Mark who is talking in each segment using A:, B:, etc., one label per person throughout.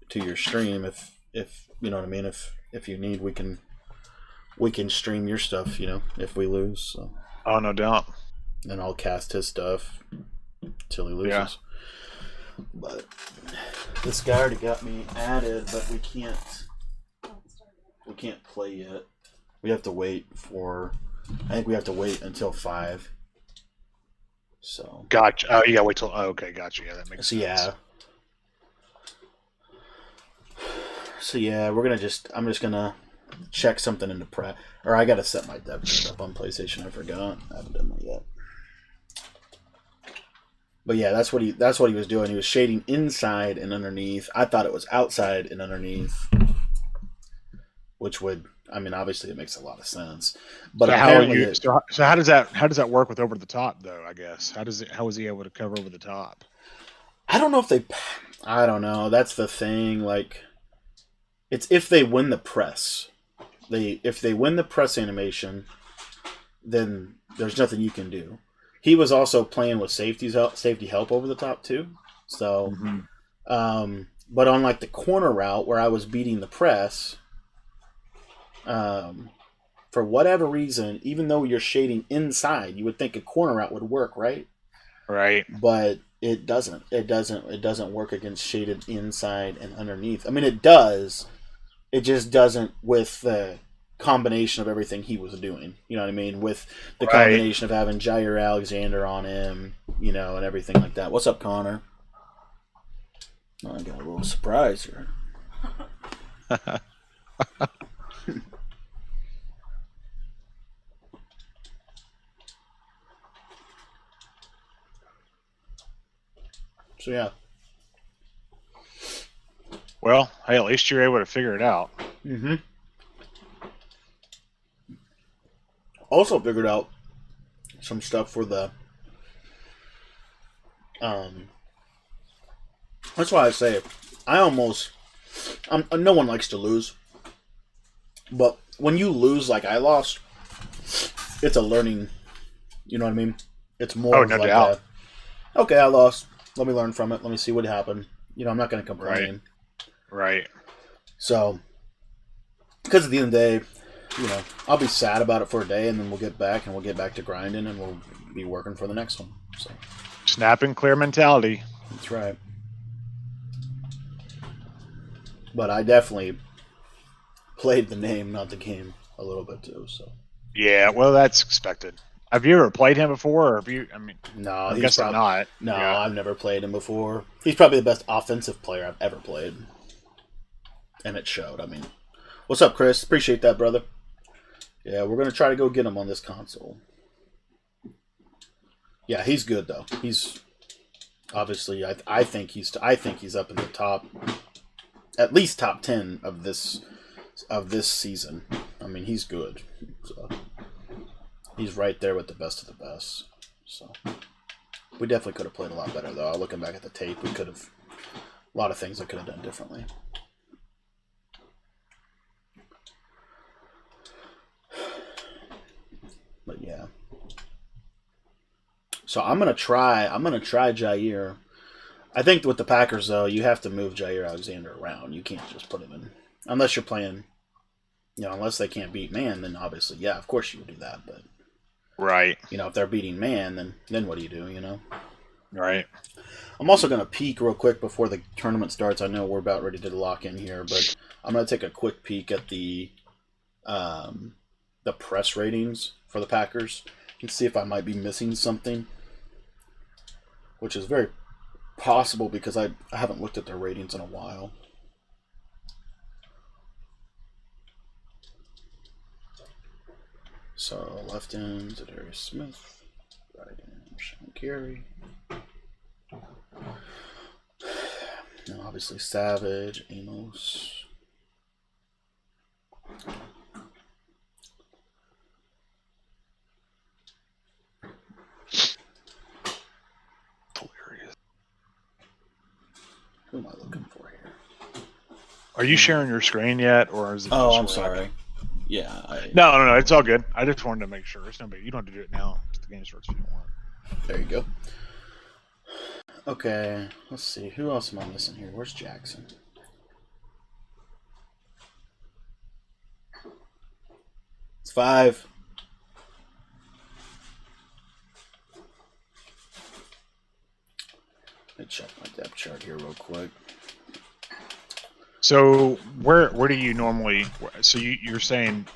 A: to your stream if you know what I mean. If you need, we can stream your stuff. If we lose, so
B: Oh, no doubt.
A: and I'll cast his stuff till he
B: Yeah.
A: loses. But this guy already got me added, but we can't play yet. We have to wait for. I think we have to wait until 5. So.
B: Gotcha. Oh, you gotta wait till. Oh, okay, gotcha. Yeah, that makes
A: So
B: sense.
A: yeah. So yeah, I'm just gonna check something in the prep, or I gotta set my dev kit up on PlayStation. I forgot. I haven't done that yet. But yeah, that's what he was doing. He was shading inside and underneath. I thought it was outside and underneath, which would, I mean, obviously it makes a lot of sense. But
B: So
A: apparently,
B: so how does that work with over the top though? I guess how was he able to cover over the top?
A: I don't know if they. I don't know. That's the thing. Like, it's if they win the press. If they win the press animation, then there's nothing you can do. He was also playing with safety help over the top too. So, but on like the corner route where I was beating the press, for whatever reason, even though you're shading inside, you would think a corner route would work, right?
B: Right.
A: But it doesn't. It doesn't work against shaded inside and underneath. I mean, it does. It just doesn't with the combination of everything he was doing. You know what I mean? With the combination of having Jair Alexander on him, and everything like that. What's up, Connor? Oh, I got a little surprise here. So yeah.
B: Well, hey, at least you're able to figure it out.
A: Mm-hmm. Also figured out some stuff for the. That's why I say no one likes to lose, but when you lose like I lost, it's a learning. You know what I mean? It's more of
B: no
A: like
B: doubt.
A: okay, I lost. Let me learn from it. Let me see what happened. I'm not going to complain.
B: Right.
A: So, because at the end of the day, I'll be sad about it for a day, and then we'll get back to grinding, and we'll be working for the next one. So,
B: Snap and clear mentality.
A: that's right. But I definitely played the name, not the game, a little bit too. So.
B: Yeah, well, that's expected. Have you ever played him before, or have you? I mean,
A: No,
B: I'm guessing not.
A: No,
B: Yeah.
A: I've never played him before. He's probably the best offensive player I've ever played, and it showed. I mean, what's up, Chris? Appreciate that, brother. Yeah, we're gonna try to go get him on this console. Yeah, he's good though. He's obviously. I think he's up in the top, at least top 10 of this season. I mean, he's good. So. He's right there with the best of the best. So we definitely could have played a lot better, though. Looking back at the tape, we could have a lot of things I could have done differently. But yeah. So I'm gonna try Jair. I think with the Packers though, you have to move Jair Alexander around. You can't just put him in unless you're playing. Unless they can't beat man, then obviously, yeah, of course you would do that. But
B: Right.
A: if they're beating man, then what do you do?
B: Right.
A: I'm also going to peek real quick before the tournament starts. I know we're about ready to lock in here, but I'm going to take a quick peek at the press ratings for the Packers and see if I might be missing something, which is very possible because I haven't looked at their ratings in a while. So left end, Zadarius Smith, right end, Sean Carey. And obviously Savage, Amos.
B: Hilarious.
A: Who am I looking for here?
B: Are you sharing your screen yet, or is it?
A: Oh, I'm sorry. Yeah.
B: No. It's all good. I just wanted to make sure. It's no big. You don't have to do it now. The game starts if you don't want.
A: There you go. Okay, let's see. Who else am I missing here? Where's Jackson? 5. Let me check my depth chart here real quick.
B: So where do you normally? So you're saying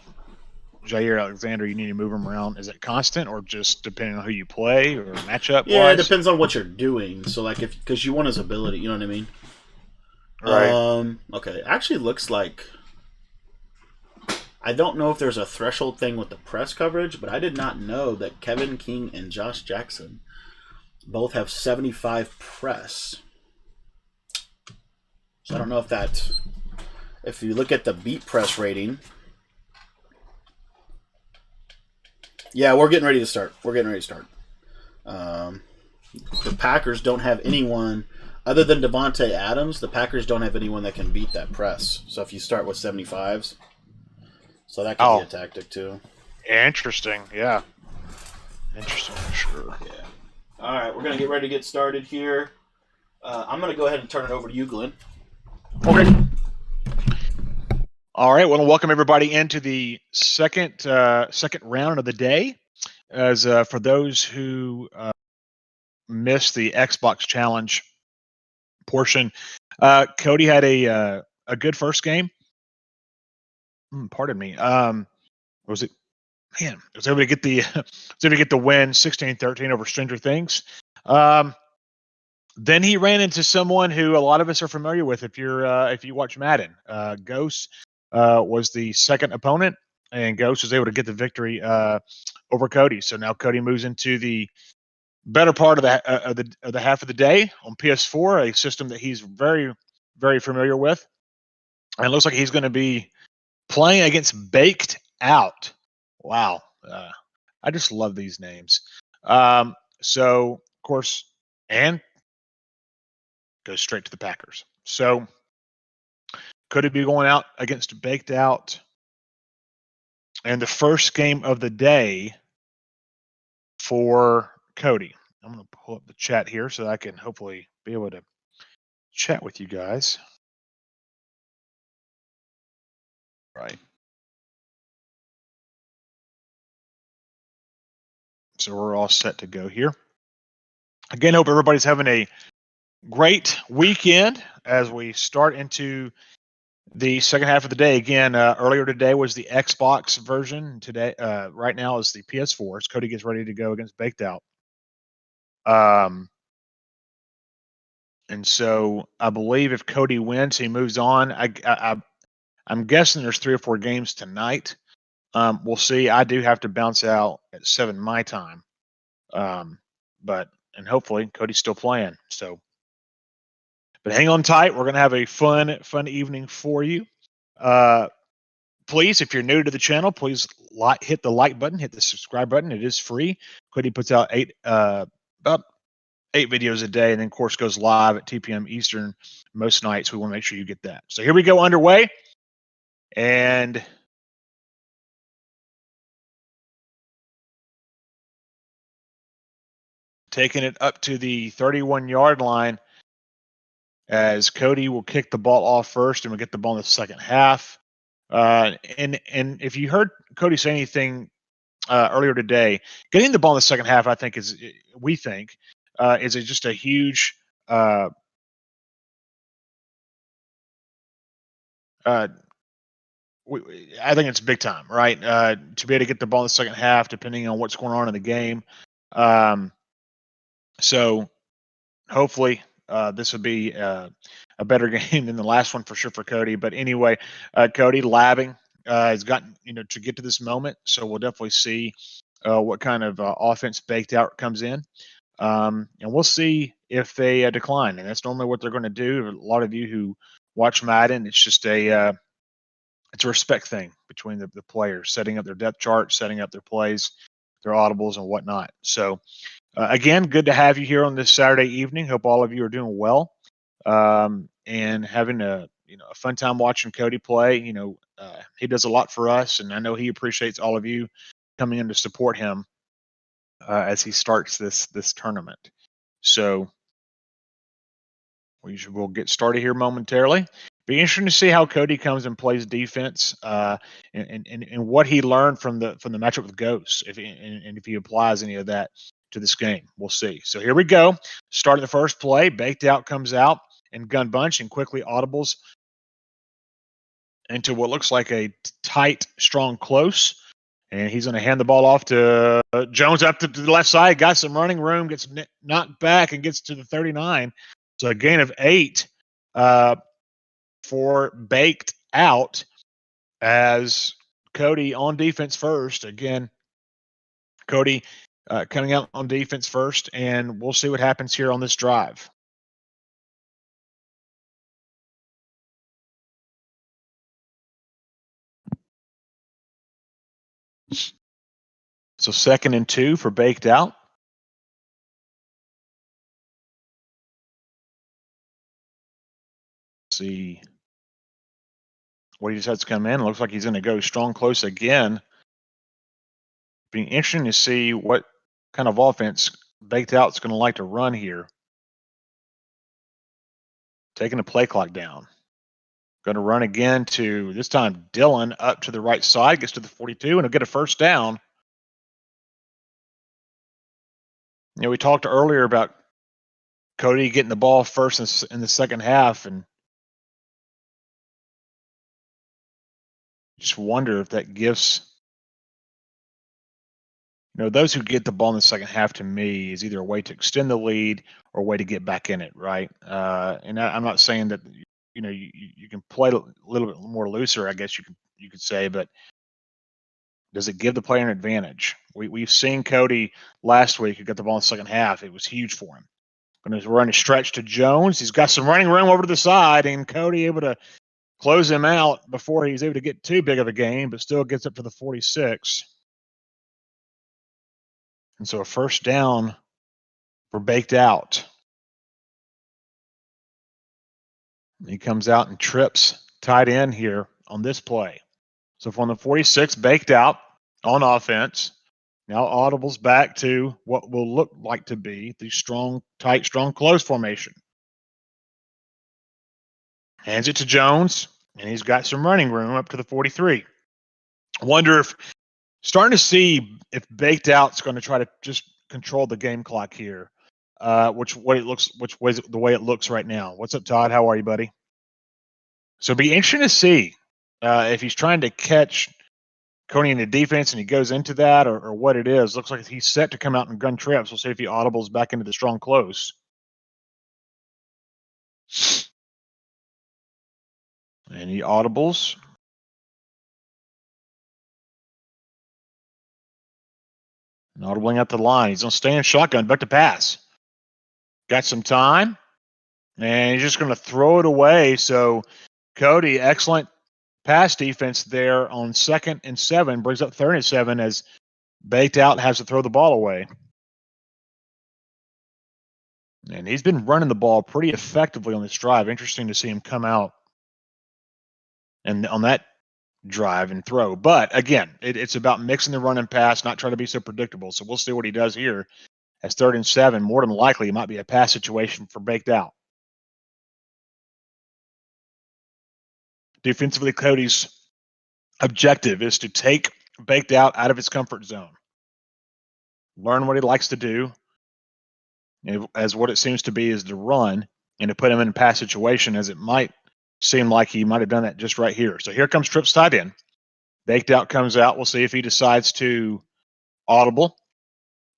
B: Jair Alexander, you need to move him around. Is it constant or just depending on who you play or matchup?
A: Yeah, it
B: wise?
A: depends on what you're doing. So like because you want his ability, you know what I mean?
B: Right.
A: Okay. Actually, looks like I don't know if there's a threshold thing with the press coverage, but I did not know that Kevin King and Josh Jackson both have 75 press. So I don't know if you look at the beat press rating. Yeah, we're getting ready to start. The Packers don't have anyone other than Devontae Adams. The Packers don't have anyone that can beat that press. So if you start with 75s, so that could be a tactic too.
B: Interesting. Yeah. Interesting for sure.
A: Yeah. All right, we're gonna get ready to get started here. I'm gonna go ahead and turn it over to you, Glenn.
B: Okay. All right. Well, welcome everybody into the second round of the day. As for those who missed the Xbox Challenge portion, Cody had a good first game. Pardon me. Was it? Man, I was able to get the win 16-13 over Stranger Things. Then he ran into someone who a lot of us are familiar with if you watch Madden. Ghost was the second opponent, and Ghost was able to get the victory over Cody. So now Cody moves into the better part of the half of the day on PS4, a system that he's very, very familiar with, and it looks like he's going to be playing against Baked Out. Wow, I just love these names. So of course, and goes straight to the Packers. So could it be going out against Baked Out? And the first game of the day for Cody. I'm going to pull up the chat here so that I can hopefully be able to chat with you guys. Right. So we're all set to go here. Again, hope everybody's having a great weekend as we start into the second half of the day. Again, earlier today was the Xbox version. Today, right now is the PS4. As Cody gets ready to go against Baked Out. And so I believe if Cody wins, he moves on. I'm guessing there's 3 or 4 games tonight. We'll see. I do have to bounce out at 7 my time. And hopefully Cody's still playing. So, but hang on tight. We're going to have a fun evening for you. Please, if you're new to the channel, please hit the like button, hit the subscribe button. It is free. Cody puts out about 8 videos a day, and then of course goes live at 2 p.m. Eastern most nights. We want to make sure you get that. So here we go, underway, and taking it up to the 31-yard line as Cody will kick the ball off first, and we'll get the ball in the second half. And if you heard Cody say anything earlier today, getting the ball in the second half, I think is just a huge I think it's big time, right? To be able to get the ball in the second half, depending on what's going on in the game. So hopefully this will be a better game than the last one for sure for Cody. But anyway, Cody labbing has gotten to get to this moment, so we'll definitely see what kind of offense Baked Out comes in, and we'll see if they decline. And that's normally what they're going to do. A lot of you who watch Madden, it's just it's a respect thing between the players, setting up their depth chart, setting up their plays, their audibles, and whatnot. So, again, good to have you here on this Saturday evening. Hope all of you are doing well and having a fun time watching Cody play. He does a lot for us, and I know he appreciates all of you coming in to support him as he starts this tournament. So we'll get started here momentarily. Be interesting to see how Cody comes and plays defense, and what he learned from the matchup with Ghost, and if he applies any of that to this game. We'll see. So here we go. Starting the first play, Baked Out comes out and gun bunch and quickly audibles into what looks like a tight, strong close. And he's going to hand the ball off to Jones up to the left side. Got some running room, gets knocked back and gets to the 39. So a gain of 8 for Baked Out as Cody on defense first. Again, Cody coming out on defense first, and we'll see what happens here on this drive. So 2nd and 2 for Baked Out. See what he decides to come in. It looks like he's going to go strong close again. Be interesting to see what kind of offense Baked Out's going to like to run here. Taking the play clock down. Going to run again to, this time, Dylan up to the right side, gets to the 42, and he'll get a first down. You know, we talked earlier about Cody getting the ball first in the second half, and just wonder if that gives, you know, those who get the ball in the second half, to me, is either a way to extend the lead or a way to get back in it, right? And I'm not saying that, you know, you can play a little bit more looser, I guess you could say, but does it give the player an advantage? We've seen Cody last week who got the ball in the second half. It was huge for him. Going to run a stretch to Jones. He's got some running room over to the side, and Cody able to close him out before he's able to get too big of a gain, but still gets up to the 46. And so a first down for Baked Out. He comes out and trips tight end here on this play. So from the 46, Baked Out on offense. Now audibles back to what will look like to be the strong, tight, strong close formation. Hands it to Jones, and he's got some running room up to the 43. I wonder if, starting to see if Baked Out's going to try to just control the game clock here, which way the way it looks right now. What's up, Todd? How are you, buddy? So it'll be interesting to see if he's trying to catch Cody in the defense and he goes into that, or what it is. Looks like he's set to come out and gun trips. We'll see if he audibles back into the strong close. And he audibles. And audibling at the line. He's going to stay in shotgun, back to pass. Got some time. And he's just going to throw it away. So Cody, excellent pass defense there on 2nd and 7. Brings up 3rd and 7 as Baked Out has to throw the ball away. And he's been running the ball pretty effectively on this drive. Interesting to see him come out and on that drive and throw. But again, it's about mixing the run and pass, not trying to be so predictable. So we'll see what he does here as 3rd and 7. More than likely, it might be a pass situation for Baked Out. Defensively, Cody's objective is to take Baked Out of his comfort zone. Learn what he likes to do, as what it seems to be is to run, and to put him in a pass situation, as it might seem like he might have done that just right here. So here comes trips tight end. Baked Out comes out. We'll see if he decides to audible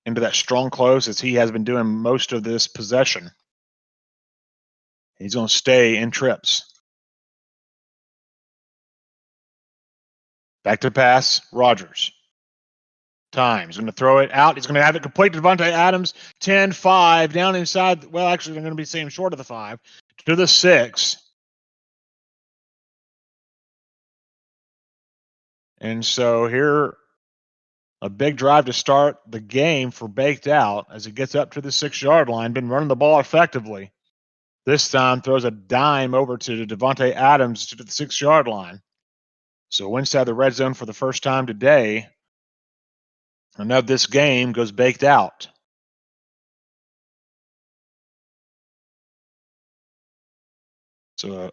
B: into that strong close, as he has been doing most of this possession. He's going to stay in trips. Back to pass, Rodgers. Time. He's going to throw it out. He's going to have it complete to Devontae Adams. 10-5 down inside. Well, actually, they're going to be staying short of the 5 to the 6. And so here, a big drive to start the game for Baked Out as he gets up to the 6-yard line. Been running the ball effectively. This time throws a dime over to Devontae Adams to the 6-yard line. So inside the red zone for the first time today. And now this game goes Baked Out. So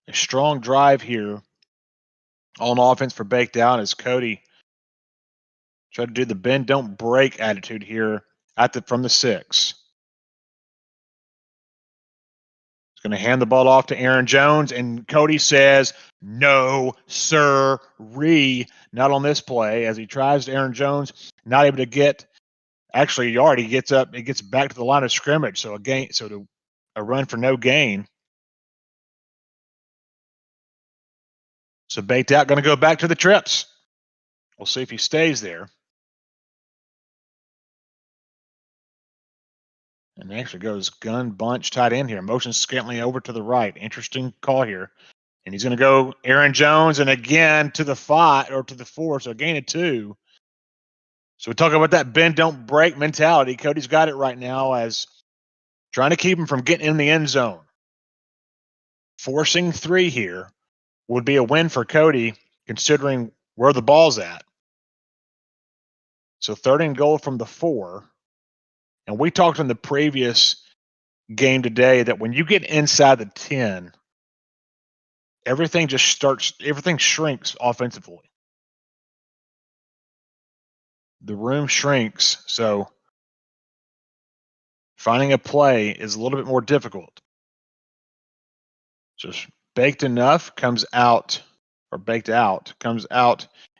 B: A strong drive here on offense for Baked Out as Cody tried to do the bend don't break attitude here from the 6. He's going to hand the ball off to Aaron Jones, and Cody says, "No, sir-ree," not on this play, as he tries to Aaron Jones, not able to get actually a yard. He gets up, it gets back to the line of scrimmage, so a run for no gain. So Baked Out going to go back to the trips. We'll see if he stays there. And actually goes gun bunch tight end here. Motion Scantling over to the right. Interesting call here. And he's going to go Aaron Jones and again to the 5 or to the 4. So a gain of 2. So we talk about that bend don't break mentality. Cody's got it right now as trying to keep him from getting in the end zone. Forcing 3 here would be a win for Cody considering where the ball's at. So 3rd and goal from the 4. And we talked in the previous game today that when you get inside the 10, everything shrinks offensively. The room shrinks, so finding a play is a little bit more difficult. Just Baked Out comes out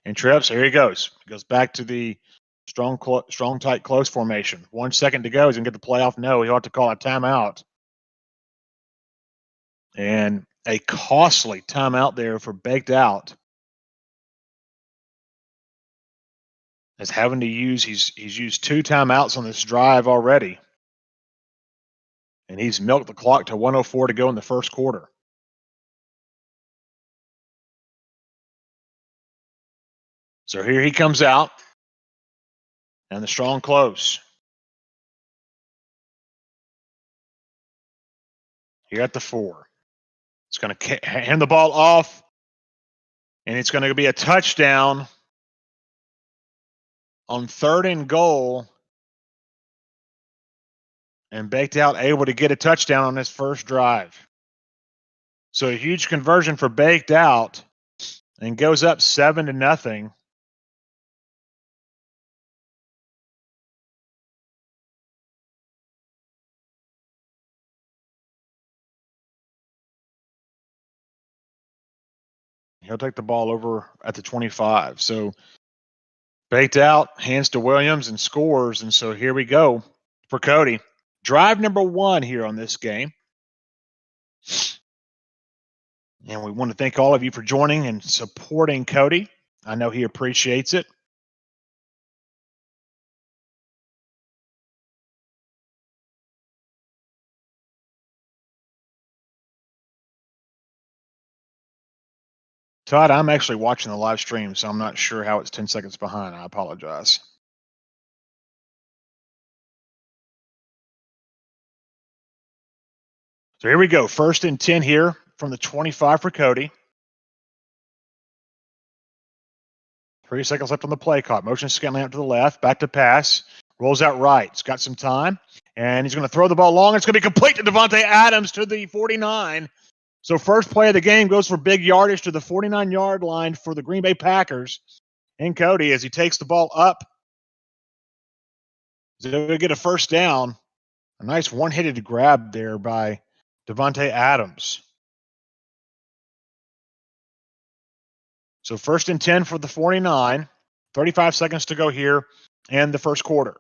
B: and trips. Here he goes. He goes back to the strong, tight, close formation. 1 second to go. He's going to get the playoff. No, he'll have to call a timeout. And a costly timeout there for Baked Out. As having to use, he's used 2 timeouts on this drive already. And he's milked the clock to 1:04 to go in the first quarter. So here he comes out. And the strong close. Here at the 4. It's going to hand the ball off. And it's going to be a touchdown on 3rd and goal. And Baked Out able to get a touchdown on his first drive. So a huge conversion for Baked Out and goes up 7-0. He'll take the ball over at the 25. So Baked Out, hands to Williams and scores. And so here we go for Cody. Drive number 1 here on this game. And we want to thank all of you for joining and supporting Cody. I know he appreciates it. Todd, I'm actually watching the live stream, so I'm not sure how it's 10 seconds behind. I apologize. So here we go. 1st and 10 here from the 25 for Cody. 3 seconds left on the play clock. Motion Scantling out to the left. Back to pass. Rolls out right. It's got some time. And he's going to throw the ball long. It's going to be complete to Davante Adams to the 49. So first play of the game goes for big yardage to the 49-yard line for the Green Bay Packers. And Cody, as he takes the ball up, is going to get a first down. A nice one-handed grab there by Davante Adams. So 1st and 10 for the 49. 35 seconds to go here in the first quarter.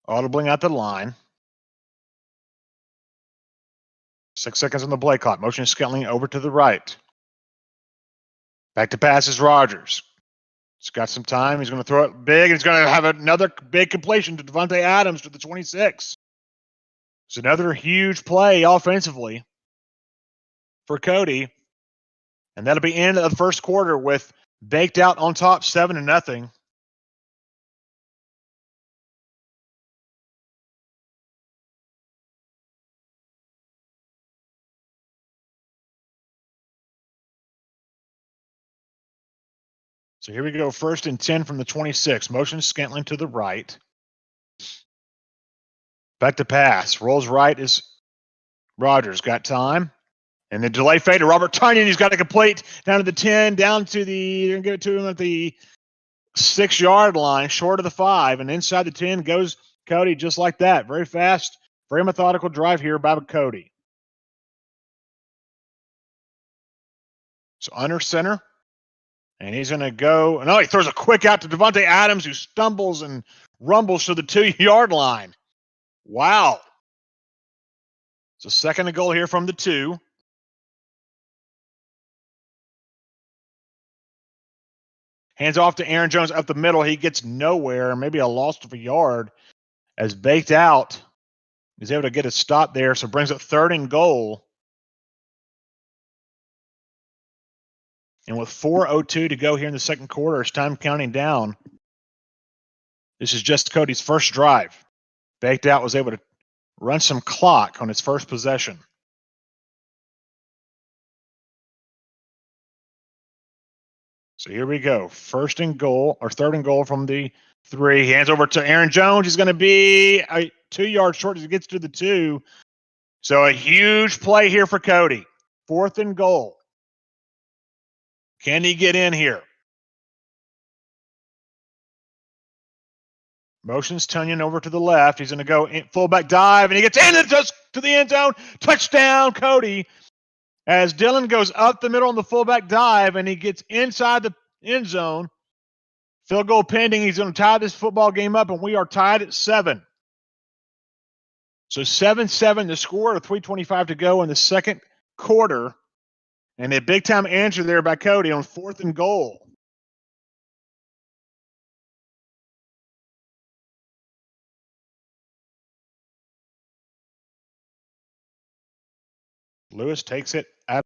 B: Audibling out the line. 6 seconds on the play clock. Motion Scantling over to the right. Back to pass is Rodgers. He's got some time. He's going to throw it big. And he's going to have another big completion to Davante Adams to the 26. It's another huge play offensively for Cody. And that'll be end of the first quarter with Baked Out on top 7-0. So here we go. 1st and 10 from the 26. Motion Scantling to the right. Back to pass. Rolls right is Rogers got time. And the delay fade to Robert Tunyon. He's got to complete down to the 10, down to the, they're going to give it to him at the 6-yard line, short of the 5. And inside the 10 goes Cody just like that. Very fast, very methodical drive here by Cody. So under center. And he's going to go. No, he throws a quick out to Devontae Adams, who stumbles and rumbles to the 2-yard line. Wow. So second and goal here from the 2. Hands off to Aaron Jones up the middle. He gets nowhere, maybe a loss of a yard, as Baked Out is able to get a stop there. So brings up third and goal. And with 4:02 to go here in the second quarter, it's time counting down. This is just Cody's first drive. Baked Out was able to run some clock on his first possession. So here we go. First and goal, or third and goal from the 3. He hands over to Aaron Jones. He's going to be 2 yards short as he gets to the 2. So a huge play here for Cody. Fourth and goal. Can he get in here? Motions Tunyon over to the left. He's going to go in, fullback dive, and he gets in to the end zone. Touchdown, Cody. As Dylan goes up the middle on the fullback dive, and he gets inside the end zone. Field goal pending. He's going to tie this football game up, and we are tied at 7. So 7-7 the score, with 3:25 to go in the second quarter. And a big-time answer there by Cody on fourth and goal. Lewis takes it out.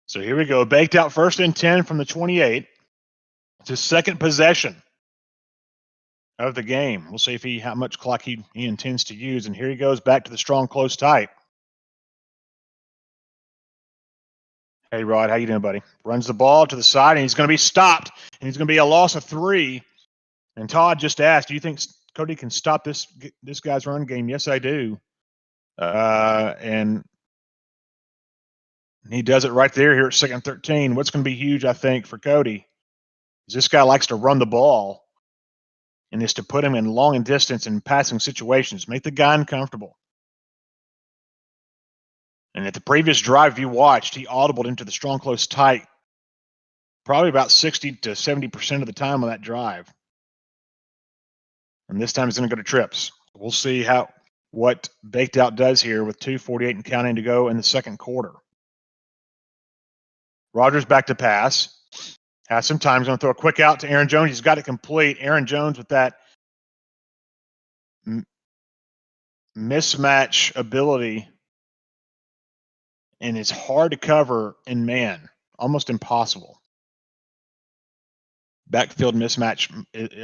B: So here we go. Baked Out first and 10 from the 28. It's his second possession of the game. We'll see how much clock he intends to use. And here he goes back to the strong, close, tight. Hey, Rod, how you doing, buddy? Runs the ball to the side, and he's going to be stopped. And he's going to be a loss of 3. And Todd just asked, do you think Cody can stop this guy's run game? Yes, I do. And he does it right there here at 2nd and 13. What's going to be huge, I think, for Cody is this guy likes to run the ball, and is to put him in long and distance and passing situations, make the guy uncomfortable. And at the previous drive you watched, he audibled into the strong, close, tight probably about 60 to 70% of the time on that drive. And this time he's going to go to trips. We'll see what Baked Out does here with 2:48 and counting to go in the second quarter. Rogers back to pass. Has some time. He's going to throw a quick out to Aaron Jones. He's got it complete. Aaron Jones with that mismatch ability, and it's hard to cover in man. Almost impossible. Backfield mismatch,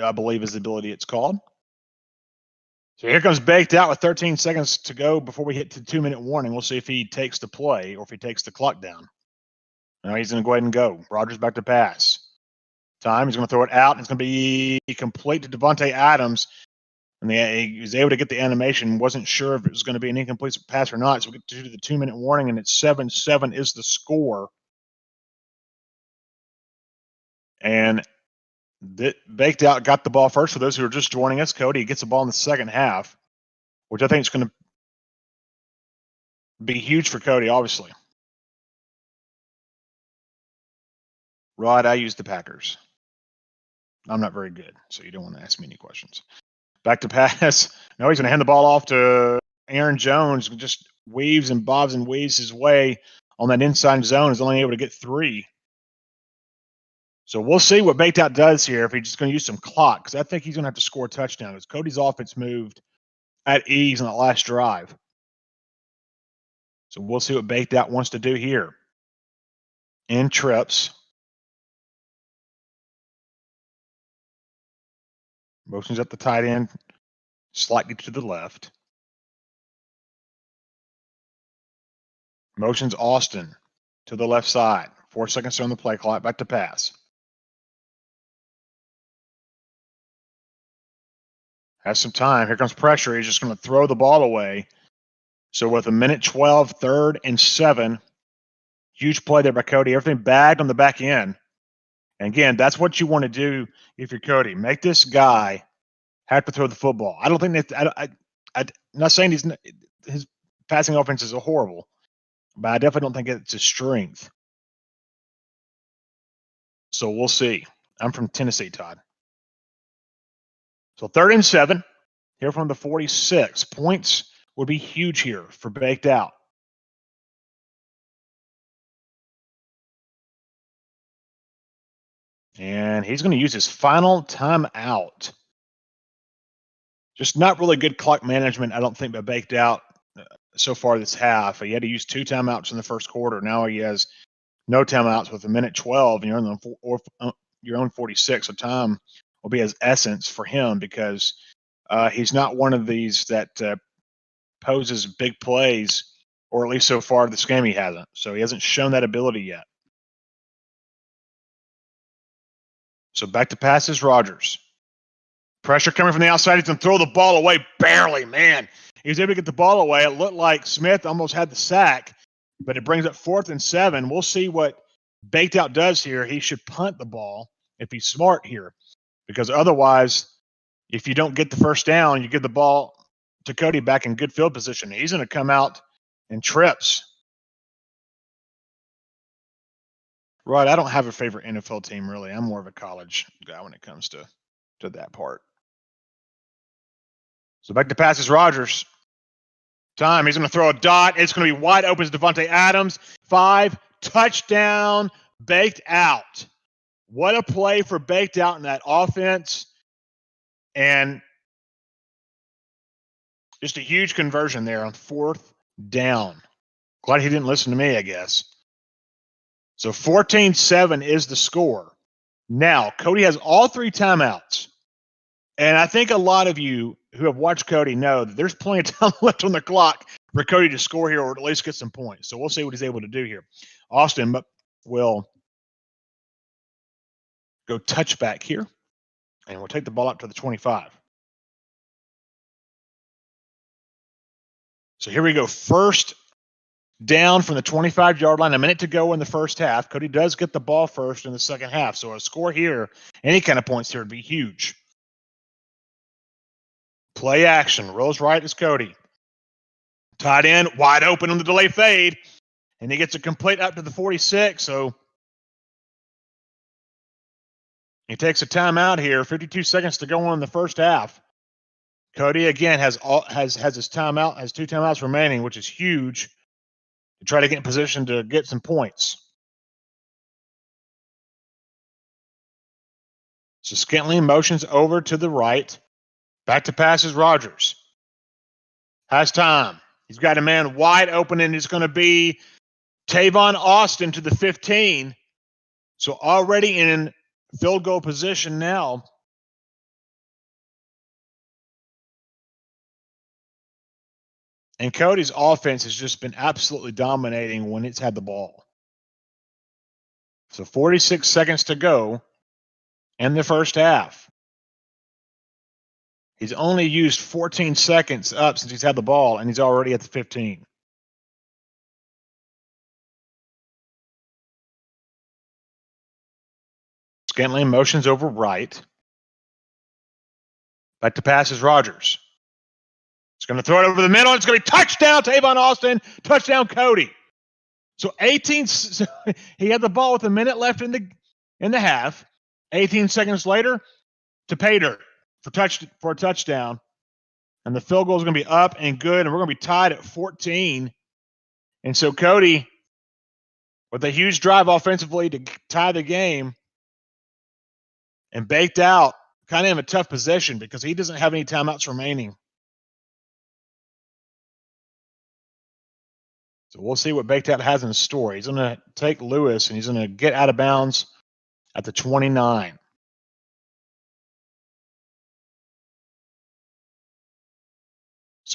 B: I believe, is the ability it's called. So here comes Baked Out with 13 seconds to go before we hit the 2-minute warning. We'll see if he takes the play or if he takes the clock down. No, he's going to go ahead and go. Rogers back to pass. Time. He's going to throw it out. It's going to be complete to Devontae Adams. And he was able to get the animation. Wasn't sure if it was going to be an incomplete pass or not. So we get to the 2-minute warning, and it's 7-7 is the score. And Baked Out got the ball first. For those who are just joining us, Cody gets the ball in the second half, which I think is going to be huge for Cody, obviously. Rod, I use the Packers. I'm not very good, so you don't want to ask me any questions. Back to pass. No, he's going to hand the ball off to Aaron Jones. Just weaves and bobs and weaves his way on that inside zone. He's only able to get 3. So we'll see what Baked Out does here if he's just going to use some clock, because I think he's going to have to score a touchdown because Cody's offense moved at ease on that last drive. So we'll see what Baked Out wants to do here. In trips. Motions at the tight end, slightly to the left. Motions Austin to the left side. 4 seconds on the play clock. Back to pass. Has some time. Here comes pressure. He's just going to throw the ball away. So with 1:12, 3rd and 7, huge play there by Cody. Everything bagged on the back end. And again, that's what you want to do if you're Cody. Make this guy have to throw the football. I don't think that I'm not saying his passing offenses are horrible, but I definitely don't think it's a strength. So we'll see. I'm from Tennessee, Todd. So 3rd and 7, here from the 46. Points would be huge here for Baked Out. And he's going to use his final timeout. Just not really good clock management, I don't think, by Baked Out so far this half. He had to use 2 timeouts in the first quarter. Now he has no timeouts with 1:12, and you're on 46. So time will be his essence for him because he's not one of these that poses big plays, or at least so far this game he hasn't. So he hasn't shown that ability yet. So back to passes, Rodgers. Pressure coming from the outside. He's going to throw the ball away barely, man. He was able to get the ball away. It looked like Smith almost had the sack, but it brings up 4th and 7. We'll see what Baked Out does here. He should punt the ball if he's smart here, because otherwise, if you don't get the first down, you give the ball to Cody back in good field position. He's going to come out and trips. Right, I don't have a favorite NFL team, really. I'm more of a college guy when it comes to that part. So back to passes, Rodgers. Time, he's going to throw a dot. It's going to be wide open to Devontae Adams. 5, touchdown, Baked Out. What a play for Baked Out in that offense. And just a huge conversion there on 4th down. Glad he didn't listen to me, I guess. So 14-7 is the score. Now, Cody has all 3 timeouts. And I think a lot of you who have watched Cody know that there's plenty of time left on the clock for Cody to score here or at least get some points. So we'll see what he's able to do here. Austin will go touchback here, and we'll take the ball up to the 25. So here we go. 1st down from the 25-yard line. A minute to go in the first half. Cody does get the ball first in the second half. So a score here, any kind of points here would be huge. Play action. Rolls right is Cody. Tight end, wide open on the delay fade. And he gets a complete up to the 46. So he takes a timeout here. 52 seconds to go on in the first half. Cody, again, has his timeout, has 2 timeouts remaining, which is huge, to try to get in position to get some points. So Scantling motions over to the right. Back to passes, Rodgers. Has time. He's got a man wide open, and it's going to be Tavon Austin to the 15. So already in field goal position now. And Cody's offense has just been absolutely dominating when it's had the ball. So 46 seconds to go in the first half. He's only used 14 seconds up since he's had the ball, and he's already at the 15. Scantling motions over right. Back to passes, Rodgers. He's going to throw it over the middle. It's going to be touchdown, Tavon Austin. Touchdown, Cody. So 18. He had the ball with a minute left in the half. 18 seconds later, to pay dirt for a touchdown. And the field goal is going to be up and good, and we're going to be tied at 14. And so Cody, with a huge drive offensively to tie the game, and Baked Out kind of in a tough position because he doesn't have any timeouts remaining. So we'll see what Baked Out has in store. He's going to take Lewis, and he's going to get out of bounds at the 29.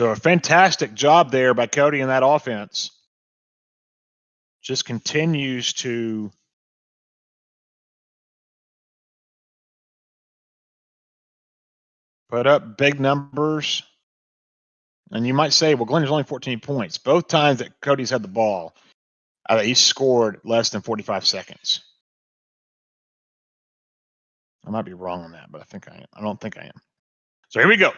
B: So a fantastic job there by Cody in that offense. Just continues to put up big numbers. And you might say, well, Glenn, there's only 14 points. Both times that Cody's had the ball, he scored less than 45 seconds. I might be wrong on that, but I think I am. I don't think I am. So here we go.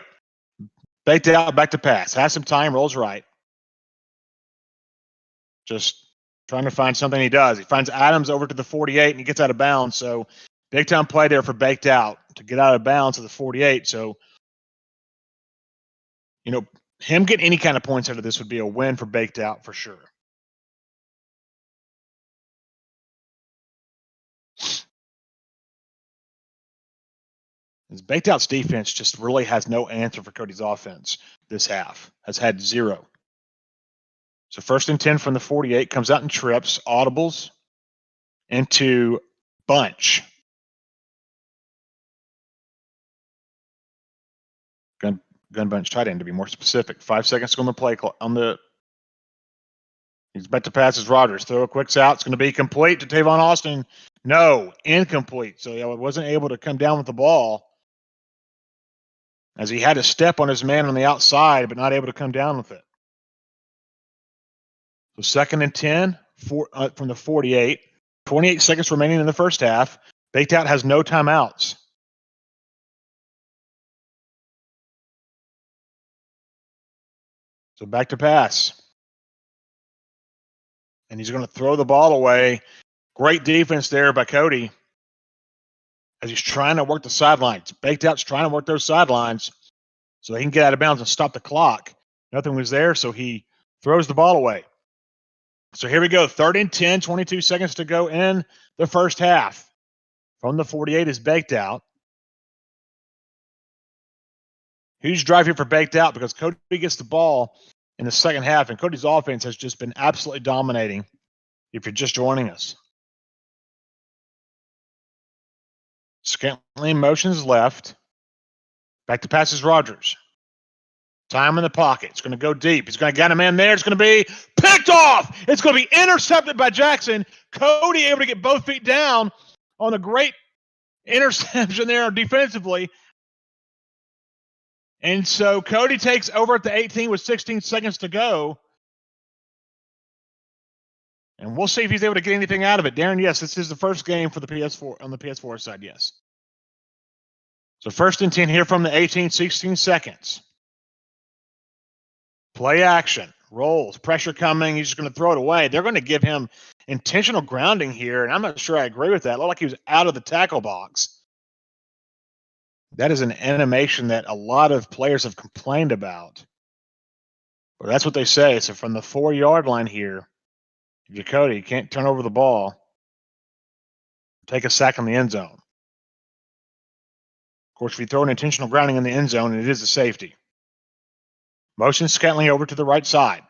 B: Baked out, back to pass. Has some time, rolls right. Just trying to find something he does. He finds Adams over to the 48, and he gets out of bounds. So big time play there for Baked Out to get out of bounds to the 48. So, him getting any kind of points out of this would be a win for Baked Out for sure. His Baked Out's defense just really has no answer for Cody's offense this half. Has had 0. So 1st and 10 from the 48, comes out and trips, audibles into bunch. Gun bunch tight end to be more specific. 5 seconds to go on the play he's about to pass his Rodgers. Throw a quick out. It's going to be complete to Tavon Austin. No, incomplete. So he wasn't able to come down with the ball as he had to step on his man on the outside, but not able to come down with it. So 2nd and 10 from the 48. 28 seconds remaining in the first half. Baked Out has no timeouts. So back to pass. And he's going to throw the ball away. Great defense there by Cody as he's trying to work the sidelines. Baked Out's trying to work those sidelines so he can get out of bounds and stop the clock. Nothing was there, so he throws the ball away. So here we go. 3rd and 10, 22 seconds to go in the first half. From the 48 is Baked Out. Huge drive here for Baked Out because Cody gets the ball in the second half, and Cody's offense has just been absolutely dominating if you're just joining us. Scantling motions left. Back to passes Rodgers. Time in the pocket. It's going to go deep. He's going to get a man there. It's going to be picked off. It's going to be intercepted by Jackson. Cody able to get both feet down on a great interception there defensively. And so Cody takes over at the 18 with 16 seconds to go. And we'll see if he's able to get anything out of it. Darren, yes, this is the first game for the PS4 on the PS4 side, yes. So 1st and 10 here from the 18, 16 seconds. Play action, rolls, pressure coming. He's just going to throw it away. They're going to give him intentional grounding here, and I'm not sure I agree with that. It looked like he was out of the tackle box. That is an animation that a lot of players have complained about. But that's what they say. So from the 4-yard line here, if you're Cody, you can't turn over the ball. Take a sack in the end zone. Of course, if you throw an intentional grounding in the end zone, it is a safety. Motion Scantling over to the right side.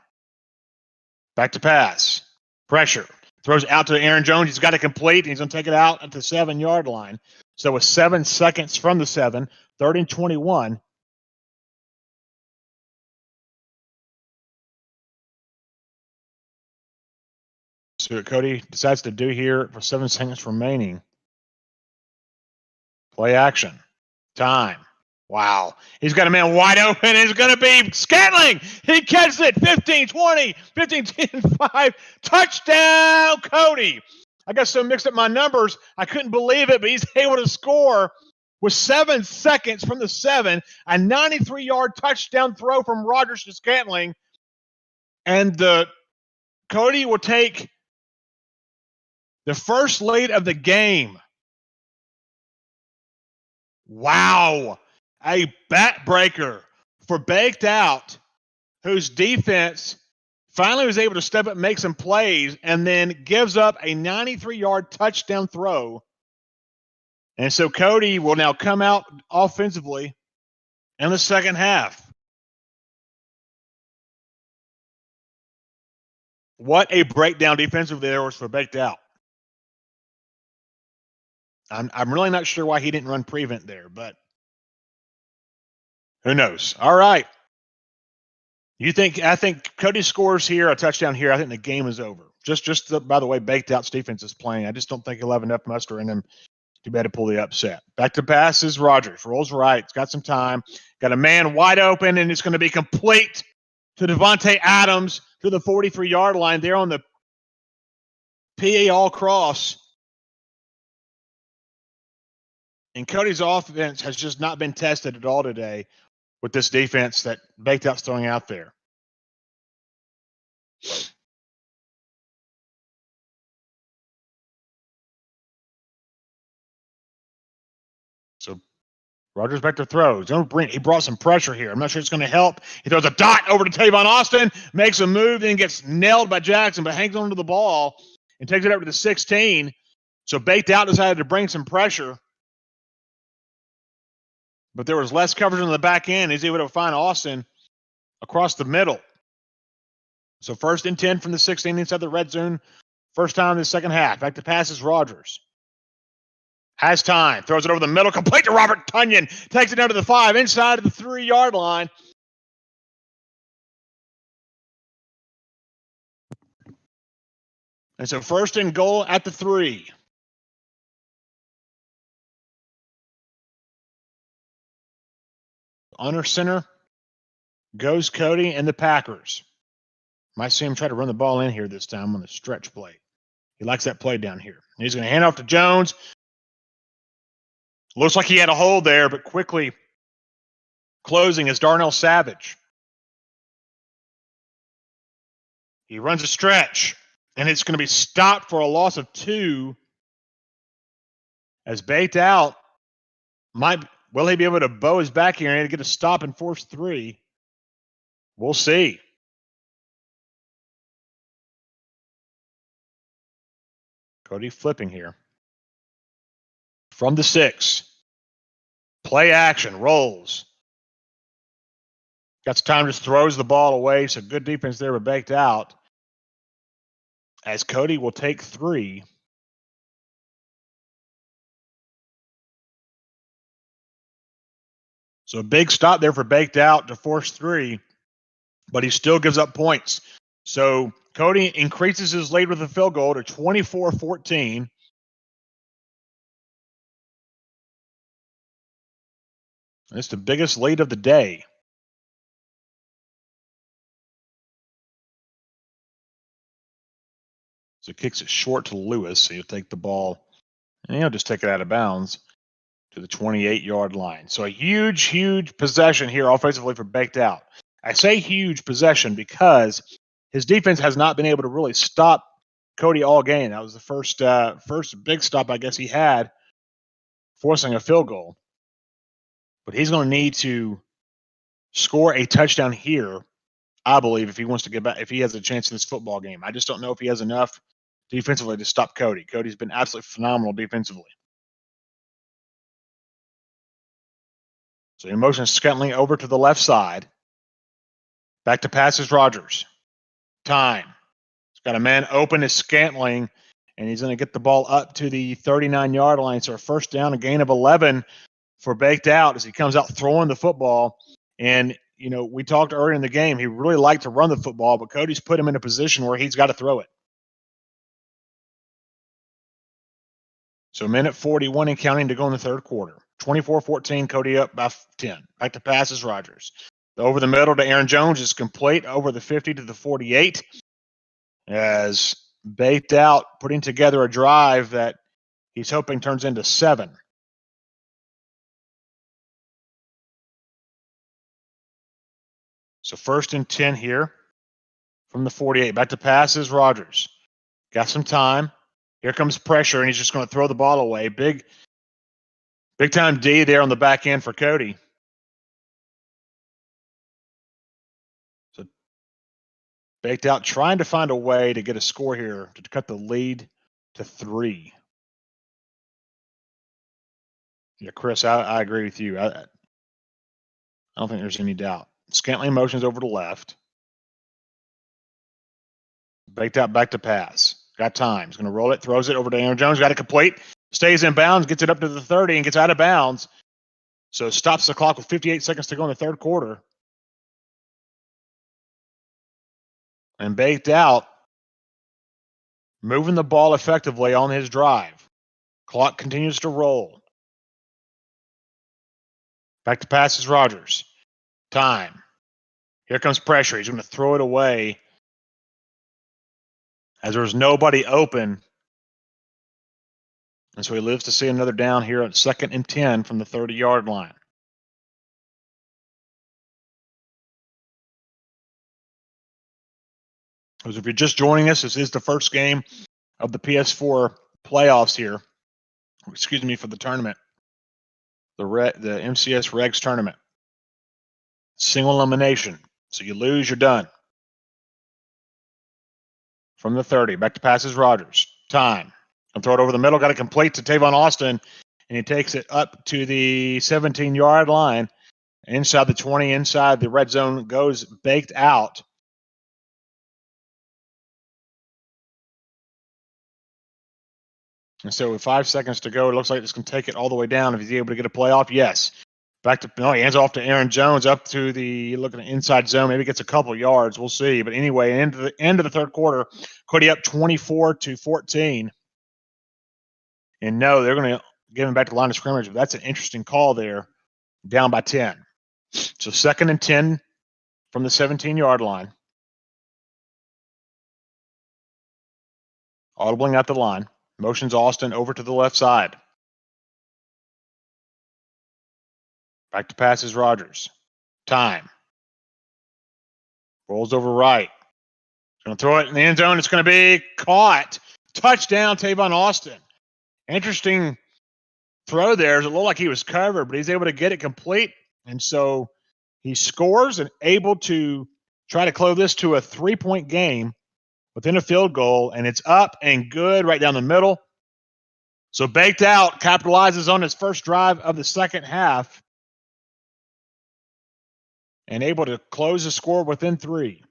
B: Back to pass. Pressure. Throws out to Aaron Jones. He's got to complete. He's going to take it out at the 7-yard line. So with 7 seconds from the 7, 3rd and 21. So what Cody decides to do here for 7 seconds remaining. Play action. Time. Wow. He's got a man wide open. It's going to be Scantling. He catches it. 15, 20, 15, 10, 5. Touchdown, Cody. I got so mixed up my numbers, I couldn't believe it, but he's able to score with 7 seconds from the 7, a 93-yard touchdown throw from Rodgers to Scantling. And Cody will take the first lead of the game. Wow. A backbreaker for Baked Out, whose defense finally was able to step up and make some plays, and then gives up a 93-yard touchdown throw. And so Cody will now come out offensively in the second half. What a breakdown defensively there was for Baked Out. I'm really not sure why he didn't run prevent there, but who knows? All right. I think Cody scores here, a touchdown here. I think the game is over. By the way, Baked Out's defense is playing. I just don't think he'll have enough muster in him to be able to pull the upset. Back to pass is Rodgers. Rolls right. It's got some time. Got a man wide open, and it's going to be complete to Devontae Adams to the 43-yard line. There on the PA all cross. And Cody's offense has just not been tested at all today with this defense that Baked Out's throwing out there. So Rodgers back to throws. He brought some pressure here. I'm not sure it's going to help. He throws a dot over to Tavon Austin, makes a move, then gets nailed by Jackson, but hangs onto the ball and takes it over to the 16. So Baked Out decided to bring some pressure. But there was less coverage on the back end. He's able to find Austin across the middle. So 1st and 10 from the 16 inside the red zone. First time in the second half. Back to pass is Rodgers. Has time. Throws it over the middle. Complete to Robert Tonyan. Takes it down to the 5. Inside of the 3-yard line. And so 1st and goal at the 3. Under center goes Cody and the Packers. Might see him try to run the ball in here this time on the stretch play. He likes that play down here. He's going to hand off to Jones. Looks like he had a hold there, but quickly closing is Darnell Savage. He runs a stretch, and it's going to be stopped for a loss of 2. As Baked Out will he be able to bow his back here and get a stop and force 3? We'll see. Cody flipping here. From the 6. Play action. Rolls. Got some time, just throws the ball away. So good defense there, but Baked Out. As Cody will take 3. So a big stop there for Baked Out to force 3, but he still gives up points. So Cody increases his lead with a field goal to 24-14. It's the biggest lead of the day. So kicks it short to Lewis. So he'll take the ball, and he'll just take it out of bounds to the 28-yard line. So a huge, huge possession here offensively for Baked Out. I say huge possession because his defense has not been able to really stop Cody all game. That was the first big stop I guess he had, forcing a field goal. But he's going to need to score a touchdown here, I believe, if he wants to get back, if he has a chance in this football game. I just don't know if he has enough defensively to stop Cody. Cody's been absolutely phenomenal defensively. So he motions Scantling over to the left side. Back to passes Rodgers. Time. He's got a man open as Scantling, and he's going to get the ball up to the 39-yard line. So a first down, a gain of 11 for Baked Out as he comes out throwing the football. And, we talked earlier in the game, he really liked to run the football, but Cody's put him in a position where he's got to throw it. So a minute 41 and counting to go in the third quarter. 24-14, Cody up by 10. Back to passes Rodgers. Over the middle to Aaron Jones is complete over the 50 to the 48 as Baked Out putting together a drive that he's hoping turns into 7. So 1st and 10 here from the 48. Back to passes Rodgers. Got some time. Here comes pressure, and he's just going to throw the ball away. Big time D there on the back end for Cody. So Baked Out trying to find a way to get a score here to cut the lead to 3. Yeah, Chris, I agree with you. I don't think there's any doubt. Scantling motions over to left. Baked Out back to pass. Got time. He's going to roll it, throws it over to Aaron Jones. Got it complete. Stays in bounds, gets it up to the 30, and gets out of bounds. So stops the clock with 58 seconds to go in the third quarter. And baked out, moving the ball effectively on his drive. Clock continues to roll. Back to passes Rodgers. Time. Here comes pressure. He's going to throw it away as there's nobody open. And so he lives to see another down here at 2nd and 10 from the 30-yard line. Because if you're just joining us, this is the first game of the PS4 playoffs here. Excuse me, for the tournament. The MCS Regs tournament. Single elimination. So you lose, you're done. From the 30, back to passes Rodgers. Time. And throw it over the middle. Got it complete to Tavon Austin. And he takes it up to the 17-yard line. Inside the 20, inside the red zone, goes baked out. And so with 5 seconds to go, it looks like it's going to take it all the way down. If he's able to get a playoff, yes. Back to, no, he hands off to Aaron Jones up to the, looking at inside zone. Maybe gets a couple yards. We'll see. But anyway, into the end of the third quarter, Cody up 24-14. And no, they're going to give him back to the line of scrimmage. But that's an interesting call there, down by 10. So 2nd and 10 from the 17-yard line. Audibling at the line. Motions Austin over to the left side. Back to passes Rodgers. Time. Rolls over right. Going to throw it in the end zone. It's going to be caught. Touchdown, Tavon Austin. Interesting throw there. It looked like he was covered, but he's able to get it complete. And so he scores and able to try to close this to a 3-point game within a field goal. And it's up and good right down the middle. So baked out capitalizes on his first drive of the second half and able to close the score within 3.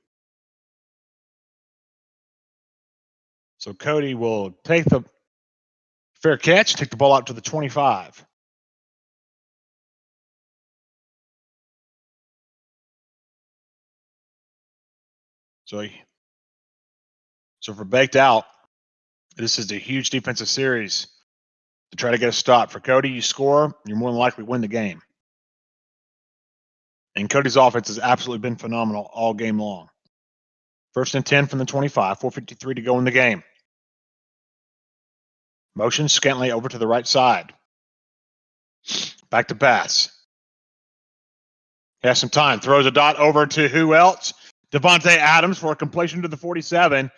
B: So Cody will take the fair catch, take the ball out to the 25. So for baked out, this is a huge defensive series to try to get a stop. For Cody, you score, you're more than likely win the game. And Cody's offense has absolutely been phenomenal all game long. 1st and 10 from the 25, 4:53 to go in the game. Motion Scantling over to the right side. Back to pass. He has some time. Throws a dot over to who else? Devontae Adams for a completion to the 47.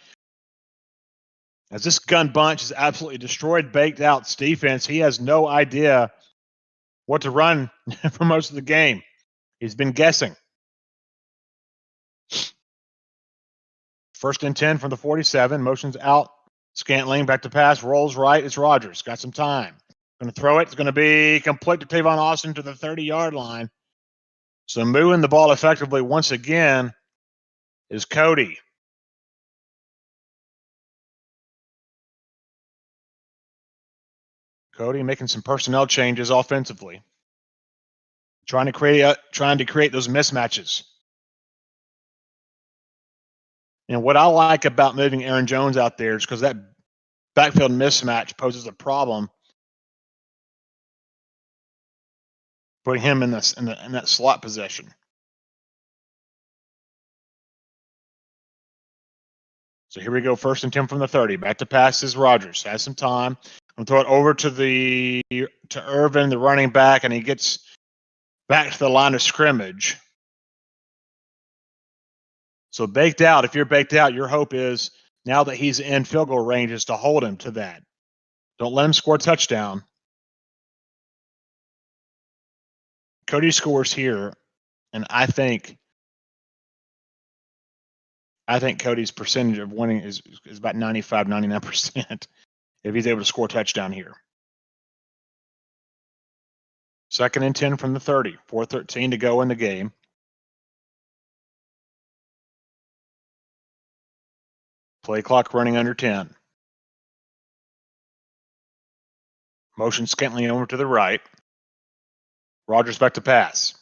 B: As this gun bunch has absolutely destroyed baked out's defense, he has no idea what to run for most of the game. He's been guessing. 1st and 10 from the 47. Motions out. Scantling back to pass. Rolls right. It's Rodgers. Got some time. Going to throw it. It's going to be complete to Tavon Austin to the 30-yard line. So moving the ball effectively once again is Cody. Cody making some personnel changes offensively. Trying to create those mismatches. And what I like about moving Aaron Jones out there is because that backfield mismatch poses a problem. Putting him in that slot position. So here we go, 1st and 10 from the 30. Back to passes Rodgers. Has some time. I'm going to throw it over to Irvin, the running back, and he gets back to the line of scrimmage. So baked out, if you're baked out, your hope is now that he's in field goal range is to hold him to that. Don't let him score a touchdown. Cody scores here, and I think Cody's percentage of winning is about 95, 99% if he's able to score a touchdown here. 2nd and 10 from the 30, 4:13 to go in the game. Play clock running under 10. Motion Scantling over to the right. Rodgers back to pass.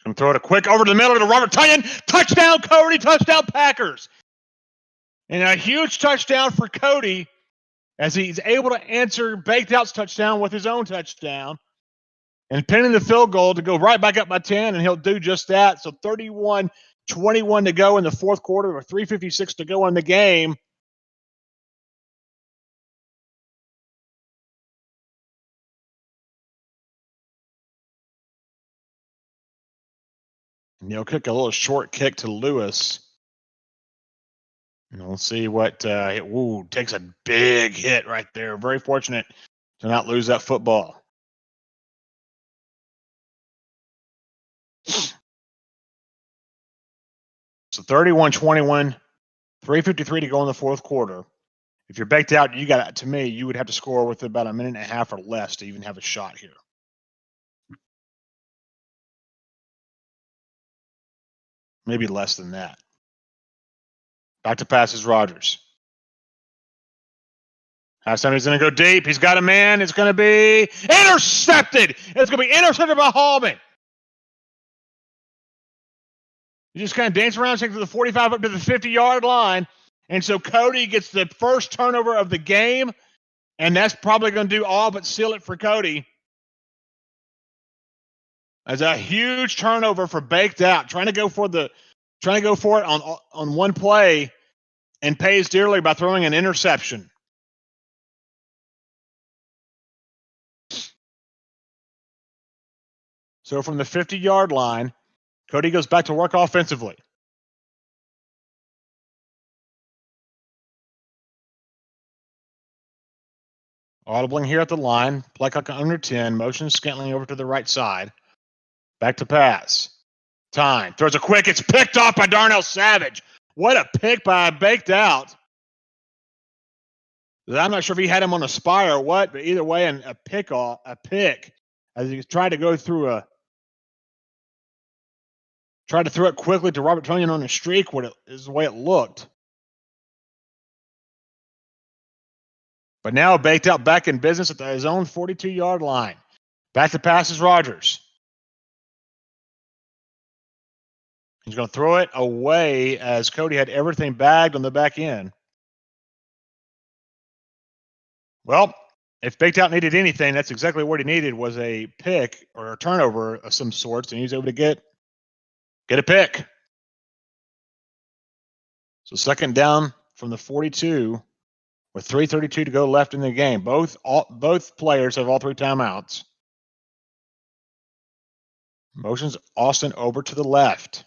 B: Gonna throw it a quick over to the middle to Robert Tonyan. Touchdown, Cody. Touchdown, Packers. And a huge touchdown for Cody as he's able to answer Baked Out's touchdown with his own touchdown and pinning the field goal to go right back up by 10, and he'll do just that. So 31-21 to go in the fourth quarter, or 3:56 to go in the game. And he'll kick a little short kick to Lewis. And we'll see what takes a big hit right there. Very fortunate to not lose that football. So 31-21, 3:53 to go in the fourth quarter. If you're Baked Out, to me, you would have to score with about a minute and a half or less to even have a shot here. Maybe less than that. Back to pass is Rodgers. Halftime, he's going to go deep. He's got a man. It's going to be intercepted. It's going to be intercepted by Hallman. You just kind of dance around, take to the 45 up to the 50-yard line. And so Cody gets the first turnover of the game, and that's probably going to do all but seal it for Cody. As a huge turnover for Baked Out, trying to go for it on one play, and pays dearly by throwing an interception. So from the 50-yard line, Cody goes back to work offensively. Audibling here at the line, play clock under 10, motion Scantling over to the right side. Back to pass. Time. Throws a quick. It's picked off by Darnell Savage. What a pick by Baked Out. I'm not sure if he had him on a spy or what, but either way, a pick as he tried to go through tried to throw it quickly to Robert Tonyan on a streak. Is the way it looked. But now Baked Out back in business at his own 42-yard line. Back to pass is Rodgers. He's going to throw it away as Cody had everything bagged on the back end. Well, if Baked Out needed anything, that's exactly what he needed, was a pick or a turnover of some sorts, and he was able to get a pick. So second down from the 42 with 3:32 to go left in the game. Both players have all three timeouts. Motions Austin over to the left.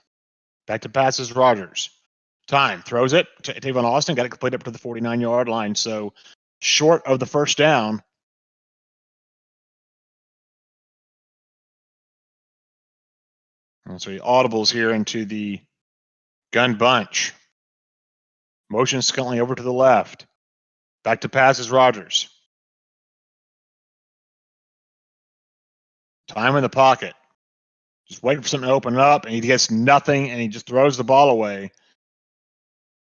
B: Back to passes Rodgers. Time. Throws it to Tavon Austin. Got it complete up to the 49-yard line. So short of the first down. And so he audibles here into the gun bunch. Motion Scantling over to the left. Back to passes Rodgers. Time in the pocket. Just waiting for something to open up, and he gets nothing, and he just throws the ball away.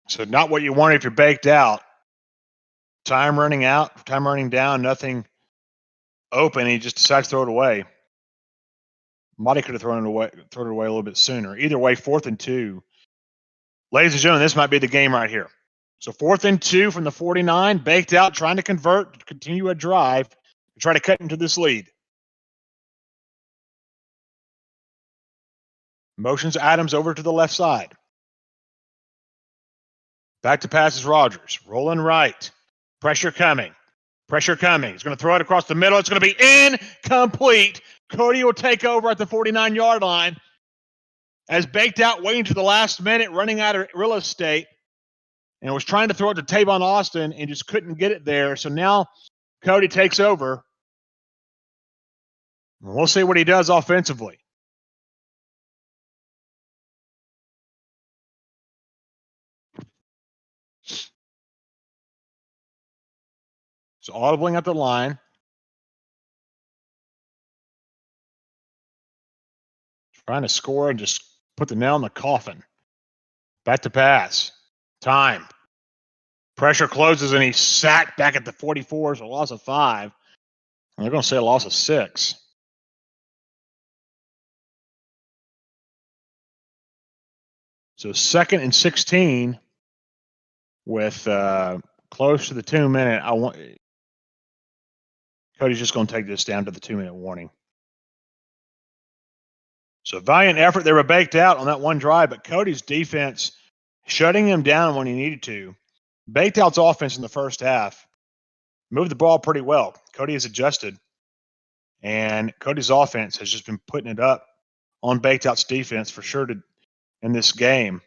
B: So not what you want if you're Baked Out. Time running out, time running down, nothing open. He just decides to throw it away. Marty could have thrown it away a little bit sooner. Either way, 4th and 2. Ladies and gentlemen, this might be the game right here. So 4th and 2 from the 49. Baked Out, trying to convert, continue a drive, and try to cut into this lead. Motions Adams over to the left side. Back to passes Rodgers. Rolling right. Pressure coming. Pressure coming. He's going to throw it across the middle. It's going to be incomplete. Cody will take over at the 49-yard line as Baked Out waiting to the last minute, running out of real estate, and was trying to throw it to Tavon Austin and just couldn't get it there. So now Cody takes over. We'll see what he does offensively. So audibling at the line. Trying to score and just put the nail in the coffin. Back to pass. Time. Pressure closes, and he's sacked back at the 44. So a loss of 5. And they're going to say a loss of 6. So 2nd and 16 with close to the 2-minute. Cody's just going to take this down to the 2-minute warning. So valiant effort. They were baked out on that one drive, but Cody's defense shutting them down when he needed to. Baked out's offense in the first half moved the ball pretty well. Cody has adjusted, and Cody's offense has just been putting it up on baked out's defense for sure in this game.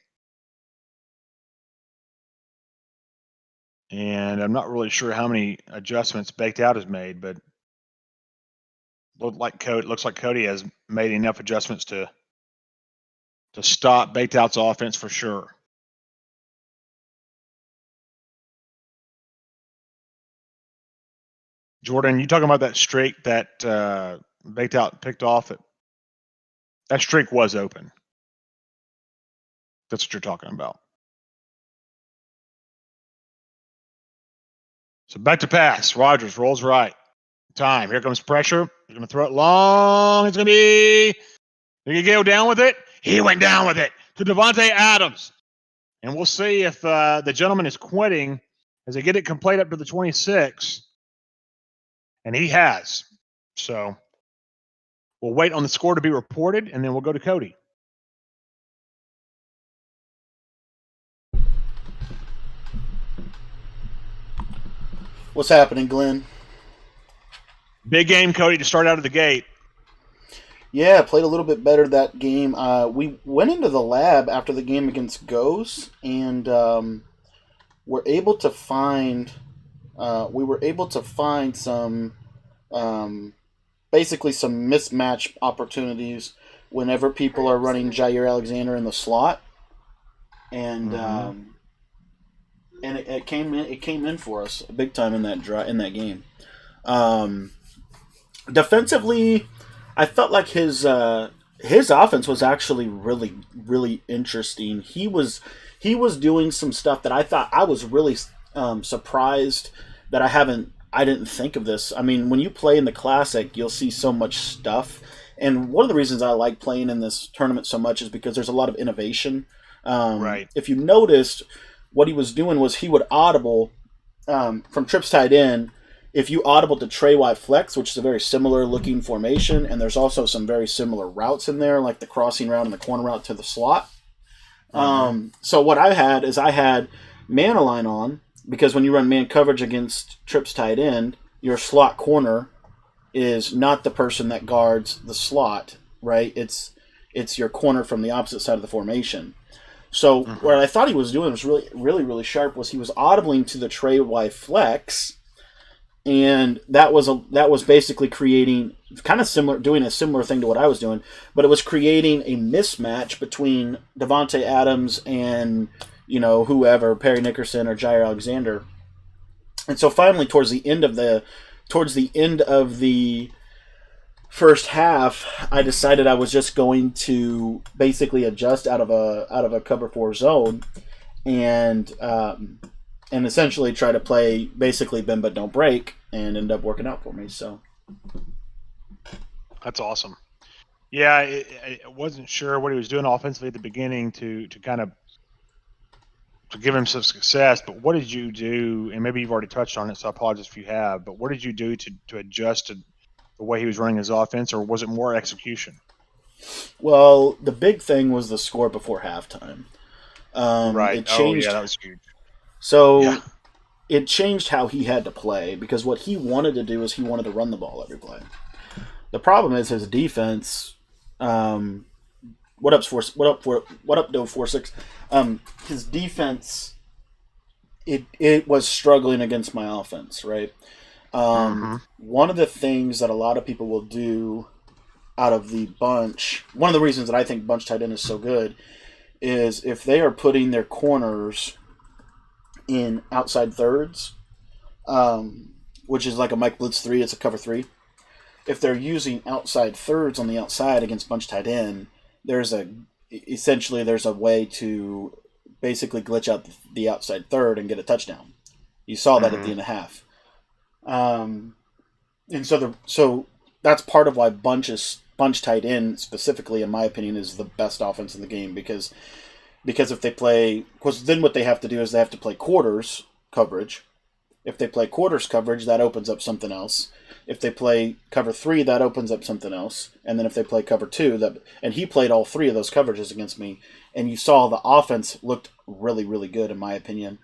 B: And I'm not really sure how many adjustments baked out has made, but looks like Cody has made enough adjustments to stop baked out's offense for sure. Jordan, you talking about that streak that baked out picked off? That streak was open. That's what you're talking about. So back to pass. Rodgers rolls right. Time. Here comes pressure. He's going to throw it long. It's going to be. Did he go down with it? He went down with it to Davante Adams. And we'll see if the gentleman is quitting as they get it complete up to the 26. And he has. So we'll wait on the score to be reported, and then we'll go to Cody.
A: What's happening, Glenn?
B: Big game, Cody, to start out of the gate.
A: Yeah, played a little bit better that game. We went into the lab after the game against Goes, and were able to find some basically some mismatch opportunities whenever people are running Jair Alexander in the slot, and it came in for us big time in that game. Defensively, I felt like his offense was actually really, really interesting. He was doing some stuff that I thought I was really surprised that I didn't think of this. I mean, when you play in the Classic, you'll see so much stuff. And one of the reasons I like playing in this tournament so much is because there's a lot of innovation.
B: Right.
A: If you noticed, what he was doing was he would audible from trips tight end. If you audible to Trey Y flex, which is a very similar looking formation, and there's also some very similar routes in there, like the crossing route and the corner route to the slot. So what I had man align on, because when you run man coverage against trips tight end, your slot corner is not the person that guards the slot, right? It's your corner from the opposite side of the formation. So what I thought he was doing was really, really, really sharp. Was he was audibling to the Trey Y flex, and that was basically creating doing a similar thing to what I was doing, but it was creating a mismatch between Davante Adams and whoever, Perry Nickerson or Jair Alexander. And so finally, towards the end of the first half, I decided I was just going to basically adjust out of a cover 4 zone, and essentially try to play basically bend but don't break, and end up working out for me. So
B: that's awesome. Yeah, I wasn't sure what he was doing offensively at the beginning to kind of to give him some success, but what did you do? And maybe you've already touched on it, so I apologize if you have. But what did you do to adjust to the way he was running his offense, or was it more execution?
A: Well, the big thing was the score before halftime.
B: Right.
A: It changed.
B: Oh, yeah, that was huge.
A: So it changed how he had to play, because what he wanted to do is he wanted to run the ball every play. The problem is his defense. What up, 46? His defense. It was struggling against my offense, right? One of the things that a lot of people will do out of the bunch, one of the reasons that I think bunch tight end is so good, is if they are putting their corners in outside thirds, which is like a Mike Blitz 3, it's a cover 3. If they're using outside thirds on the outside against bunch tight end, there's a way to basically glitch out the outside third and get a touchdown. You saw that at the end of half. And so that's part of why bunch tight end specifically, in my opinion, is the best offense in the game, because because then what they have to do is they have to play quarters coverage. If they play quarters coverage, that opens up something else. If they play cover 3, that opens up something else. And then if they play cover 2, and he played all 3 of those coverages against me, and you saw the offense looked really, really good in my opinion.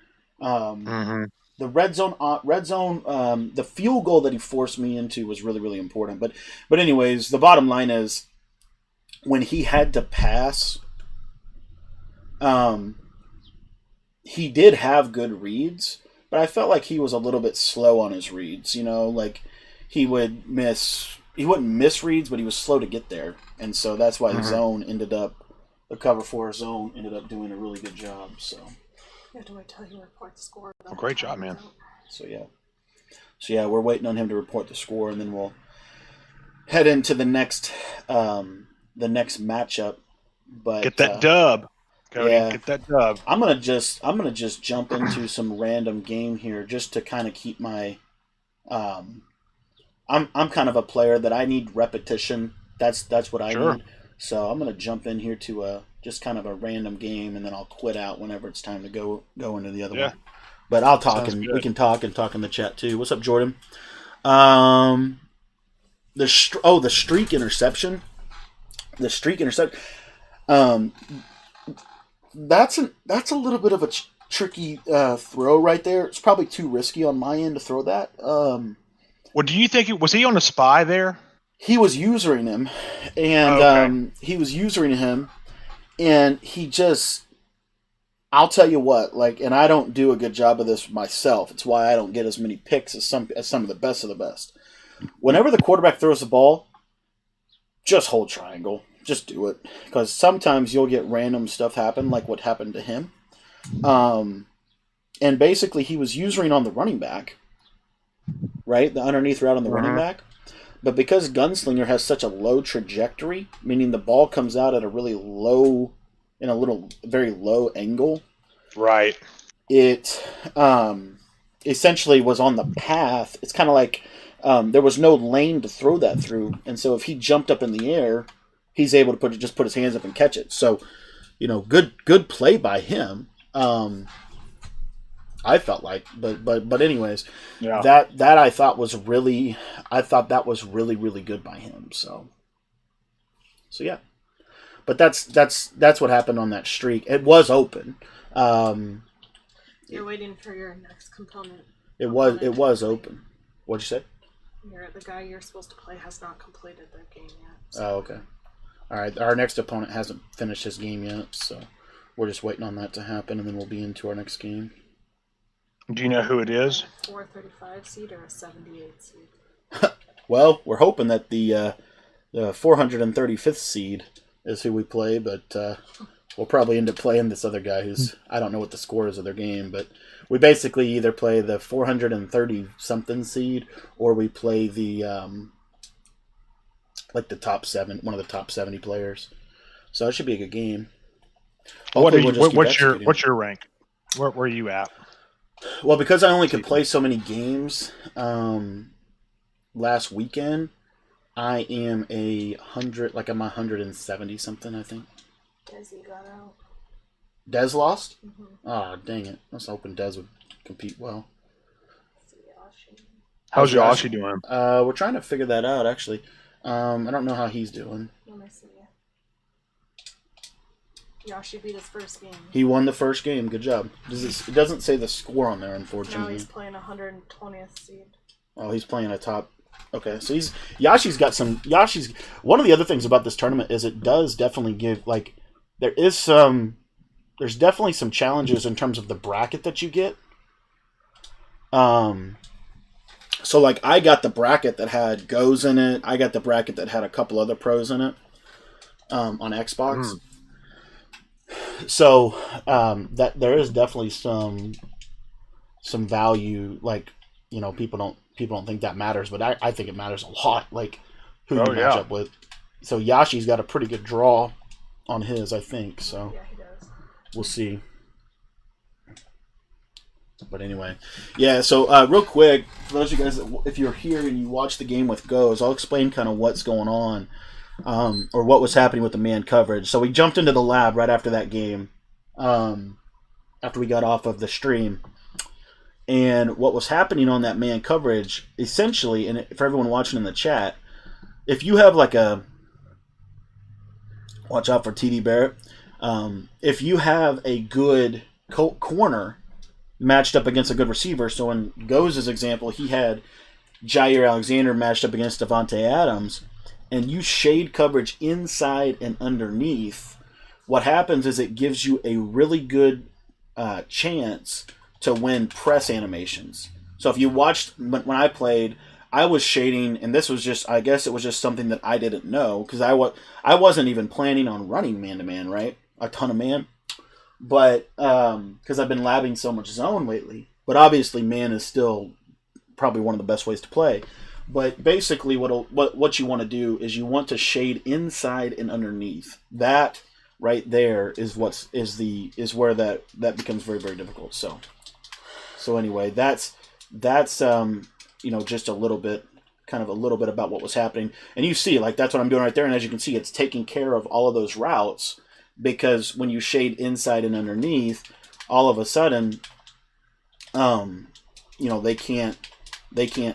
A: The red zone, the field goal that he forced me into was really, really important. But anyways, the bottom line is when he had to pass, he did have good reads, but I felt like he was a little bit slow on his reads. Like he wouldn't miss reads, but he was slow to get there, and so that's why the cover 4 zone ended up doing a really good job. So.
C: You have to wait till he reports the score.
B: Well, great job, man.
A: So yeah, we're waiting on him to report the score, and then we'll head into the next matchup. But
B: get that dub, Cody.
A: Yeah.
B: Get that dub.
A: I'm gonna just jump into some random game here, just to kind of keep my. I'm kind of a player that I need repetition. That's what I need. So I'm gonna jump in here to just kind of a random game, and then I'll quit out whenever it's time to go into the other one. But I'll talk,
B: Sounds
A: and
B: good.
A: we can talk in the chat too. What's up, Jordan? The streak interception. The streak interception. That's a little bit of a tricky throw right there. It's probably too risky on my end to throw that.
B: Well, do you think was he on the spy there?
A: He was usering him, and he just. I'll tell you what, and I don't do a good job of this myself. It's why I don't get as many picks as some of the best. Whenever the quarterback throws the ball, just hold triangle. Just do it, because sometimes you'll get random stuff happen, like what happened to him. And basically, he was usering on the running back, right? The underneath route on the running back. But because Gunslinger has such a low trajectory, meaning the ball comes out at a really low, in a very low angle.
B: Right.
A: It essentially was on the path. It's kind of like there was no lane to throw that through. And so if he jumped up in the air, he's able to put his hands up and catch it. So, good play by him. I felt like, but anyways,
B: Yeah.
A: that I thought was really really good by him. So yeah, but that's what happened on that streak. It was open.
C: You're waiting for your next component.
A: It was open. What'd you say?
C: The guy you're supposed to play has not completed their game yet. So.
A: Oh, okay. All right. Our next opponent hasn't finished his game yet, so we're just waiting on that to happen, and then we'll be into our next game.
B: Do you know who it is?
C: 435 seed or a 78 seed?
A: Well, we're hoping that the 435th seed is who we play, but we'll probably end up playing this other guy who's, I don't know what the score is of their game, but we basically either play the 430-something seed, or we play the the top 7, one of the top 70 players. So it should be a good game.
B: What's
A: Hopefully
B: your rank? Where are you at?
A: Well, because I only could play so many games last weekend, I am I'm 170 something, I think.
C: Desi got out.
A: Dez lost?
C: Mm-hmm.
A: Oh, dang it. I was hoping Dez would compete well.
B: How's Yoshi doing?
A: We're trying to figure that out, actually. I don't know how he's doing.
C: Let me see. Yoshi beat his first game.
A: He won the first game. Good job. It doesn't say the score on there, unfortunately.
C: Now he's playing 120th seed.
A: Oh, he's playing a top. Okay, so Yoshi's got some. One of the other things about this tournament is it does definitely give, there's definitely some challenges in terms of the bracket that you get. So I got the bracket that had Goes in it. I got the bracket that had a couple other pros in it on Xbox. So that there is definitely some value. People don't think that matters, but I think it matters a lot. Who you match up with. So Yashi's got a pretty good draw on his, I think. So
C: Yeah, he does.
A: We'll see. But anyway, yeah. So real quick, for those of you guys, if you're here and you watch the game with Goes, I'll explain kind of what's going on, or what was happening with the man coverage. So we jumped into the lab right after that game. after we got off of the stream. And what was happening on that man coverage, essentially, and for everyone watching in the chat, if you have like a, watch out for TD Barrett, if you have a good corner matched up against a good receiver, so in Goze's example, he had Jair Alexander matched up against Devontae Adams, and you shade coverage inside and underneath, what happens is it gives you a really good chance to win press animations. So if you watched when I played, I was shading, and this was just, I guess it was just something that I didn't know, because I wasn't even planning on running man-to-man, right? A ton of man. But, because I've been labbing so much zone lately. But obviously man is still probably one of the best ways to play. But basically what you want to do is you want to shade inside and underneath. That right there is where that becomes very, very difficult. So anyway, that's just a little bit about what was happening. And you see, like, that's what I'm doing right there. And as you can see, it's taking care of all of those routes, because when you shade inside and underneath, all of a sudden, they can't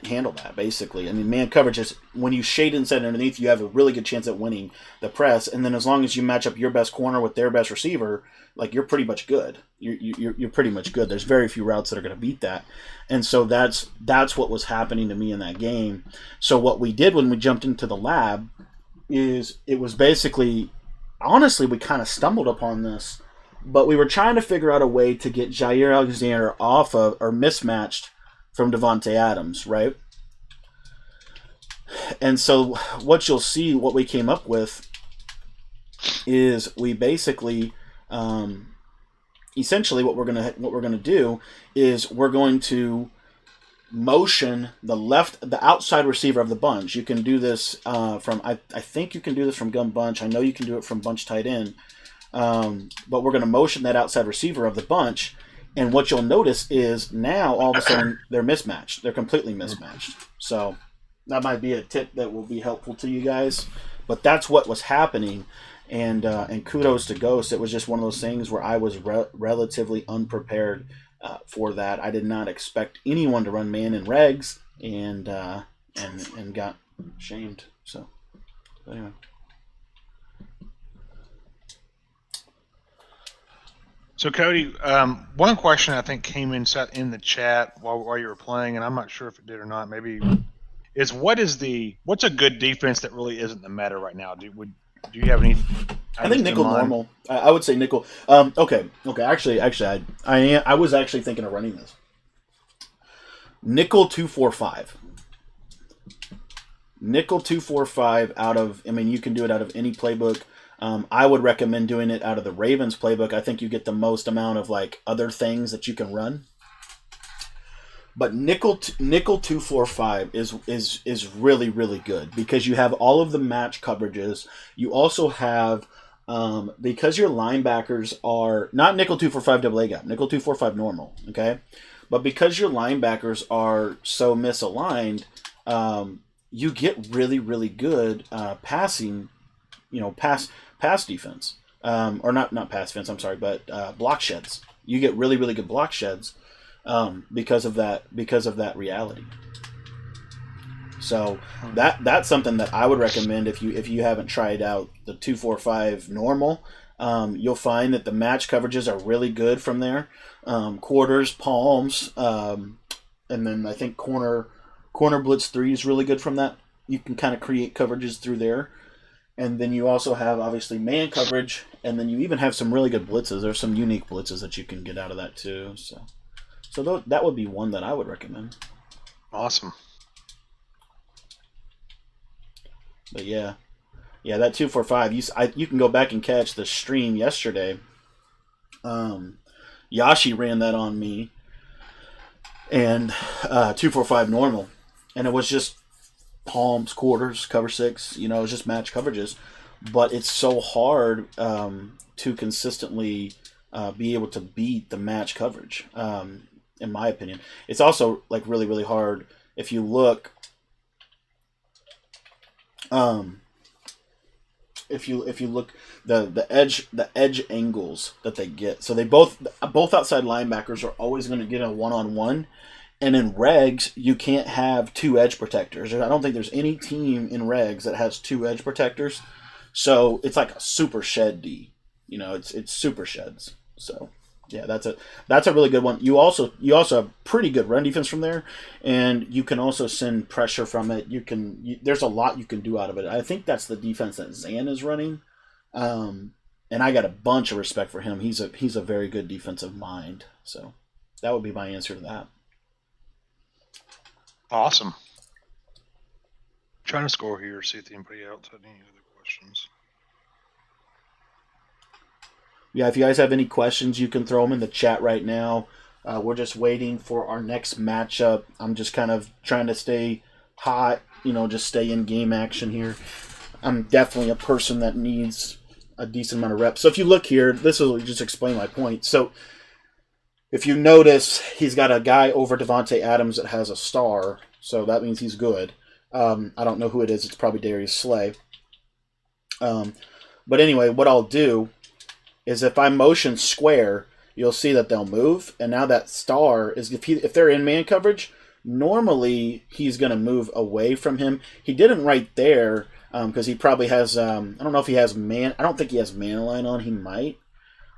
A: handle that, basically. I mean, man coverage is, when you shade inside and underneath, you have a really good chance at winning the press. And then as long as you match up your best corner with their best receiver, like, you're pretty much good. You're pretty much good. There's very few routes that are going to beat that. And so that's what was happening to me in that game. So what we did when we jumped into the lab is, it was basically, honestly, we kind of stumbled upon this, but we were trying to figure out a way to get Jair Alexander off of, or mismatched from Devontae Adams, right? And so what you'll see, what we came up with, is we basically, essentially what we're gonna do is we're going to motion the outside receiver of the bunch. You can do this from, I think you can do this from gun bunch. I know you can do it from bunch tight end. But we're going to motion that outside receiver of the bunch. And what you'll notice is now all of a sudden they're mismatched. They're completely mismatched. So that might be a tip that will be helpful to you guys. But that's what was happening. And kudos to Ghost. It was just one of those things where I was relatively unprepared for that. I did not expect anyone to run man in regs, and got shamed. So anyway.
B: So Cody, one question I think came in the chat while you were playing, and I'm not sure if it did or not. Maybe is what's a good defense that really isn't the meta right now? Do you have any?
A: I think nickel normal. I would say nickel. Okay. Actually, I was actually thinking of running this. Nickel 2-4-5. Nickel 2-4-5 out of. I mean, you can do it out of any playbook. I would recommend doing it out of the Ravens playbook. I think you get the most amount of like other things that you can run. But nickel 2-4-5 is really, really good, because you have all of the match coverages. You also have, because your linebackers are not nickel 2-4-5 double A gap, nickel 2-4-5 normal, okay? But because your linebackers are so misaligned, you get really, really good passing, pass defense, or not pass defense. I'm sorry, but block sheds. You get really, really good block sheds because of that reality. So that's something that I would recommend if you haven't tried out the 2-4-5 normal. You'll find that the match coverages are really good from there. Quarters, palms, and then I think corner blitz 3 is really good from that. You can kind of create coverages through there. And then you also have, obviously, man coverage, and then you even have some really good blitzes. There's some unique blitzes that you can get out of that, too. So that would be one that I would recommend.
B: Awesome.
A: But yeah, that 2-4-5, you can go back and catch the stream yesterday. Yashi ran that on me, and 2-4-5 normal. And it was just palms, quarters, cover 6, it was just match coverages. But it's so hard to consistently be able to beat the match coverage, in my opinion. It's also like really, really hard if you look. if you look the edge angles that they get. So they both outside linebackers are always going to get a 1-on-1. And in regs, you can't have 2 edge protectors. I don't think there's any team in regs that has 2 edge protectors. So it's like a super shed D. It's super sheds. So yeah, that's a really good one. You also have pretty good run defense from there, and you can also send pressure from it. There's a lot you can do out of it. I think that's the defense that Zan is running, and I got a bunch of respect for him. He's a very good defensive mind. So that would be my answer to that.
B: Awesome.
D: Trying to score here, see if anybody else had any other questions.
A: Yeah, if you guys have any questions, you can throw them in the chat right now. We're just waiting for our next matchup. I'm just kind of trying to stay hot, just stay in game action here. I'm definitely a person that needs a decent amount of reps. So if you look here, this will just explain my point. So if you notice, he's got a guy over Devontae Adams that has a star, so that means he's good. I don't know who it is. It's probably Darius Slay. But anyway, what I'll do is if I motion square, you'll see that they'll move. And now that star is if they're in man coverage, normally he's going to move away from him. He didn't right there because he probably has. I don't know if he has man. I don't think he has man line on. He might,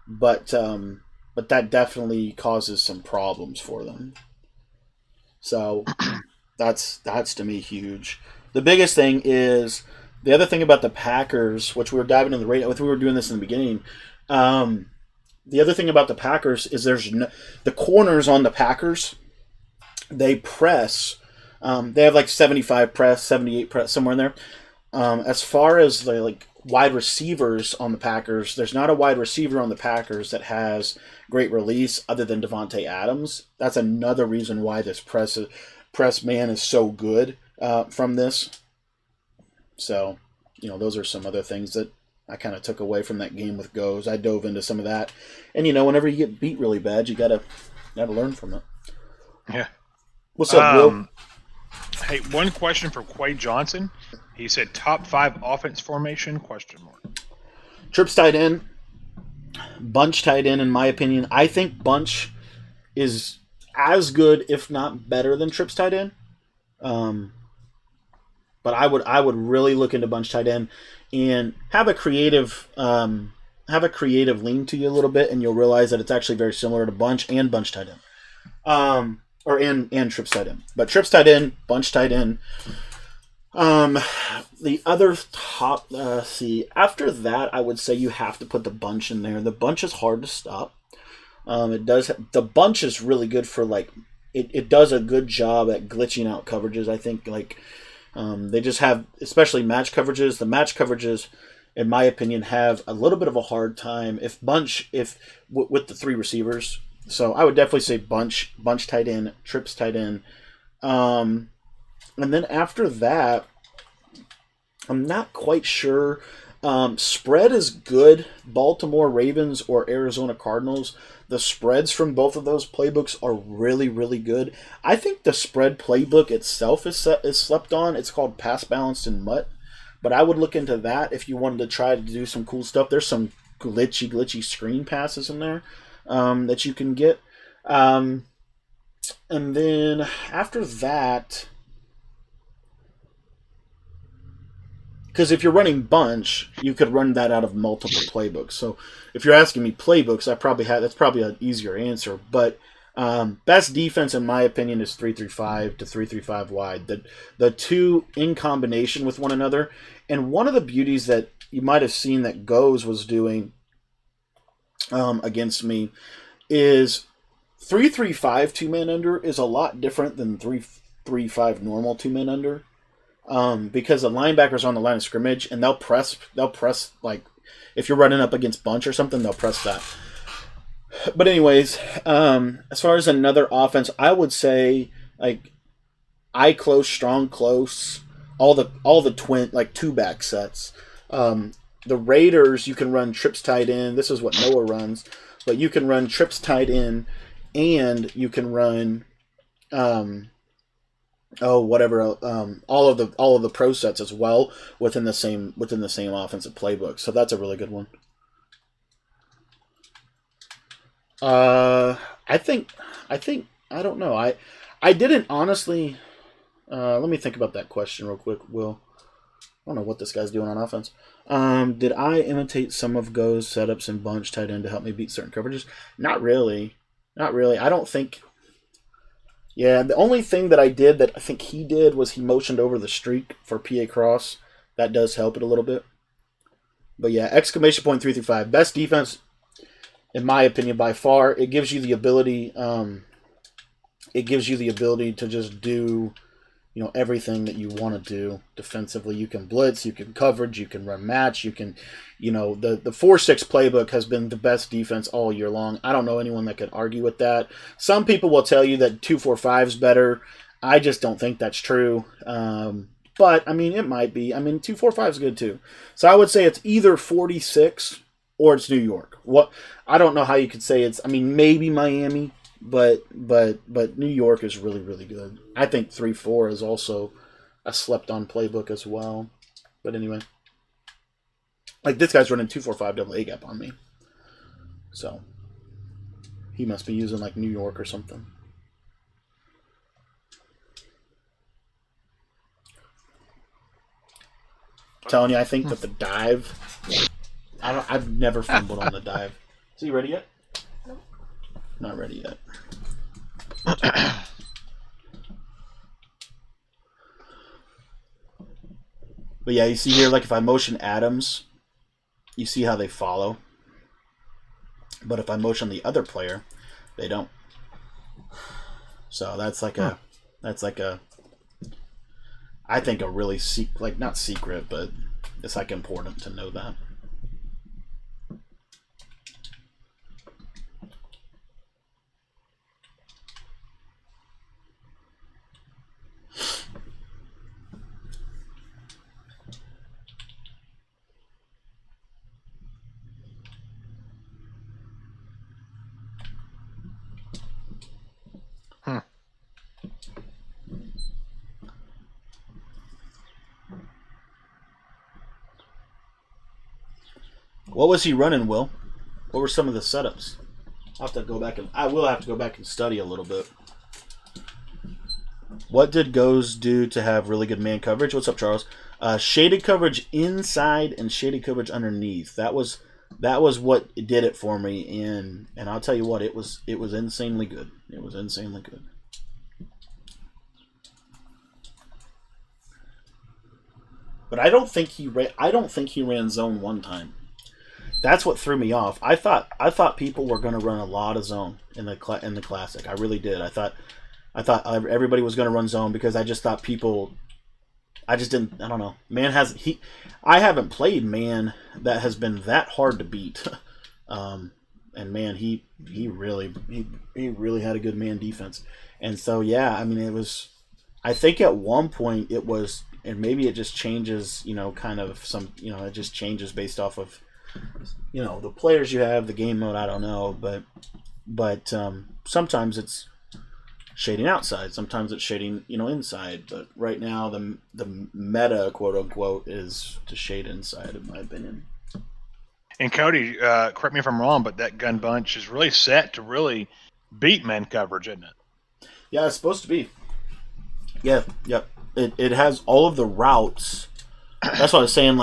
A: but that definitely causes some problems for them. So that's to me huge. The biggest thing is the other thing about the Packers, which we were diving into we were doing this in the beginning. The other thing about the Packers is the corners on the Packers, they press. They have like 75 press, 78 press, somewhere in there. As far as the wide receivers on the Packers, there's not a wide receiver on the Packers that has great release other than Devontae Adams. That's another reason why this press man is so good from this. So, those are some other things that I kind of took away from that game with goes. I dove into some of that. And, whenever you get beat really bad, you gotta learn from it.
B: Yeah.
A: What's up, Will?
B: Hey, one question for Quay Johnson. He said top 5 offense formation, ?
A: Trips tight end. Bunch tight end, in my opinion. I think Bunch is as good, if not better, than Trips tight end. But I would really look into Bunch tight end and have a creative lean to you a little bit, and you'll realize that it's actually very similar to Bunch and Bunch tight end. And Trips tight end. But Trips tight end, Bunch tight end. The other top, after that, I would say you have to put the Bunch in there. The Bunch is hard to stop. The Bunch is really good for it does a good job at glitching out coverages. I think they just have, especially match coverages. The match coverages, in my opinion, have a little bit of a hard time with the 3 receivers. So I would definitely say Bunch tight end, Trips tight end. And then after that, I'm not quite sure. Spread is good. Baltimore Ravens or Arizona Cardinals. The spreads from both of those playbooks are really, really good. I think the spread playbook itself is slept on. It's called Pass Balanced and Mutt. But I would look into that if you wanted to try to do some cool stuff. There's some glitchy screen passes in there that you can get. And then after that, because if you're running Bunch, you could run that out of multiple playbooks. So if you're asking me playbooks, that's probably an easier answer. But best defense, in my opinion, is 3-3-5 to 3-3-5 wide. The two in combination with one another. And one of the beauties that you might have seen that Goes was doing against me is 3-3-5 two-man under is a lot different than 3-3-5 normal two-man under. Because the linebackers are on the line of scrimmage and they'll press like if you're running up against Bunch or something, they'll press that. But anyways, as far as another offense, I would say I close, strong close, all the twin 2-back sets. The Raiders, you can run trips tight end. This is what Noah runs, but you can run trips tight end and you can run whatever, all of the pro sets as well within the same offensive playbook. So that's a really good one. I think I don't know. I didn't honestly. Let me think about that question real quick, Will. I don't know what this guy's doing on offense. Did I imitate some of Go's setups and bunch tight end to help me beat certain coverages? Not really. I don't think. Yeah, the only thing that I did that I think he did was he motioned over the streak for PA cross. That does help it a little bit. But yeah, exclamation point 3 through 5. Best defense, in my opinion, by far. It gives you the ability. It gives you the ability to just do, everything that you want to do defensively. You can blitz, you can coverage, you can run match, you can, the 4-6 playbook has been the best defense all year long. I don't know anyone that could argue with that. Some people will tell you that 2-4-5 is better. I just don't think that's true. But, it might be. 2-4-5 is good too. So I would say it's either 46 or it's New York. I don't know how you could say it's, maybe Miami. But New York is really, really good. I think 3-4 is also a slept-on playbook as well. But anyway. Like, this guy's running 2-4-5 double A gap on me. So, he must be using, New York or something. I'm telling you, I think that the dive... I've never fumbled on the dive. Is he ready yet?
C: No.
A: Not ready yet. But yeah, you see here, if I motion Adams, you see how they follow. But if I motion the other player, they don't. So that's I think a really not secret, but it's important to know that. What was he running, Will? What were some of the setups? I will have to go back and study a little bit. What did Goes do to have really good man coverage? What's up, Charles? Shaded coverage inside and shaded coverage underneath. That was what did it for me, and I'll tell you what, it was insanely good. It was insanely good. But I don't think he ran zone one time. That's what threw me off. I thought people were going to run a lot of zone in the classic. I really did. I thought everybody was going to run zone because I just thought people. I just didn't. I don't know. I haven't played man that has been that hard to beat. And man, he really had a good man defense. And so yeah, it was. I think at one point it was, and maybe it just changes. Kind of some. It just changes based off of. The players you have, the game mode, I don't know, but sometimes it's shading outside, sometimes it's shading, inside. But right now, the meta, quote unquote, is to shade inside, in my opinion.
B: And Cody, correct me if I'm wrong, but that gun bunch is really set to really beat man coverage, isn't it?
A: Yeah, it's supposed to be. Yeah, yep. It has all of the routes. That's what I was saying.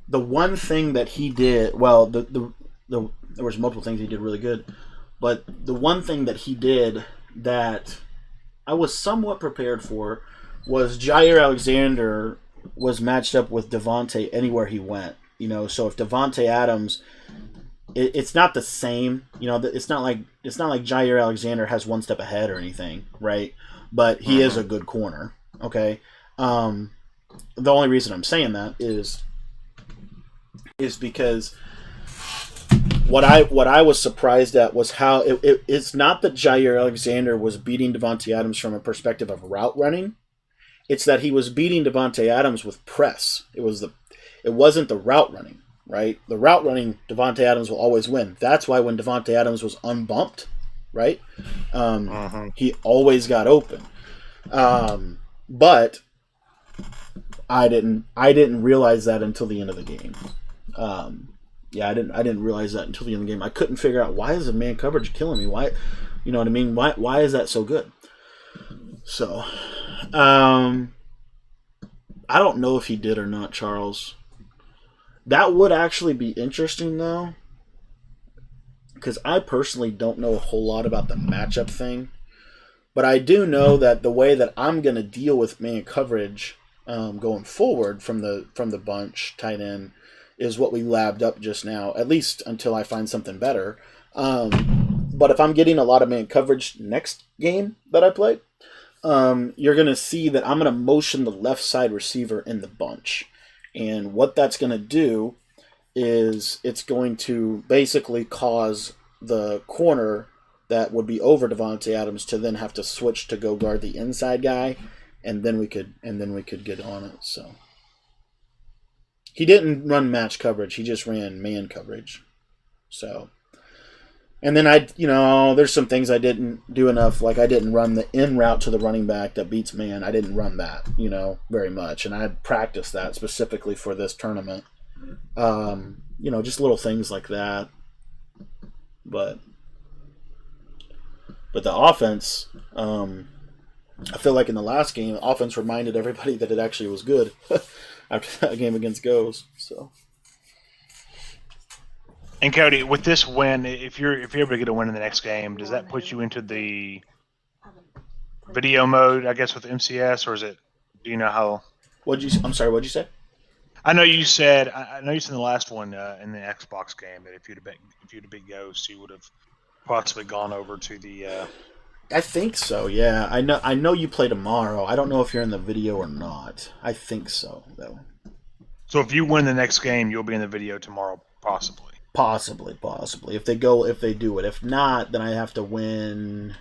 A: The one thing that he did, well, there was multiple things he did really good, but the one thing that he did that I was somewhat prepared for was Jair Alexander was matched up with Devontae anywhere he went. So if Devontae Adams, it's not the same. It's not like Jair Alexander has one step ahead or anything, right? But he is a good corner. Okay. The only reason I'm saying that is because what I was surprised at was how it's not that Jair Alexander was beating Devontae Adams from a perspective of route running. It's that he was beating Devontae Adams with press. It wasn't the route running, right? The route running, Devontae Adams will always win. That's why when Devontae Adams was unbumped, right, he always got open. But I didn't realize that until the end of the game. Yeah, I didn't realize that until the end of the game. I couldn't figure out, why is the man coverage killing me? Why, you know what I mean? Why is that so good? So, I don't know if he did or not, Charles. That would actually be interesting, though, because I personally don't know a whole lot about the matchup thing. But I do know that the way that I'm going to deal with man coverage going forward from the bunch tight end is what we labbed up just now, at least until I find something better. But if I'm getting a lot of man coverage next game that I play, you're going to see that I'm going to motion the left side receiver in the bunch. And what that's going to do is it's going to basically cause the corner that would be over Devontae Adams to then have to switch to go guard the inside guy, and then we could get on it. So he didn't run match coverage; he just ran man coverage. So, and then there's some things I didn't do enough. Like I didn't run the in route to the running back that beats man. I didn't run that, very much, and I had practiced that specifically for this tournament. Just little things like that, but the offense, I feel like in the last game, offense reminded everybody that it actually was good after that game against Goes. So,
B: And Cody, with this win, if you're able to get a win in the next game, does that put you into the video mode, I guess, with MCS, or is it? Do you know how?
A: I'm sorry. What'd you say?
B: I know you said in the last one in the Xbox game that if you'd have beat Ghost, you would have possibly gone over to the.
A: I think so. Yeah, I know you play tomorrow. I don't know if you're in the video or not. I think so, though.
B: So if you win the next game, you'll be in the video tomorrow, possibly. Possibly.
A: If they do it. If not, then I have to win.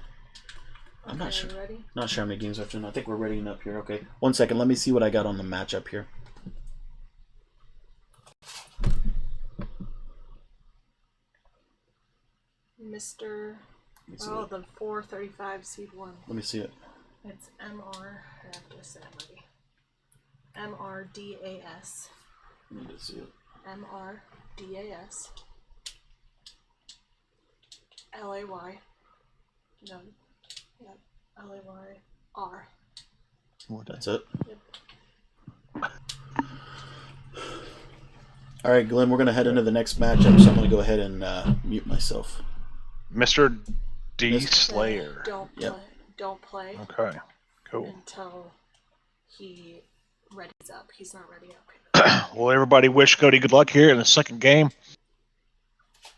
A: I'm not sure.
C: Ready?
A: Not sure how many games I have to win. I think we're readying up here. Okay, 1 second. Let me see what I got on the matchup here.
C: Mr. Oh, the 435 seed 1.
A: Let me see it.
C: It's MR. I have to say I'm ready. MRDAS.
A: Let me see it.
C: MRDAS. LAY. No. Yep. LAYR.
A: That's it.
C: Yep.
A: All right, Glenn, we're going to head into the next matchup, so I'm going to go ahead and mute myself.
B: Mr. D. Slayer.
C: Don't play.
A: Yep.
C: Don't play
B: Okay, cool.
C: until he readies up. He's not ready up.
B: Well, everybody wish Cody good luck here in the second game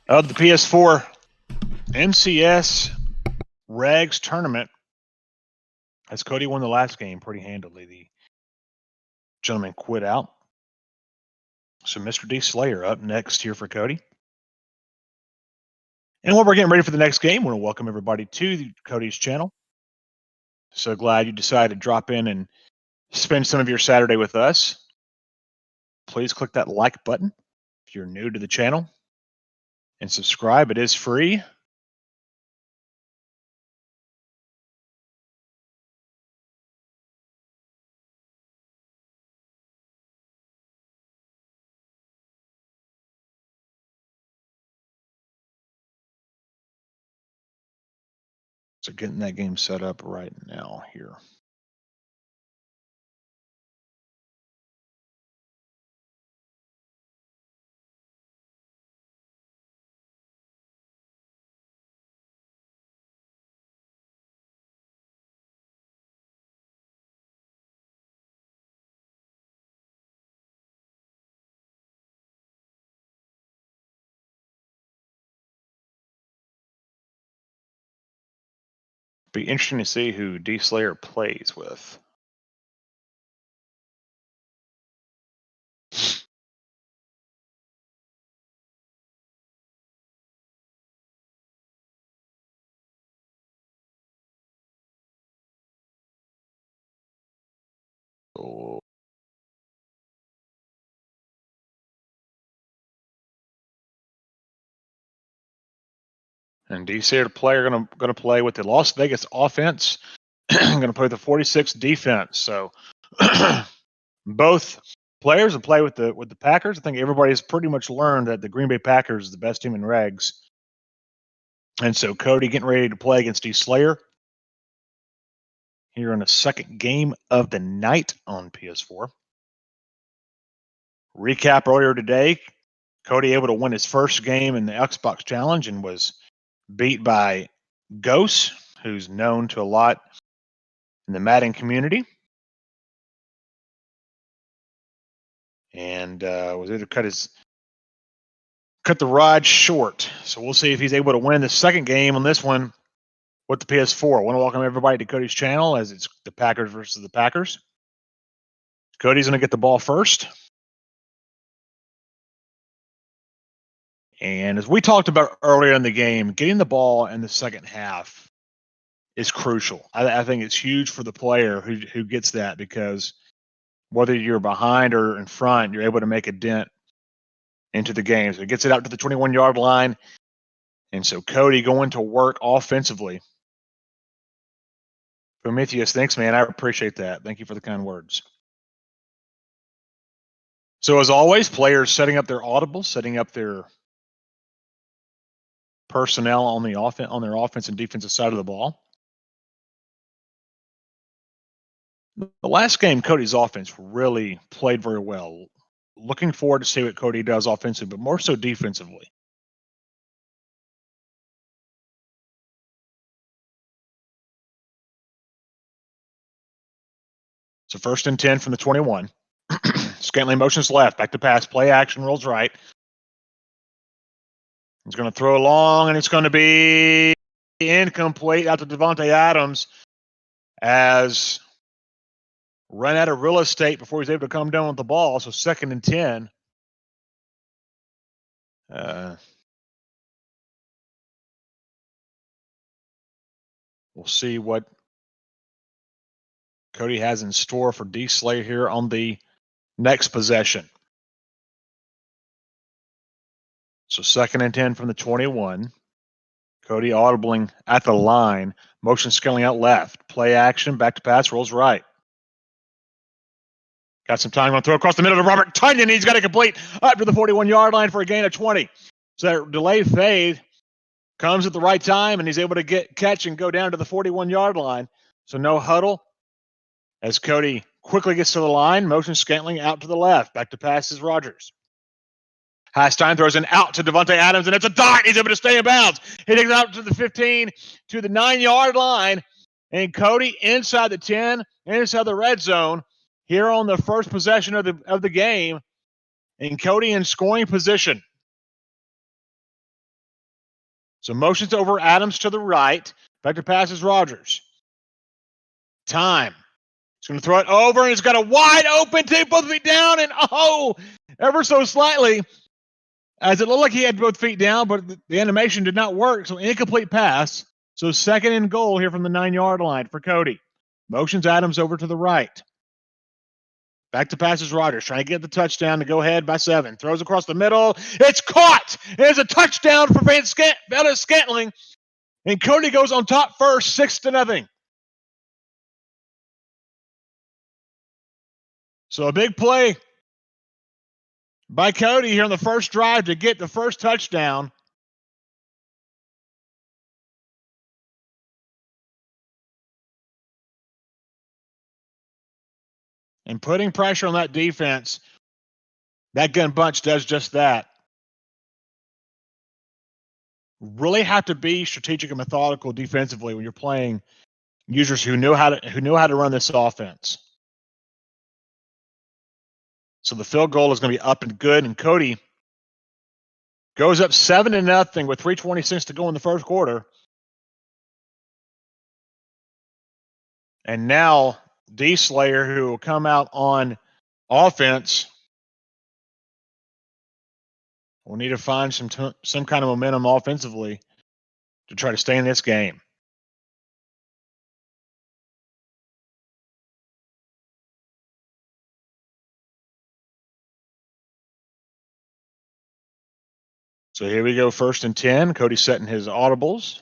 B: of the PS4 MCS Regs tournament. As Cody won the last game pretty handily, the gentleman quit out. So Mr. D. Slayer up next here for Cody. And while we're getting ready for the next game, we want to welcome everybody to Cody's channel. So glad you decided to drop in and spend some of your Saturday with us. Please click that like button if you're new to the channel and subscribe. It is free. So getting that game set up right now here. Be interesting to see who D. Slayer plays with. Oh. And D. Slayer player gonna play with the Las Vegas offense. I'm going to play the 46 defense. So both players will play with the Packers. I think everybody's pretty much learned that the Green Bay Packers is the best team in regs. And so Cody getting ready to play against D. Slayer here in the second game of the night on PS4. Recap earlier today, Cody able to win his first game in the Xbox Challenge and was beat by Ghost, who's known to a lot in the Madden community. And was able to cut the rod short. So we'll see if he's able to win the second game on this one with the PS4. I want to welcome everybody to Cody's channel as it's the Packers versus the Packers. Cody's going to get the ball first. And as we talked about earlier in the game, getting the ball in the second half is crucial. I think it's huge for the player who gets that, because whether you're behind or in front, you're able to make a dent into the game. So it gets it out to the 21-yard line. And so Cody going to work offensively. Prometheus, thanks, man. I appreciate that. Thank you for the kind words. So as always, players setting up their audibles, setting up their personnel on their offense and defensive side of the ball. The last game, Cody's offense really played very well. Looking forward to see what Cody does offensively, but more so defensively. So 1st and 10 from the 21. Scantling motions left, back to pass, play action, rolls right. He's going to throw long, and it's going to be incomplete out to Devontae Adams as run out of real estate before he's able to come down with the ball. So 2nd and 10. We'll see what Cody has in store for D. Slayer here on the next possession. So 2nd and 10 from the 21. Cody audibling at the line. Motion scaling out left. Play action. Back to pass. Rolls right. Got some time. Going to throw across the middle to Robert Tunyon. He's got to complete up to the 41-yard line for a gain of 20. So that delayed fade comes at the right time, and he's able to catch and go down to the 41-yard line. So no huddle as Cody quickly gets to the line. Motion Scantling out to the left. Back to pass is Rogers. Hastine throws an out to Devontae Adams, and it's a dart. He's able to stay in bounds. He takes it out to the 15, to the 9-yard line. And Cody inside the 10, inside the red zone, here on the first possession of the game. And Cody in scoring position. So motions over Adams to the right. Back to pass is Rogers. Time. He's going to throw it over, and he's got a wide open, take both feet down, and ever so slightly, as it looked like he had both feet down, but the animation did not work, so incomplete pass. So 2nd and goal here from the 9-yard line for Cody. Motions Adams over to the right. Back to passes Rogers, trying to get the touchdown to go ahead by 7. Throws across the middle. It's caught. It's a touchdown for Van Scantling. And Cody goes on top first, 6-0. So a big play by Cody here on the first drive to get the first touchdown. And putting pressure on that defense, that gun bunch does just that. Really have to be strategic and methodical defensively when you're playing users who know how to run this offense. So the field goal is going to be up and good, and Cody goes up 7-0 with 3:26 to go in the first quarter. And now D. Slayer, who will come out on offense, will need to find some kind of momentum offensively to try to stay in this game. So here we go, 1st and 10. Cody setting his audibles,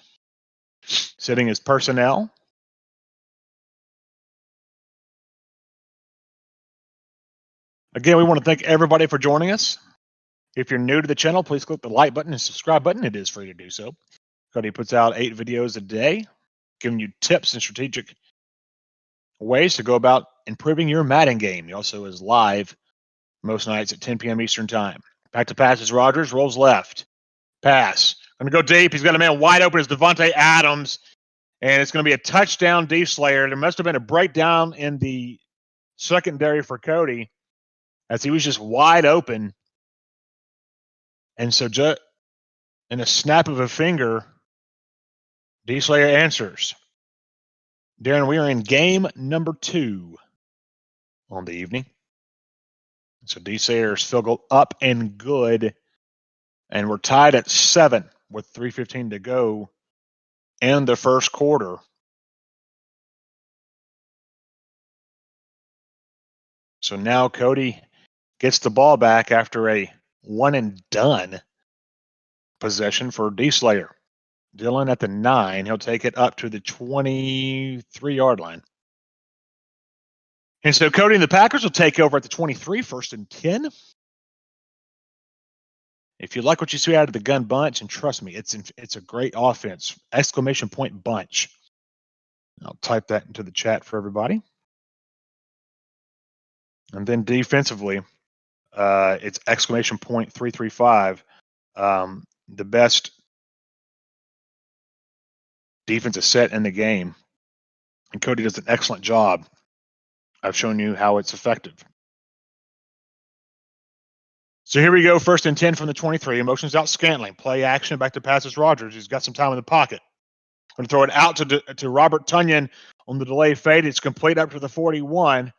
B: setting his personnel. Again, we want to thank everybody for joining us. If you're new to the channel, please click the like button and subscribe button. It is free to do so. Cody puts out 8 videos a day, giving you tips and strategic ways to go about improving your Madden game. He also is live most nights at 10 p.m. Eastern Time. Back to passes. Rogers rolls left. Pass. Going to go deep. He's got a man wide open as Devontae Adams, and it's going to be a touchdown D-Slayer. There must have been a breakdown in the secondary for Cody as he was just wide open. And so in a snap of a finger, D-Slayer answers. Darren, we are in game number 2 on the evening. So D-Slayer's field goal up and good. And we're tied at 7 with 3:15 to go in the first quarter. So now Cody gets the ball back after a one and done possession for D-Slayer. Dylan at the 9. He'll take it up to the 23-yard line. And so Cody and the Packers will take over at the 23, 1st and 10. If you like what you see out of the gun bunch, and trust me, it's a great offense. Exclamation point bunch. I'll type that into the chat for everybody. And then defensively, it's exclamation point 335. The best defensive set in the game. And Cody does an excellent job. I've shown you how it's effective. So here we go, 1st and 10 from the 23. Motions out Scantling. Play action, back to passes Rogers. He's got some time in the pocket. Going to throw it out to Robert Tunyon on the delay fade. It's complete up to the 41.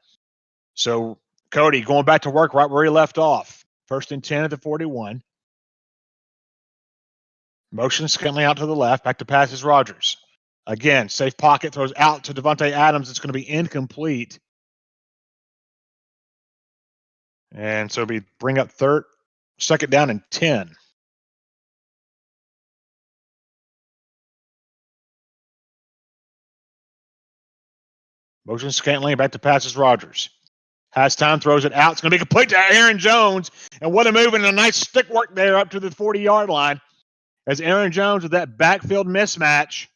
B: So Cody going back to work right where he left off. 1st and 10 at the 41. Motion Scantling out to the left, back to passes Rogers. Again, safe pocket, throws out to Devontae Adams. It's going to be incomplete. And so we bring up 2nd down and 10. Motion Scantling back to passes Rogers. Has time, throws it out. It's going to be complete to Aaron Jones. And what a move and a nice stick work there up to the 40-yard line. As Aaron Jones with that backfield mismatch.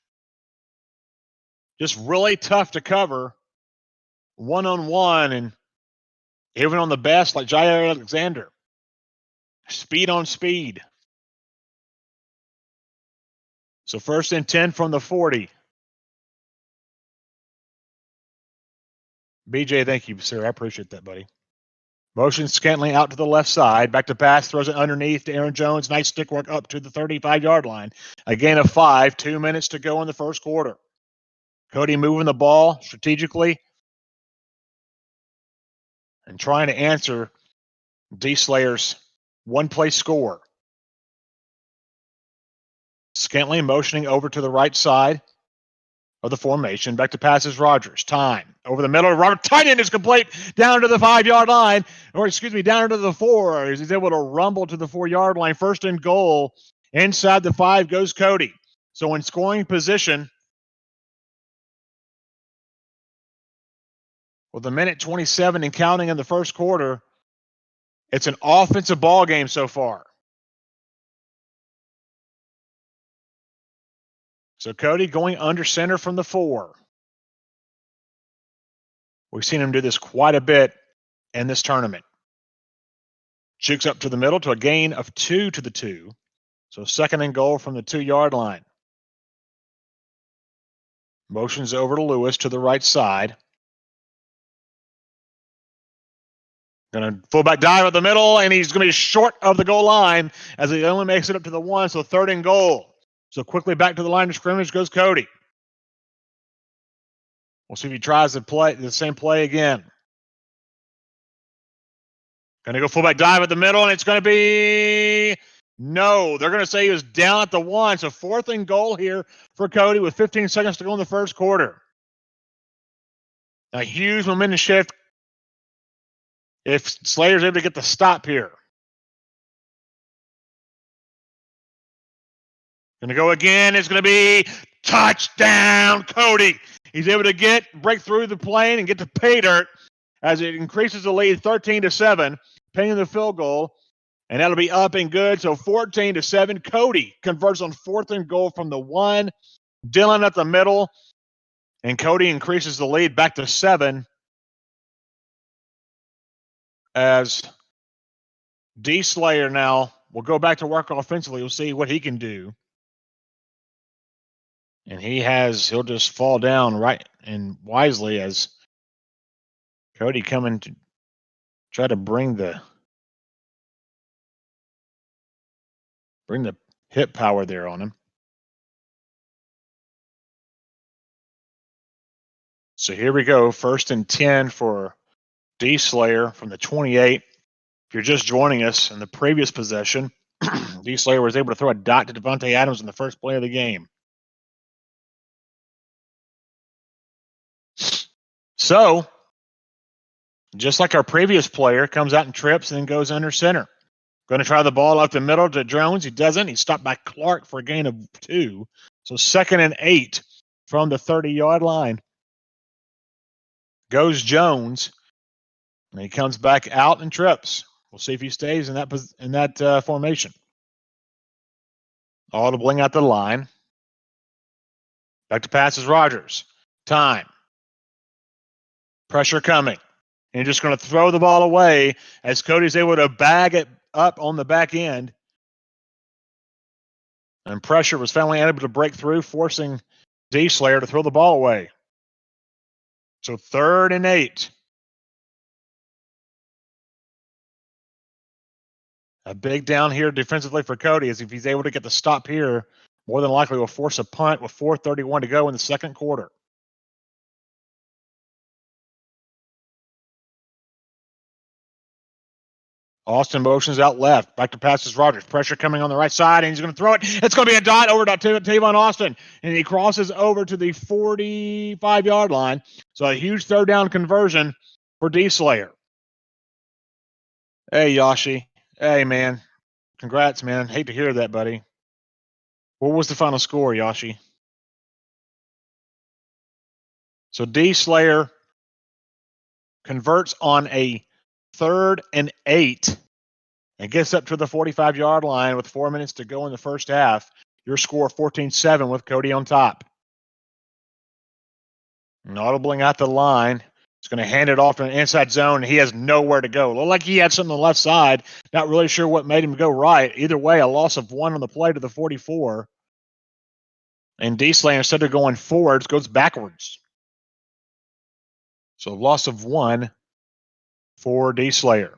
B: Just really tough to cover. One-on-one, and even on the best like Jair Alexander. Speed on speed. So 1st and 10 from the 40. BJ, thank you, sir. I appreciate that, buddy. Motion Scantling out to the left side. Back to pass. Throws it underneath to Aaron Jones. Nice stick work up to the 35-yard line. A gain of 5. 2 minutes to go in the first quarter. Cody moving the ball strategically and trying to answer D-Slayer's one-play score. Scantling motioning over to the right side of the formation. Back to passes Rogers. Time. Over the middle. Robert Tunyon is complete down to the 5-yard line. Or, down to the 4. He's able to rumble to the 4-yard line. 1st and goal. Inside the 5 goes Cody. So in scoring position, with a minute 27 and counting in the first quarter, it's an offensive ball game so far. So Cody going under center from the 4. We've seen him do this quite a bit in this tournament. Jukes up to the middle to a gain of 2 to the 2. So 2nd and goal from the 2-yard line. Motions over to Lewis to the right side. Going to fullback dive at the middle, and he's going to be short of the goal line as he only makes it up to the 1. So 3rd and goal. So quickly back to the line of scrimmage goes Cody. We'll see if he tries to play the same play again. Going to go fullback dive at the middle, and it's going to be no. They're going to say he was down at the 1. So 4th and goal here for Cody with 15 seconds to go in the first quarter. A huge momentum shift if Slayer's able to get the stop here. Going to go again. It's going to be touchdown, Cody. He's able to break through the plane and get to pay dirt as it increases the lead 13-7, pinning the field goal, and that'll be up and good. So 14-7. Cody converts on 4th and goal from the 1. Dylan at the middle, and Cody increases the lead back to 7 as D. Slayer now will go back to work offensively. We'll see what he can do. And he'll just fall down right and wisely as Cody coming to try to bring the hip power there on him. So here we go. 1st and 10 for D. Slayer from the 28. If you're just joining us in the previous possession, D. Slayer was able to throw a dot to Devontae Adams in the first play of the game. So, just like our previous player, comes out and trips and then goes under center. Going to try the ball up the middle to Jones. He doesn't. He's stopped by Clark for a gain of 2. So 2nd and 8 from the 30-yard line. Goes Jones, and he comes back out and trips. We'll see if he stays in that formation. Audibling out the line. Back to passes Rogers. Time. Pressure coming. And just going to throw the ball away as Cody's able to bag it up on the back end. And pressure was finally able to break through, forcing D. Slayer to throw the ball away. So 3rd and 8. A big down here defensively for Cody, as if he's able to get the stop here, more than likely will force a punt with 4:31 to go in the second quarter. Austin motions out left. Back to passes Rogers. Pressure coming on the right side, and he's going to throw it. It's going to be a dot over to Tavon Austin, and he crosses over to the 45-yard line. So a huge third down conversion for D. Slayer. Hey, Yoshi. Hey, man. Congrats, man. Hate to hear that, buddy. What was the final score, Yoshi? So D. Slayer converts on a 3rd and 8 and gets up to the 45-yard line with 4 minutes to go in the first half. Your score 14-7 with Cody on top. And audibling out the line. He's going to hand it off to an inside zone. He has nowhere to go. Looked like he had something on the left side. Not really sure what made him go right. Either way, a loss of 1 on the play to the 44. And D. Slayer, instead of going forwards, goes backwards. So loss of 1 for D. Slayer.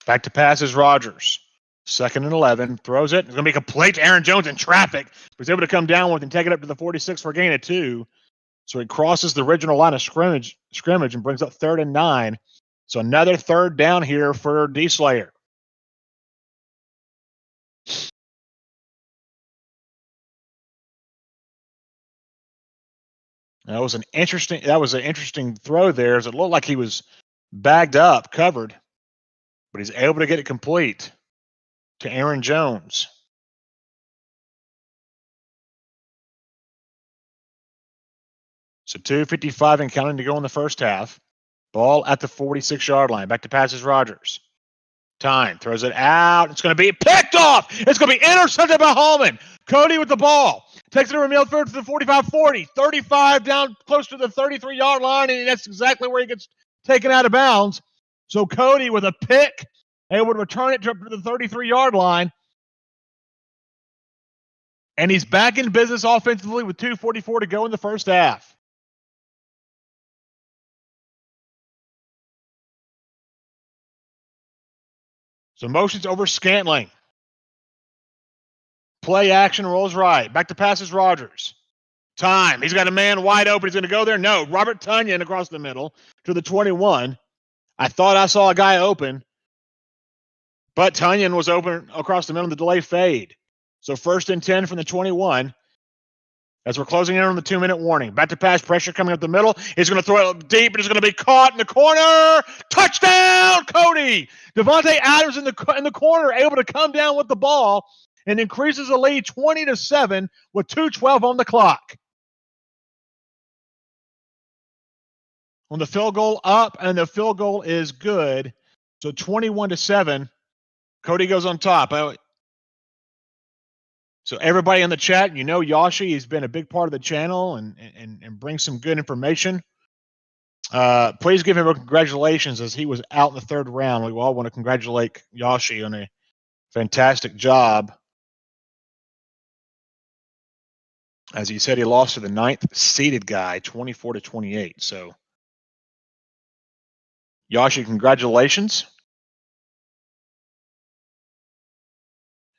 B: Back to passes Rogers. 2nd and 11. Throws it. It's going to be complete to Aaron Jones in traffic. But he's able to come down with and take it up to the 46 for a gain of 2. So he crosses the original line of scrimmage and brings up 3rd and 9. So another 3rd down here for D. Slayer. That was an interesting throw there, as it looked like he was bagged up, covered, but he's able to get it complete to Aaron Jones. So 2:55 and counting to go in the first half. Ball at the 46-yard line. Back to passes Rogers. Time. Throws it out. It's going to be picked off. It's going to be intercepted by Hallman. Cody with the ball. Takes it over midfield to the 45-40. 35 down close to the 33-yard line, and that's exactly where he gets taken out of bounds. So Cody with a pick, able to return it to the 33-yard line. And he's back in business offensively with 2:44 to go in the first half. So motions over Scantling. Play action rolls right. Back to passes Rogers. Time. He's got a man wide open. He's going to go there. No. Robert Tunyon across the middle to the 21. I thought I saw a guy open, but Tunyon was open across the middle of the delay fade. So 1st and 10 from the 21 as we're closing in on the 2-minute warning. Back to pass, pressure coming up the middle. He's going to throw it deep, and it's going to be caught in the corner. Touchdown, Cody! Devontae Adams in the corner, able to come down with the ball and increases the lead 20-7 with 2:12 on the clock. On the field goal up, and the field goal is good. So 21-7. Cody goes on top. So everybody in the chat, you know Yashi, he's been a big part of the channel and brings some good information. Please give him a congratulations as he was out in the third round. We all want to congratulate Yashi on a fantastic job. As he said, he lost to the 9th seeded guy, 24-28. So Yashi, congratulations.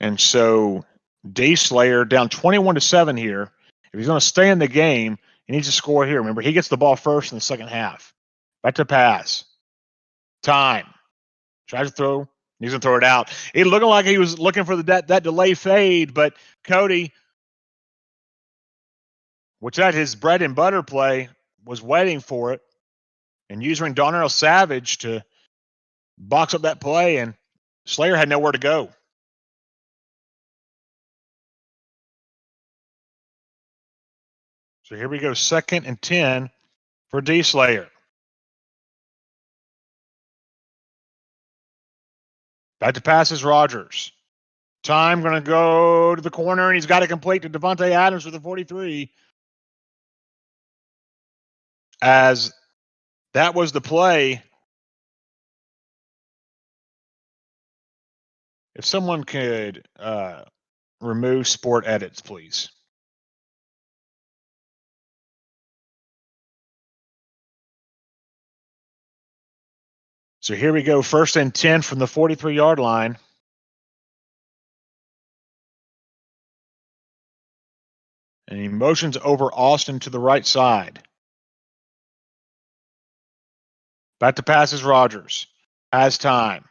B: And so D Slayer down 21-7 here. If he's going to stay in the game, he needs to score here. Remember, he gets the ball first in the second half. Back to pass. Time. Tries to throw. He's going to throw it out. It looked like he was looking for that delay fade, but Cody, which had his bread and butter play, was waiting for it and using Darnell Savage to box up that play, and Slayer had nowhere to go. So here we go, 2nd and 10 for D Slayer. Back to passes Rogers. Time going to go to the corner, and he's got to complete to Devontae Adams with the 43. As that was the play. If someone could remove sport edits, please. So here we go, 1st and 10 from the 43-yard line. And he motions over Austin to the right side. Back to passes Rogers. Has time.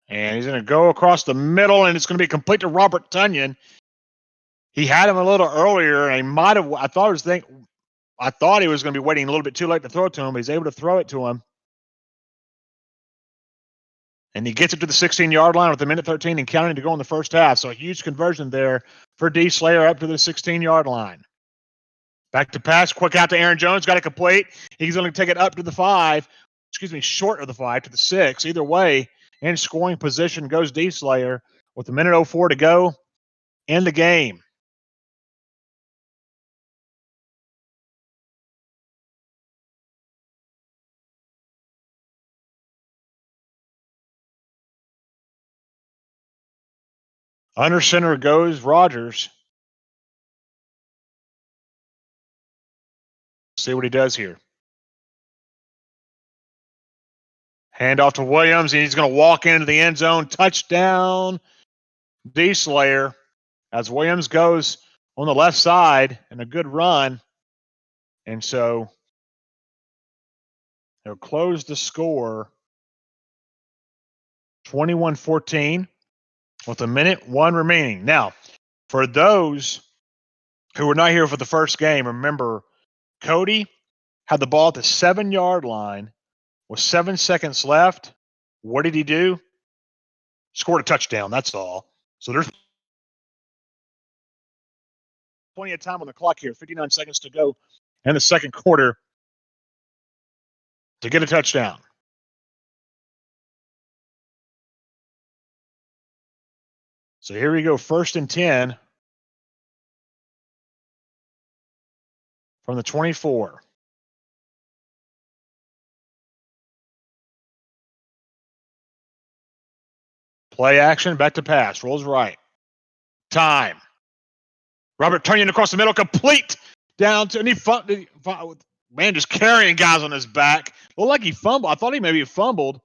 B: And he's going to go across the middle, and it's going to be complete to Robert Tunyon. He had him a little earlier, and he might have. I thought he was going to be waiting a little bit too late to throw it to him, but he's able to throw it to him. And he gets it to the 16-yard line with a minute 13 and counting to go in the first half. So a huge conversion there for D Slayer up to the 16-yard line. Back to pass, quick out to Aaron Jones, got it complete. He's going to take it up to the 5, short of the 5 to the 6. Either way, in scoring position goes D Slayer with a minute 04 to go in the game. Under center goes Rogers. See what he does here. Hand off to Williams, and he's going to walk into the end zone. Touchdown, D Slayer. As Williams goes on the left side and a good run. And so they'll close the score 21-14 with a minute 1 remaining. Now, for those who were not here for the first game, remember, Cody had the ball at the 7-yard line with 7 seconds left. What did he do? Scored a touchdown, that's all. So there's plenty of time on the clock here, 59 seconds to go in the second quarter to get a touchdown. So here we go, 1st and 10 from the 24. Play action, back to pass, rolls right. Time. Robert Tunyon across the middle, complete down to, and he man, just carrying guys on his back. Looked like he fumbled. I thought he maybe fumbled,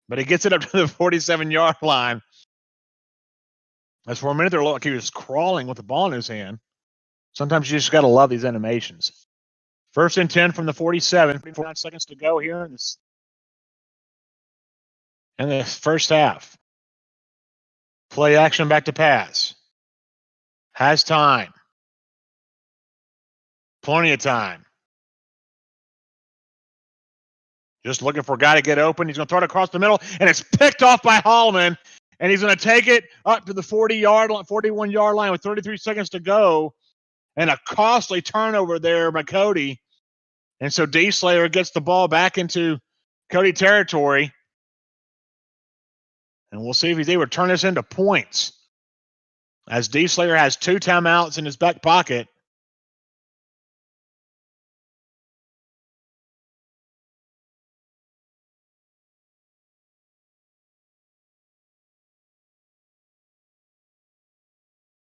B: but he gets it up to the 47-yard line. As for a minute there, looked like he was crawling with the ball in his hand. Sometimes you just got to love these animations. 1st and 10 from the 47. 49 seconds to go here in the first half. Play action, back to pass. Has time. Plenty of time. Just looking for a guy to get open. He's going to throw it across the middle, and it's picked off by Holloman. And he's going to take it up to the 41-yard line with 33 seconds to go. And a costly turnover there by Cody. And so D-Slayer gets the ball back into Cody territory. And we'll see if he's able to turn this into points. As D-Slayer has 2 timeouts in his back pocket.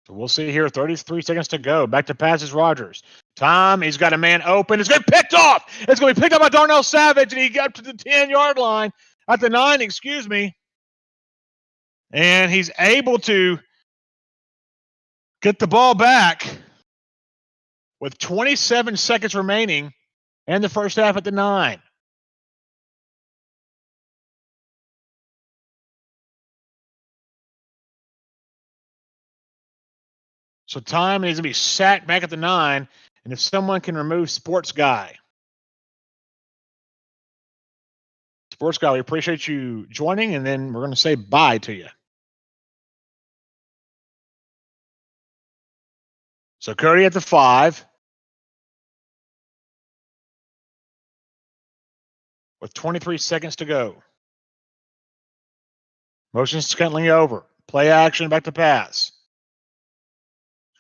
B: So we'll see here, 33 seconds to go. Back to passes Rogers. Tom, he's got a man open. It's going to be picked off. It's going to be picked up by Darnell Savage, and he got up to the 10-yard line. At the 9, excuse me. And he's able to get the ball back with 27 seconds remaining in the first half at the 9. So time needs to be sat back at the 9, and if someone can remove Sports Guy. Sports Guy, we appreciate you joining, and then we're going to say bye to you. So Cody at the 5. With 23 seconds to go. Motion Scantling over. Play action, back to pass.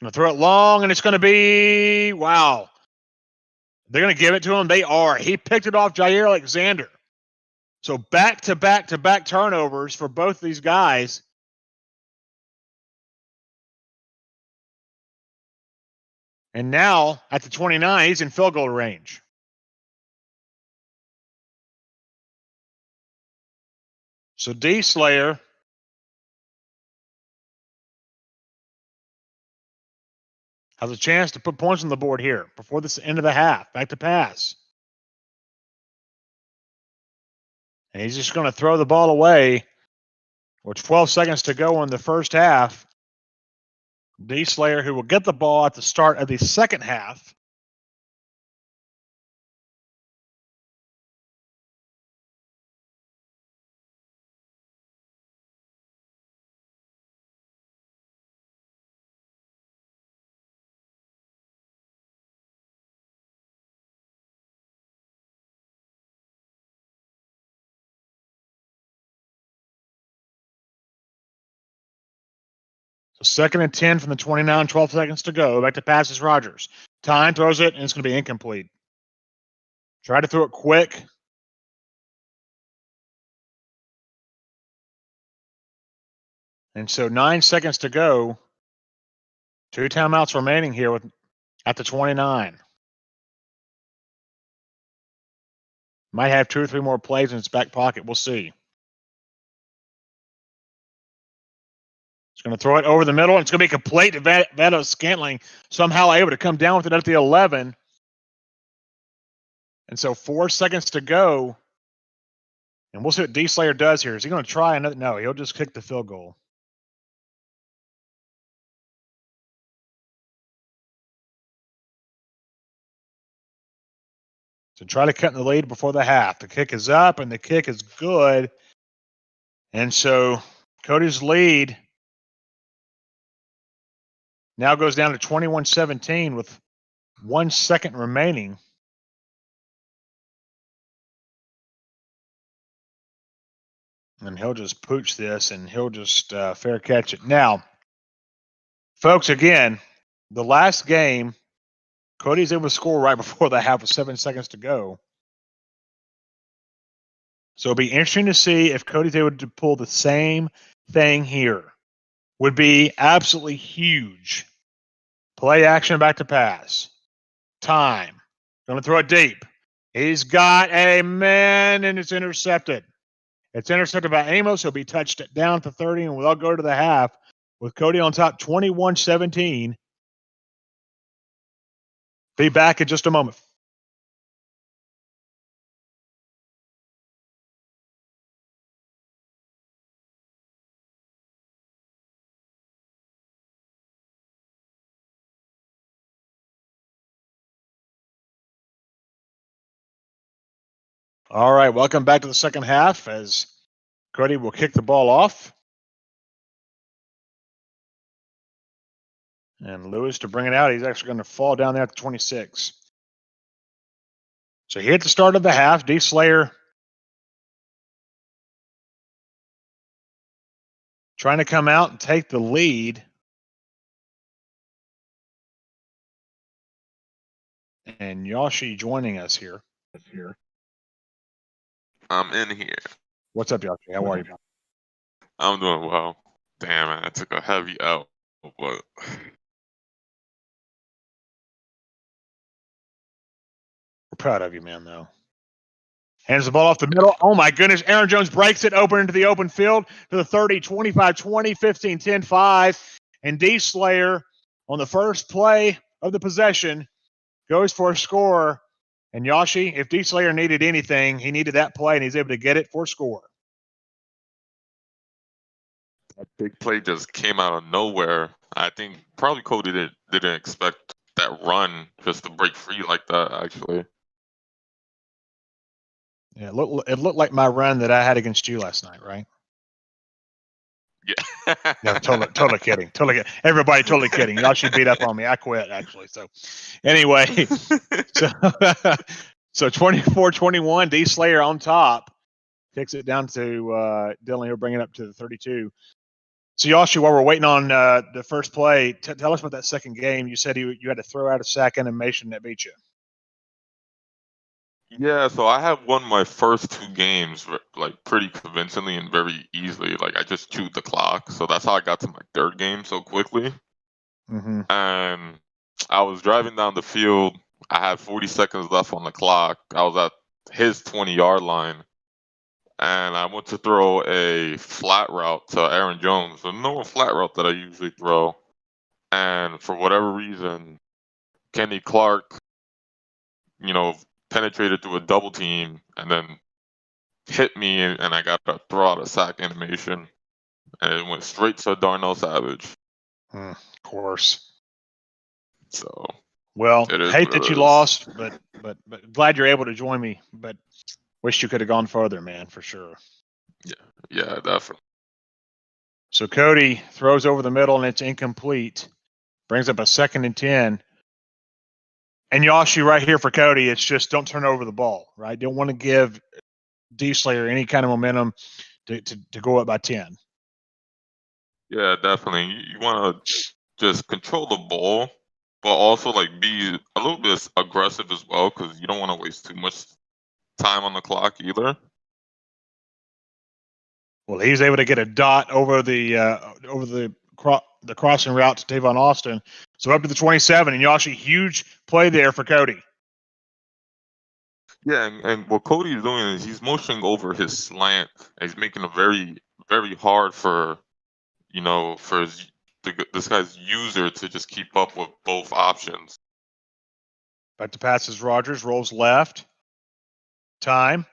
B: Going to throw it long, and it's going to be, wow. They're going to give it to him. They are. He picked it off Jair Alexander. So back-to-back-to-back turnovers for both these guys. And now, at the 29, he's in field goal range. So D-Slayer has a chance to put points on the board here before this end of the half. Back to pass. And he's just going to throw the ball away with 12 seconds to go in the first half. D-Slayer, who will get the ball at the start of the second half. So 2nd and 10 from the 29, 12 seconds to go. Back to passes Rogers. Time throws it, and it's going to be incomplete. Try to throw it quick. And so 9 seconds to go. 2 timeouts remaining here at the 29. Might have 2 or 3 more plays in its back pocket. We'll see. It's going to throw it over the middle, and it's going to be complete to Vado Scantling, somehow able to come down with it at the 11. And so 4 seconds to go. And we'll see what D-Slayer does here. Is he going to try another? No, he'll just kick the field goal. So try to cut in the lead before the half. The kick is up, and the kick is good. And so Cody's lead now goes down to 21-17 with 1 second remaining. And he'll just pooch this, and he'll just fair catch it. Now, folks, again, the last game, Cody's able to score right before the half with 7 seconds to go. So it'll be interesting to see if Cody's able to pull the same thing here. Would be absolutely huge. Play action, back to pass. Time. Going to throw it deep. He's got a man, and it's intercepted. It's intercepted by Amos. He'll be touched down to 30, and we'll go to the half with Cody on top, 21-17. Be back in just a moment. All right, welcome back to the second half as Cody will kick the ball off. And Lewis to bring it out. He's actually going to fall down there at the 26. So here at the start of the half, D. Slayer trying to come out and take the lead. And Yoshi joining us here.
E: I'm in here.
B: What's up, Yoshi? How are you?
E: I'm doing well. Damn, man, I took a heavy L, but
B: We're proud of you, man, though. Hands the ball off the middle. Oh, my goodness. Aaron Jones breaks it open into the open field to the 30, 25, 20, 15, 10, 5. And D. Slayer on the first play of the possession goes for a score. And Yoshi, if D. Slayer needed anything, he needed that play, and he's able to get it for a score.
E: that big play just came out of nowhere. I think probably Cody didn't expect that run just to break free like that, actually.
B: Yeah, it looked like my run that I had against you last night, right?
E: Yeah.
B: No, totally kidding. Everybody totally kidding. Yoshi beat up on me. I quit, actually. So anyway, so 24-21, D. Slayer on top. Kicks it down to Dylan. He'll bring it up to the 32. So Yoshi, while we're waiting on the first play, tell us about that second game. You said you had to throw out a sack animation that beat you.
E: Yeah, so I have won my first 2 games like pretty convincingly and very easily. Like I just chewed the clock, so that's how I got to my third game so quickly.
B: Mm-hmm.
E: And I was driving down the field. I had 40 seconds left on the clock. I was at his 20-yard line, and I went to throw a flat route to Aaron Jones, a normal flat route that I usually throw. And for whatever reason, Kenny Clark, penetrated through a double team and then hit me, and I got to throw out a sack animation, and it went straight to Darnell Savage.
B: Of course.
E: So,
B: well, hate that you lost, but glad you're able to join me. But wish you could have gone further, man, for sure.
E: Yeah, definitely.
B: So Cody throws over the middle, and it's incomplete. Brings up a 2nd and 10. And Yoshi right here for Cody, it's just don't turn over the ball, right? Don't want to give D. Slayer any kind of momentum to go up by 10.
E: Yeah, definitely. You want to just control the ball, but also like be a little bit aggressive as well, because you don't want to waste too much time on the clock either.
B: Well, he's able to get a dot over the crossing route to Tavon Austin. So up to the 27, and Yoshi, huge play there for Cody.
E: Yeah, and what Cody is doing is he's motioning over his slant, and he's making it very, very hard for this guy's user to just keep up with both options.
B: Back to passes Rogers, rolls left. Time.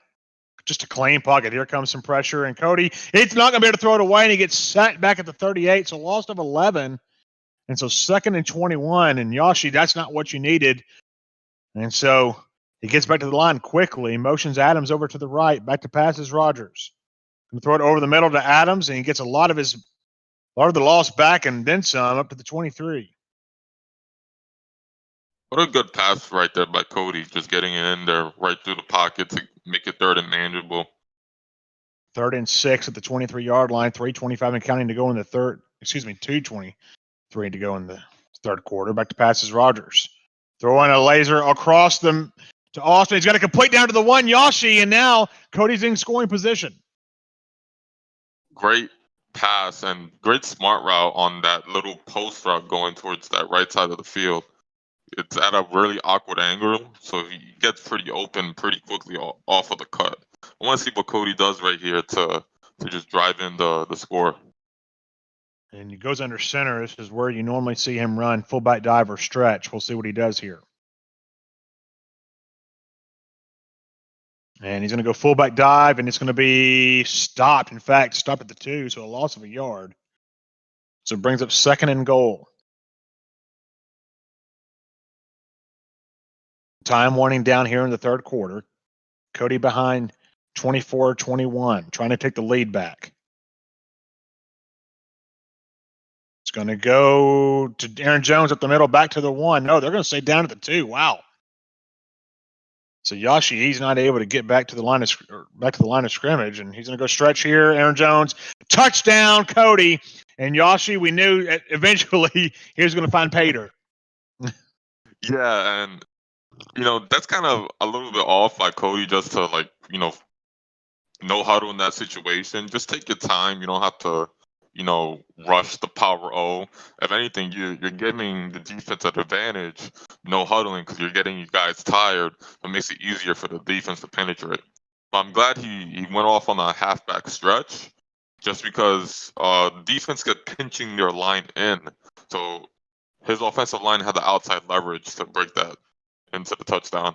B: Just a clean pocket. Here comes some pressure, and Cody, it's not going to be able to throw it away, and he gets sacked back at the 38, so loss of 11. And so 2nd and 21, and Yoshi, that's not what you needed. And so he gets back to the line quickly, motions Adams over to the right, back to passes Rogers. Going to throw it over the middle to Adams, and he gets a lot of the loss back and then some up to the 23.
E: What a good pass right there by Cody, just getting it in there right through the pocket to make it 3rd and manageable.
B: 3rd and 6 at the 23-yard line, 3:25 and counting to go in the third. 2:23 to go in the third quarter. Back to passes Rogers. Throwing a laser across them to Austin. He's got to complete down to the 1, Yoshi, and now Cody's in scoring position.
E: Great pass and great smart route on that little post route going towards that right side of the field. It's at a really awkward angle, so he gets pretty open pretty quickly off of the cut. I want to see what Cody does right here to just drive in the score.
B: And he goes under center. This is where you normally see him run fullback dive or stretch. We'll see what he does here. And he's going to go fullback dive, and it's going to be stopped. In fact, stopped at the 2, so a loss of a yard. So it brings up 2nd and goal. Time winding down here in the third quarter. Cody behind 24-21, trying to take the lead back. It's going to go to Aaron Jones up the middle, back to the 1. No, they're going to stay down at the 2. Wow. So Yashi, he's not able to get back to the line of scrimmage, and he's going to go stretch here. Aaron Jones, touchdown, Cody, and Yashi. We knew eventually he was going to find pay dirt.
E: Yeah, and that's kind of a little bit off by Cody just to no huddle in that situation. Just take your time. You don't have to rush the power O. If anything, you're giving the defense an advantage, no huddling, because you're getting you guys tired. It makes it easier for the defense to penetrate. But I'm glad he went off on a halfback stretch, just because defense got pinching their line in. So his offensive line had the outside leverage to break that into the touchdown.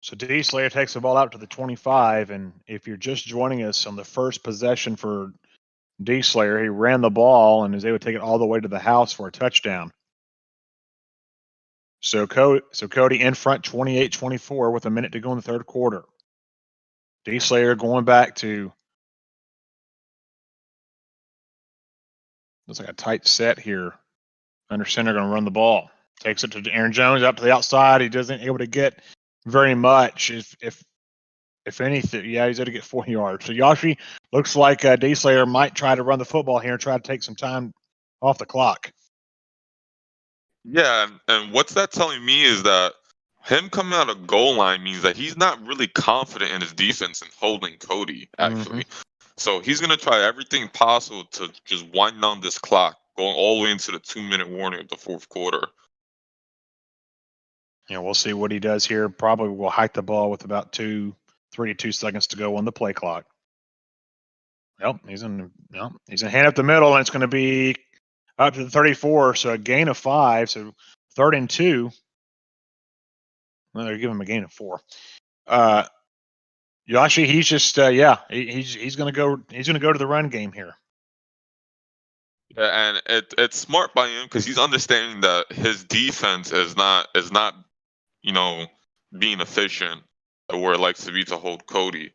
B: So D. Slayer takes the ball out to the 25, and if you're just joining us on the first possession for D. Slayer, he ran the ball and was able to take it all the way to the house for a touchdown. So Cody in front 28-24 with a minute to go in the third quarter. D. Slayer going back to, looks like a tight set here. Under center going to run the ball. Takes it to Aaron Jones up to the outside. He doesn't able to get very much. If anything, yeah, he's able to get 4 yards. So Yashi looks like D. Slayer might try to run the football here and try to take some time off the clock.
E: Yeah, and what's that telling me is that him coming out of goal line means that he's not really confident in his defense and holding Cody, actually. So he's going to try everything possible to just wind down this clock, going all the way into the 2-minute warning of the fourth quarter.
B: Yeah, we'll see what he does here. Probably will hike the ball with about 3 to 2 seconds to go on the play clock. Well, he's in hand up the middle, and it's going to be up to the 34, so a gain of 5. So 3rd and 2. Well, they're giving him a gain of 4. Yashi, he's just he's going to go. He's going to go to the run game here.
E: Yeah, and it's smart by him because he's understanding that his defense is not being efficient where it likes to be to hold Cody.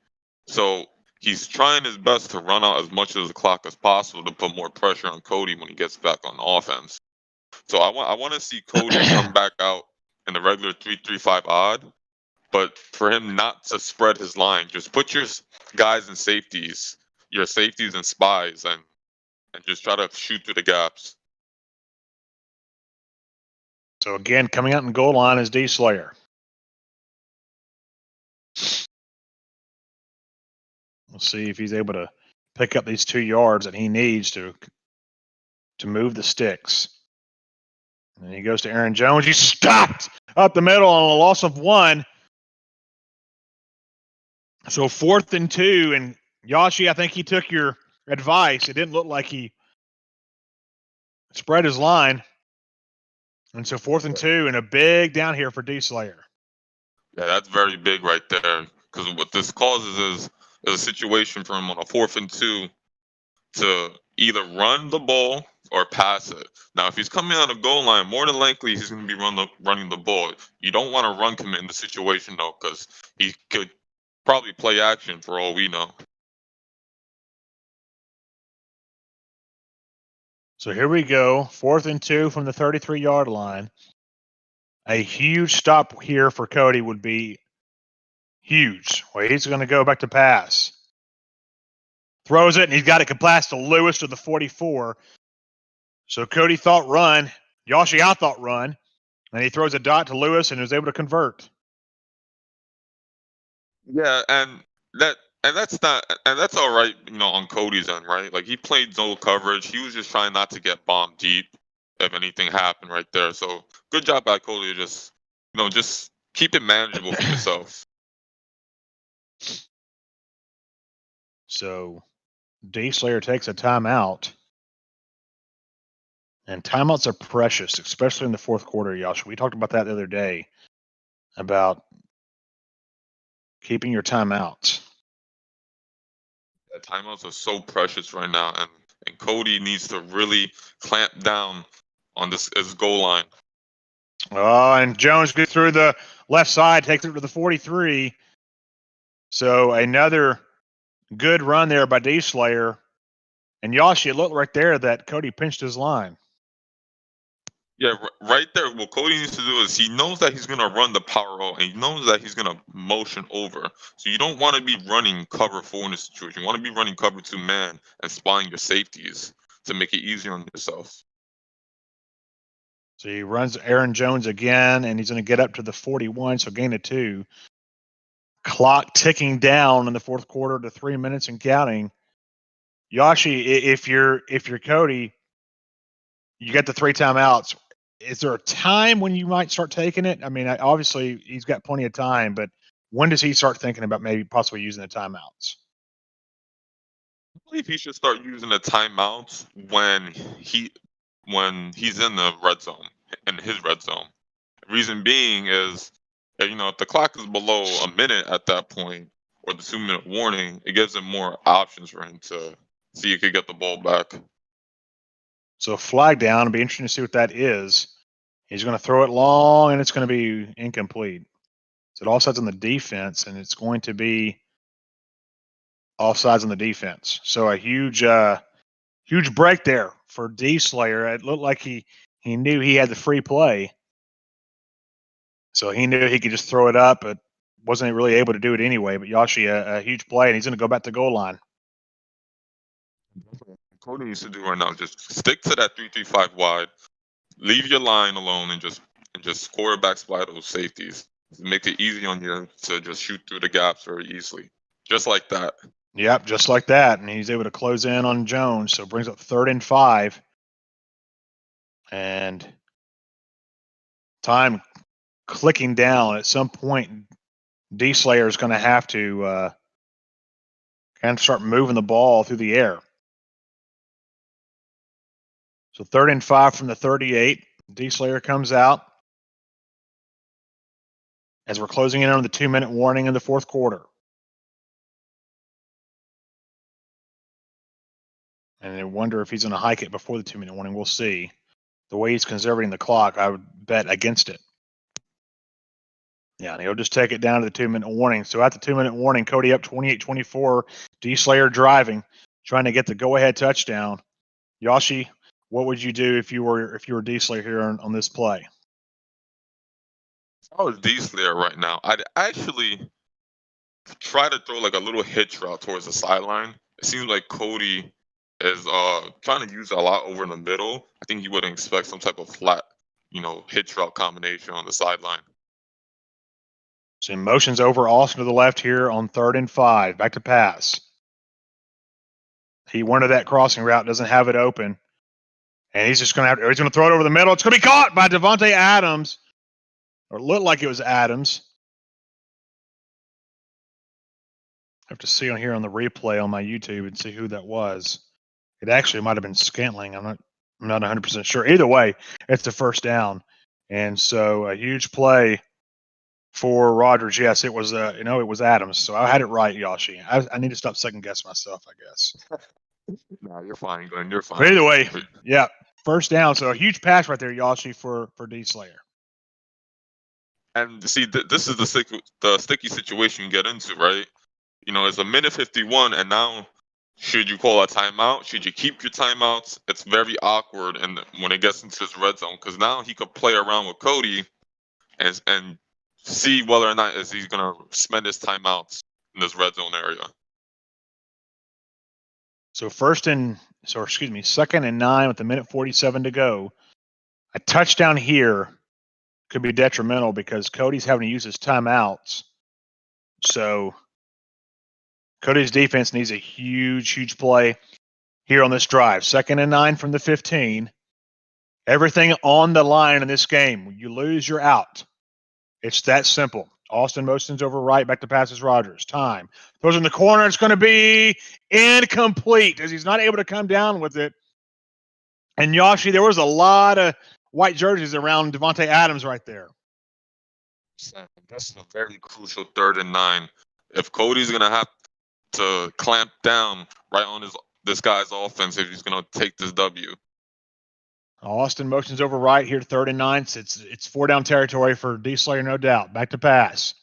E: So he's trying his best to run out as much of the clock as possible to put more pressure on Cody when he gets back on offense. So I want to see Cody come back out in the regular 3-3-5 odd, but for him not to spread his line, just put your guys in safeties, your safeties and spies, and just try to shoot through the gaps.
B: So again, coming out in goal line is D. Slayer. We'll see if he's able to pick up these 2 yards that he needs to move the sticks. And he goes to Aaron Jones. He's stopped up the middle on a loss of 1. So 4th and 2, and Yashi, I think he took your advice. It didn't look like he spread his line. And so 4th and 2, and a big down here for D. Slayer.
E: Yeah, that's very big right there. Because what this causes is a situation for him on a 4th and 2 to either run the ball or pass it. Now, if he's coming out of goal line, more than likely he's going to be running the ball. You don't want to run commit in the situation, though, because he could probably play action for all we know.
B: So here we go. 4th and 2 from the 33-yard line. A huge stop here for Cody would be huge. Well, he's going to go back to pass. Throws it, and he's got it pass to Lewis to the 44. So Cody thought run. Yashi out thought run. And he throws a dot to Lewis and is able to convert.
E: Yeah, and that's all right, on Cody's end, right? Like, he played zone coverage. He was just trying not to get bombed deep if anything happened right there. So good job by Cody to just keep it manageable for yourself.
B: So D. Slayer takes a timeout. And timeouts are precious, especially in the fourth quarter, Yash. We talked about that the other day, about keeping your timeouts.
E: Yeah, timeouts are so precious right now, and Cody needs to really clamp down on his goal line.
B: Oh, and Jones gets through the left side, takes it to the 43. So another good run there by D-Slayer. And Yoshi, it looked right there that Cody pinched his line.
E: Yeah, right there. What Cody needs to do is he knows that he's going to run the power out, and he knows that he's going to motion over. So you don't want to be running cover 4 in this situation. You want to be running cover 2 man and spying your safeties to make it easier on yourself.
B: So he runs Aaron Jones again, and he's going to get up to the 41, so gain of 2. Clock ticking down in the fourth quarter to 3 minutes and counting. Yoshi, if you're Cody, you get the 3 timeouts. Is there a time when you might start taking it? I mean, obviously he's got plenty of time, but when does he start thinking about maybe possibly using the timeouts?
E: I believe he should start using the timeouts when he's in the red zone, in his red zone. Reason being is, if the clock is below a minute at that point, or the 2-minute warning, it gives him more options for him to see he could get the ball back.
B: So flag down. It'll be interesting to see what that is. He's going to throw it long, and it's going to be incomplete. So it offsides on the defense, and it's going to be offsides on the defense. So a huge break there for D-Slayer. It looked like he knew he had the free play. So he knew he could just throw it up, but wasn't really able to do it anyway. But Yoshi, a huge play, and he's going to go back to goal line.
E: Cody needs to do right now, just stick to that 3-3-5 wide, leave your line alone, and just score back supply those safeties. Make it easy on you to just shoot through the gaps very easily, just like that.
B: Yep, just like that, and he's able to close in on Jones. So it brings up 3rd and 5, and time clicking down. At some point, D-Slayer is going to have to kind of start moving the ball through the air. So 3rd and 5 from the 38. D-Slayer comes out as we're closing in on the 2-minute warning in the fourth quarter. And I wonder if he's going to hike it before the 2-minute warning. We'll see. The way he's conserving the clock, I would bet against it. Yeah, and he'll just take it down to the 2-minute warning. So at the 2-minute warning, Cody up 28-24. D-Slayer driving, trying to get the go-ahead touchdown. Yoshi, what would you do if you were D-Slayer here on this play?
E: If I was D-Slayer right now, I'd actually try to throw like a little hitch route towards the sideline. It seems like Cody is trying to use it a lot over in the middle. I think he wouldn't expect some type of flat, hitch route combination on the sideline.
B: So motions over Austin to the left here on 3rd and 5. Back to pass. He wanted that crossing route, doesn't have it open. And he's just going to throw it over the middle. It's going to be caught by Devontae Adams. Or it looked like it was Adams. I have to see on here on the replay on my YouTube and see who that was. It actually might have been Scantling. I'm not 100% sure. Either way, it's the first down. And so a huge play for Rodgers. Yes, it was it was Adams. So I had it right, Yoshi. I need to stop second guessing myself, I guess.
E: No, you're fine, Glenn. You're fine.
B: But either way, yeah, first down. So a huge pass right there, Yoshi, for D-Slayer.
E: And see, this is the sticky situation you get into, right? It's a minute 51, and now should you call a timeout? Should you keep your timeouts? It's very awkward, and when it gets into this red zone, because now he could play around with Cody and see whether or not he's gonna spend his timeouts in this red zone area.
B: So 2nd and 9 with a minute 47 to go. A touchdown here could be detrimental because Cody's having to use his timeouts. So Cody's defense needs a huge play here on this drive. 2nd and 9 from the 15. Everything on the line in this game. When you lose, you're out. It's that simple. Austin motions over right, back to passes Rodgers. Time. Throws in the corner. It's going to be incomplete as he's not able to come down with it. And Yoshi, there was a lot of white jerseys around Devontae Adams right there.
E: That's a very crucial 3rd and 9. If Cody's going to have to clamp down right on this guy's offense if he's going to take this W.
B: Austin motions over right here, 3rd and 9. It's 4 down territory for D Slayer, no doubt. Back to pass.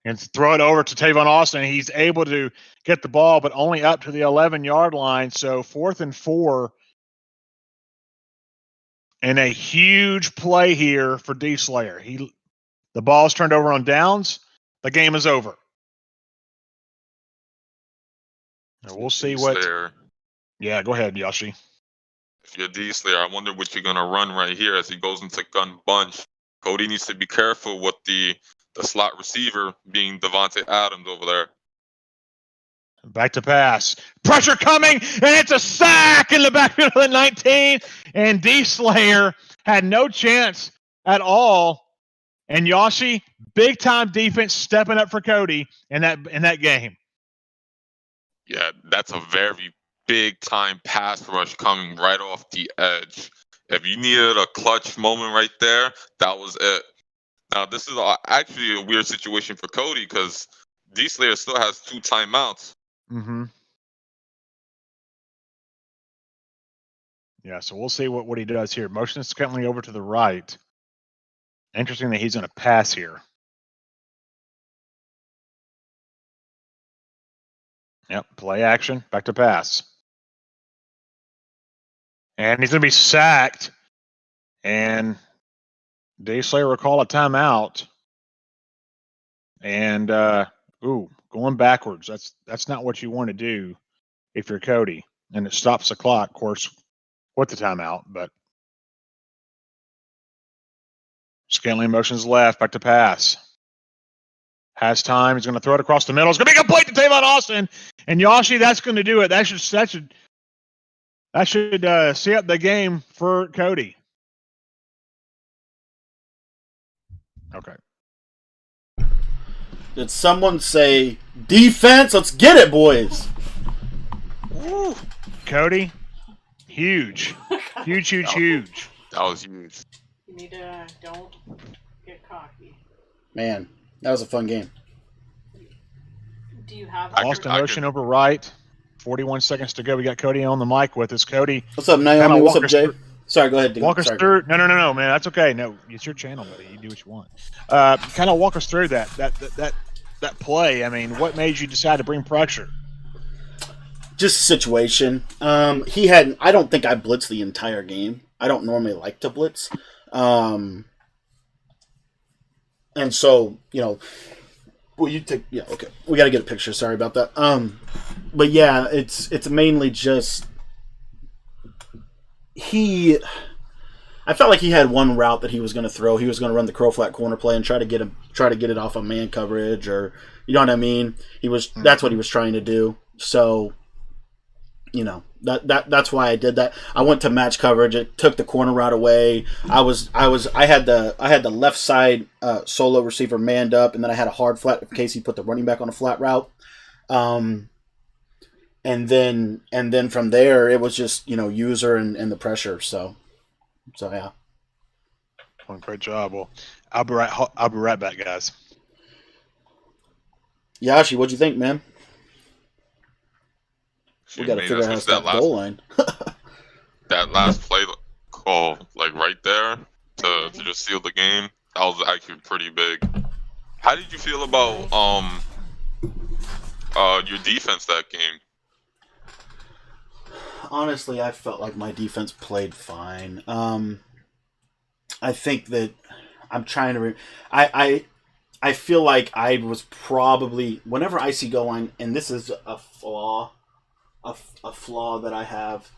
B: And throw it over to Tavon Austin. He's able to get the ball, but only up to the 11-yard line. So 4th and 4. And a huge play here for D Slayer. The ball's turned over on downs. The game is over. And we'll see what.
E: Slayer.
B: Yeah, go ahead, Yoshi.
E: If you're D Slayer, I wonder what you're gonna run right here as he goes into gun bunch. Cody needs to be careful with the slot receiver being Devontae Adams over there.
B: Back to pass. Pressure coming, and it's a sack in the backfield of the 19. And D Slayer had no chance at all. And Yoshi, big time defense stepping up for Cody in that game.
E: Yeah, that's a very big time pass rush coming right off the edge. If you needed a clutch moment right there, that was it. Now, this is actually a weird situation for Cody because D Slayer still has 2 timeouts.
B: Mm-hmm. Yeah, so we'll see what he does here. Motion is currently over to the right. Interesting that he's going to pass here. Yep, play action, back to pass. And he's going to be sacked. And D Slayer will call a timeout. And, going backwards. That's not what you want to do if you're Cody. And it stops the clock, of course, with the timeout. But Scantling motions left, back to pass. Has time. He's going to throw it across the middle. It's going to be complete to Tavon Austin. And Yoshi, that's going to do it. That should see up the game for Cody. Okay.
A: Did someone say defense? Let's get it, boys.
B: Woo. Cody, huge. Huge.
E: That was huge.
F: You need to don't get cocky.
A: Man, that was a fun game.
C: Do you have
B: Austin motion over right. 41 seconds to go. We got Cody on the mic with us. Cody.
A: What's up, Naomi? What's up, Jay? Sorry, go ahead. Dude.
B: Walk us through. No, man. That's okay. No, it's your channel, buddy. You do what you want. Kind of walk us through that play. I mean, what made you decide to bring pressure?
A: Just situation. He had. I don't think I blitzed the entire game. I don't normally like to blitz. And so, well, you take. Yeah, okay. We got to get a picture. Sorry about that. But yeah, it's mainly just I felt like he had one route that he was going to throw. He was going to run the curl flat corner play and try to get it off of man coverage, or you know what I mean. That's what he was trying to do. So, that's why I did that. I went to match coverage. It took the corner route away. I had the left side solo receiver manned up, and then I had a hard flat in case he put the running back on a flat route. And then from there it was just user and the pressure. So yeah.
B: Well, great job. Well, I'll be right back, guys.
A: Yashi, what'd you think, man?
E: Shoot,
A: We got to figure out how to stop the goal line.
E: That last play call, like right there, to just seal the game, that was actually pretty big. How did you feel about your defense that game?
A: Honestly, I felt like my defense played fine. I think that I'm trying to. I feel like I was probably, whenever I see goal line, and this is a flaw that I have.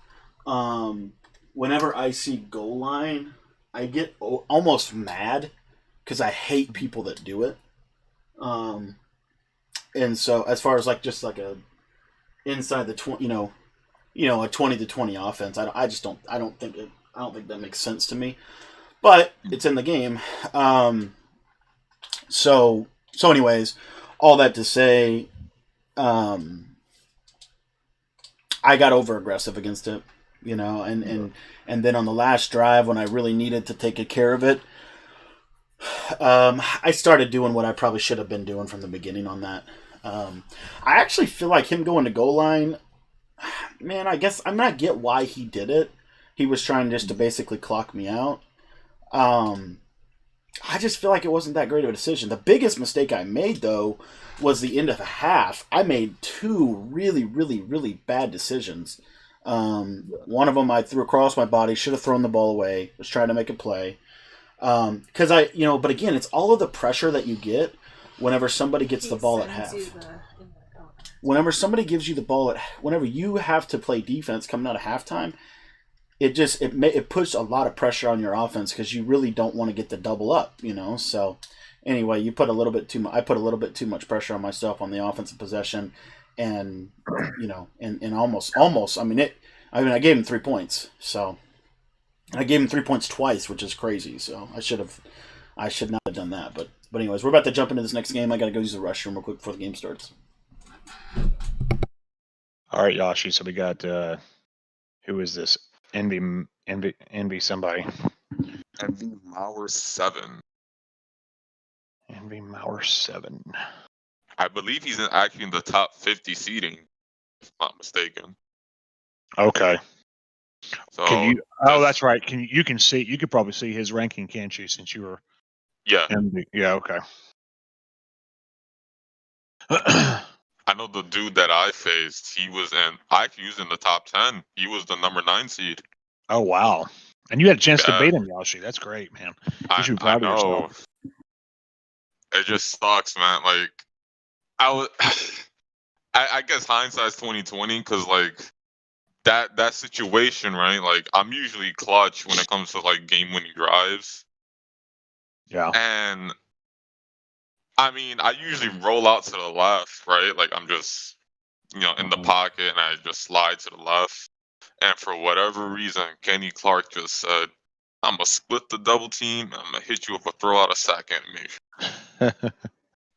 A: Whenever I see goal line, I get almost mad because I hate people that do it. And so as far as just like a inside the 20, a 20 to 20 offense, I don't think that makes sense to me. But it's in the game. So anyways, all that to say, I got over aggressive against it, and then on the last drive when I really needed to take care of it, I started doing what I probably should have been doing from the beginning on that. I actually feel like him going to goal line, man, I guess I get why he did it. he was trying just to basically clock me out. I just feel like it wasn't that great of a decision. The biggest mistake I made, though, was the end of the half. I made two really, really, really bad decisions. One of them I threw across my body, should have thrown the ball away, was trying to make a play. Because but again, it's all of the pressure that you get whenever somebody gets the ball at half. Whenever somebody gives you the ball whenever you have to play defense coming out of halftime, it puts a lot of pressure on your offense because you really don't want to get the double up, So anyway, I put a little bit too much pressure on myself on the offensive possession, and and almost. I gave him 3 points, so I gave him 3 points twice, which is crazy. So I should not have done that. But anyways, we're about to jump into this next game. I got to go use the restroom real quick before the game starts.
B: All right, Yashi. So we got who is this? Envy somebody.
E: Envy Mauer 7.
B: Envy Mauer 7.
E: I believe he's actually in the top 50 seeding, if I'm not mistaken.
B: Okay.
E: So
B: that's right. You could probably see his ranking, can't you? Since you were.
E: Yeah.
B: Envy. Yeah. Okay.
E: I know the dude that I faced, he was in the top 10. He was the number 9 seed.
B: Oh, wow. And you had a chance to beat him, Yashi. That's great, man. You should be proud of yourself.
E: It just sucks, man. Like, I guess hindsight's 2020, because like that situation, right? Like, I'm usually clutch when it comes to like game-winning drives.
B: Yeah.
E: And I mean, I usually roll out to the left, right? Like, I'm just, in the pocket, and I just slide to the left. And for whatever reason, Kenny Clark just said, I'm going to split the double team. I'm going to hit you with a throw out of sack animation.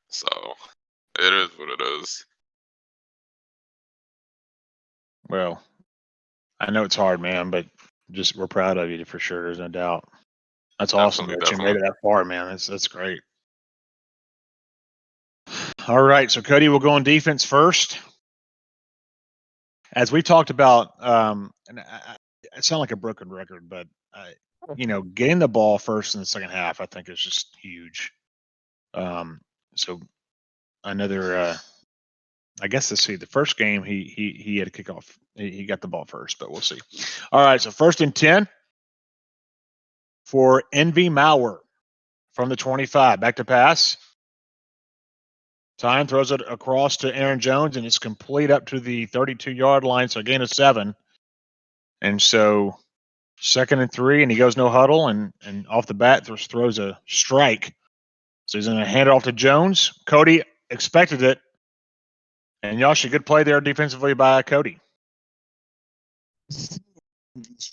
E: So, it is what it is.
B: Well, I know it's hard, man, but just we're proud of you for sure. There's no doubt. That's awesome that you made it that far, man. That's great. All right, so Cody will go on defense first. As we talked about, and I sound like a broken record, but getting the ball first in the second half, I think is just huge. So another, I guess let's see. The first game he had a kickoff. He got the ball first, but we'll see. All right, so 1st and 10 for Envy Mauer from the 25. Back to pass. Time throws it across to Aaron Jones, and it's complete up to the 32-yard line, so a gain of 7. And so 2nd and 3, and he goes no huddle, and off the bat throws a strike. So he's going to hand it off to Jones. Cody expected it. And Yashi, good play there defensively by Cody.
E: He's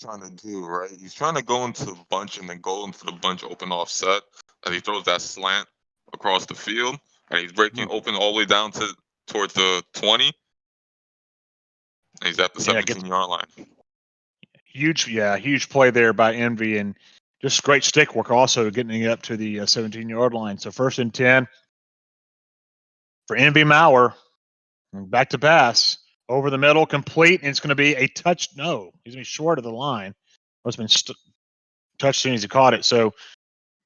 E: trying to do, right? He's trying to go into the bunch and then go into the bunch open offset as he throws that slant across the field. And he's breaking open all the way down towards the 20. And he's at the 17-yard line. Huge play there by Envy, and just great stick work also getting it up to the 17-yard line. So 1st and 10 for Envy Mauer. Back to pass. Over the middle, complete, and it's going to be a touch. No, he's going to be short of the line. Must have been touched as soon as he caught it. So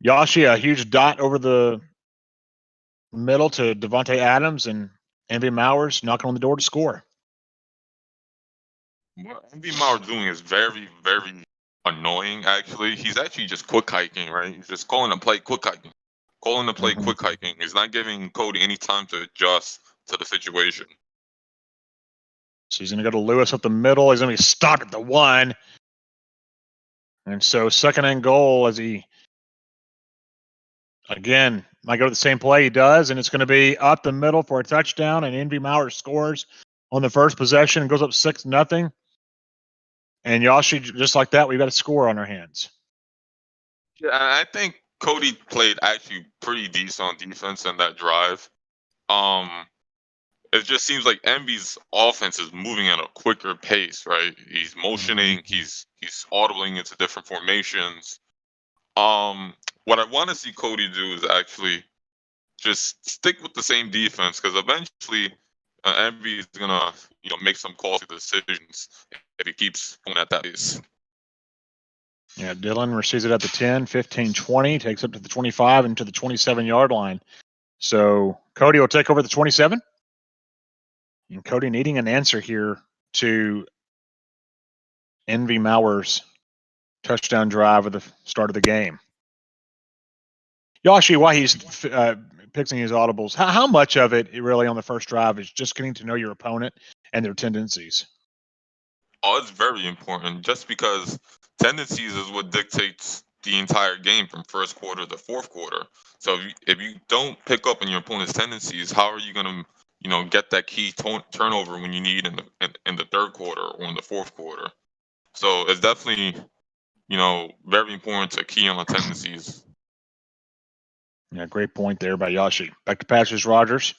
E: Yashi, a huge dot over the middle to Devontae Adams, and Envy Mauer's knocking on the door to score. What Envy Mauer's doing is very, very annoying, actually. He's actually just quick hiking, right? He's just calling the play quick hiking. Quick hiking. He's not giving Cody any time to adjust to the situation. So he's going to go to Lewis up the middle. He's going to be stopped at the 1. And so 2nd and goal as he, again, might go to the same play he does, and it's going to be up the middle for a touchdown, and Envy Mauer scores on the first possession and goes up 6-0. And Yashi, just like that, we've got a score on our hands. Yeah, I think Cody played actually pretty decent on defense in that drive. It just seems like Envy's offense is moving at a quicker pace, right? He's motioning, he's audibling into different formations. What I want to see Cody do is actually just stick with the same defense, because eventually Envy is gonna make some costly decisions if he keeps going at that pace.
B: Yeah, Dylan receives it at the 10, 15, 20, takes up to the 25 and to the 27-yard line. So Cody will take over the 27. And Cody needing an answer here to Envy Mauer's touchdown drive at the start of the game. Yoshi, while he's picking his audibles, how much of it really on the first drive is just getting to know your opponent and their tendencies?
E: Oh, it's very important just because tendencies is what dictates the entire game from first quarter to fourth quarter. So if you don't pick up on your opponent's tendencies, how are you going to, get that key turnover when you need in the third quarter or in the fourth quarter? So it's definitely, very important to key on the tendencies.
B: Yeah, great point there by Yoshi. Back to Pastors Rogers.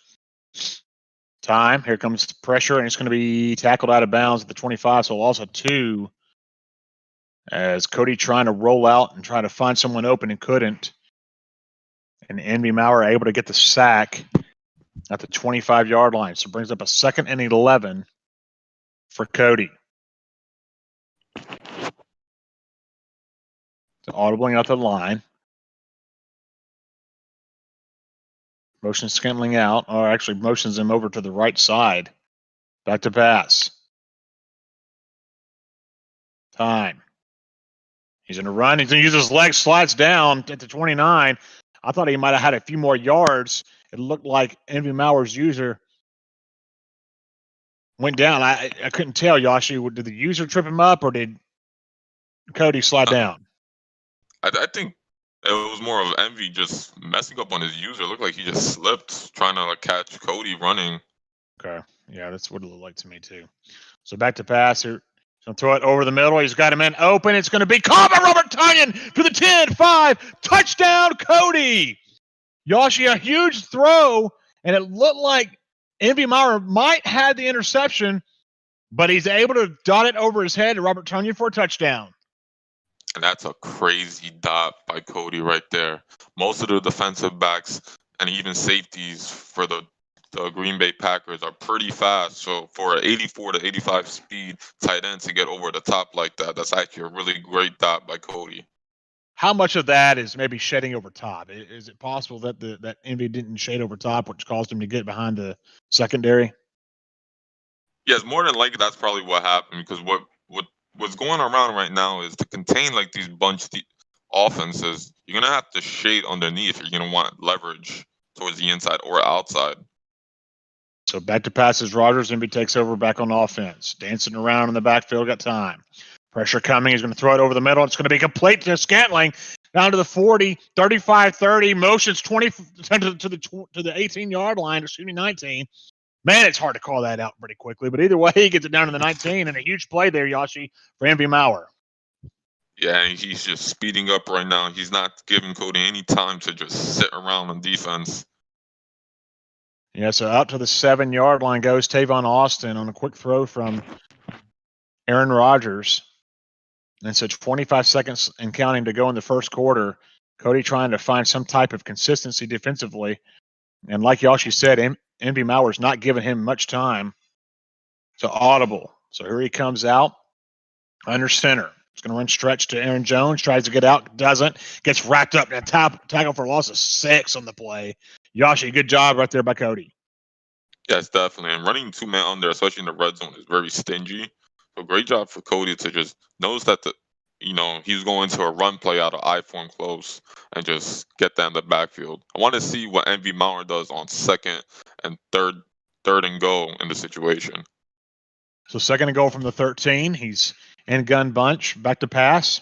B: Time. Here comes pressure, and it's going to be tackled out of bounds at the 25, so also 2. As Cody trying to roll out and try to find someone open and couldn't. And Envy Mauer able to get the sack at the 25-yard line. So brings up a 2nd and 11 for Cody. So audibling out the line. Motion Scantling out, or actually motions him over to the right side. Back to pass. Time. He's going to run. He's going to use his legs, slides down at the 29. I thought he might have had a few more yards. It looked like Envy Mauer's user went down. I couldn't tell, Yoshi. Did the user trip him up, or did Cody slide down?
E: I think it was more of Envy just messing up on his user. It looked like he just slipped trying to catch Cody running.
B: Okay. Yeah, that's what it looked like to me, too. So back to pass here. He's going to throw it over the middle. He's got him in open. It's going to be caught by Robert Tunyon to the 10-5. Touchdown, Cody. Yoshi, a huge throw, and it looked like Envy Mauer might have the interception, but he's able to dot it over his head to Robert Tunyon for a touchdown.
E: And that's a crazy dot by Cody right there. Most of the defensive backs and even safeties for the Green Bay Packers are pretty fast. So for an 84 to 85 speed tight end to get over the top like that, that's actually a really great dot by Cody.
B: How much of that is maybe shedding over top? Is it possible that that Envy didn't shade over top, which caused him to get behind the secondary?
E: Yes, more than likely that's probably what happened, because what's going around right now is to contain these bunch offenses, you're gonna have to shade underneath if you're gonna want leverage towards the inside or outside.
B: So back to passes. Rogers, Envy takes over back on offense. Dancing around in the backfield, got time. Pressure coming. He's going to throw it over the middle. It's going to be complete to Scantling. Down to the 40, 35-30. Motions 20 to the 18-yard line, excuse me, 19. Man, it's hard to call that out pretty quickly. But either way, he gets it down to the 19, and a huge play there, Yoshi, for Envy Mauer.
E: Yeah, he's just speeding up right now. He's not giving Cody any time to just sit around on defense.
B: Yeah, so out to the 7-yard line goes Tavon Austin on a quick throw from Aaron Rodgers. And so 25 seconds and counting to go in the first quarter. Cody trying to find some type of consistency defensively. And like Yoshi said, Envy Mauer's not giving him much time. So audible. So here he comes out under center. He's going to run stretch to Aaron Jones. Tries to get out. Doesn't. Gets wrapped up in a tackle for a loss of 6 on the play. Yoshi, good job right there by Cody.
E: Yes, definitely. And running 2-man under, especially in the red zone, is very stingy. So great job for Cody to just knows that he's going to a run play out of I-form close and just get that in the backfield. I want to see what Envy Mauer does on second and third and goal in the situation.
B: So second and goal from the 13. He's in gun bunch. Back to pass.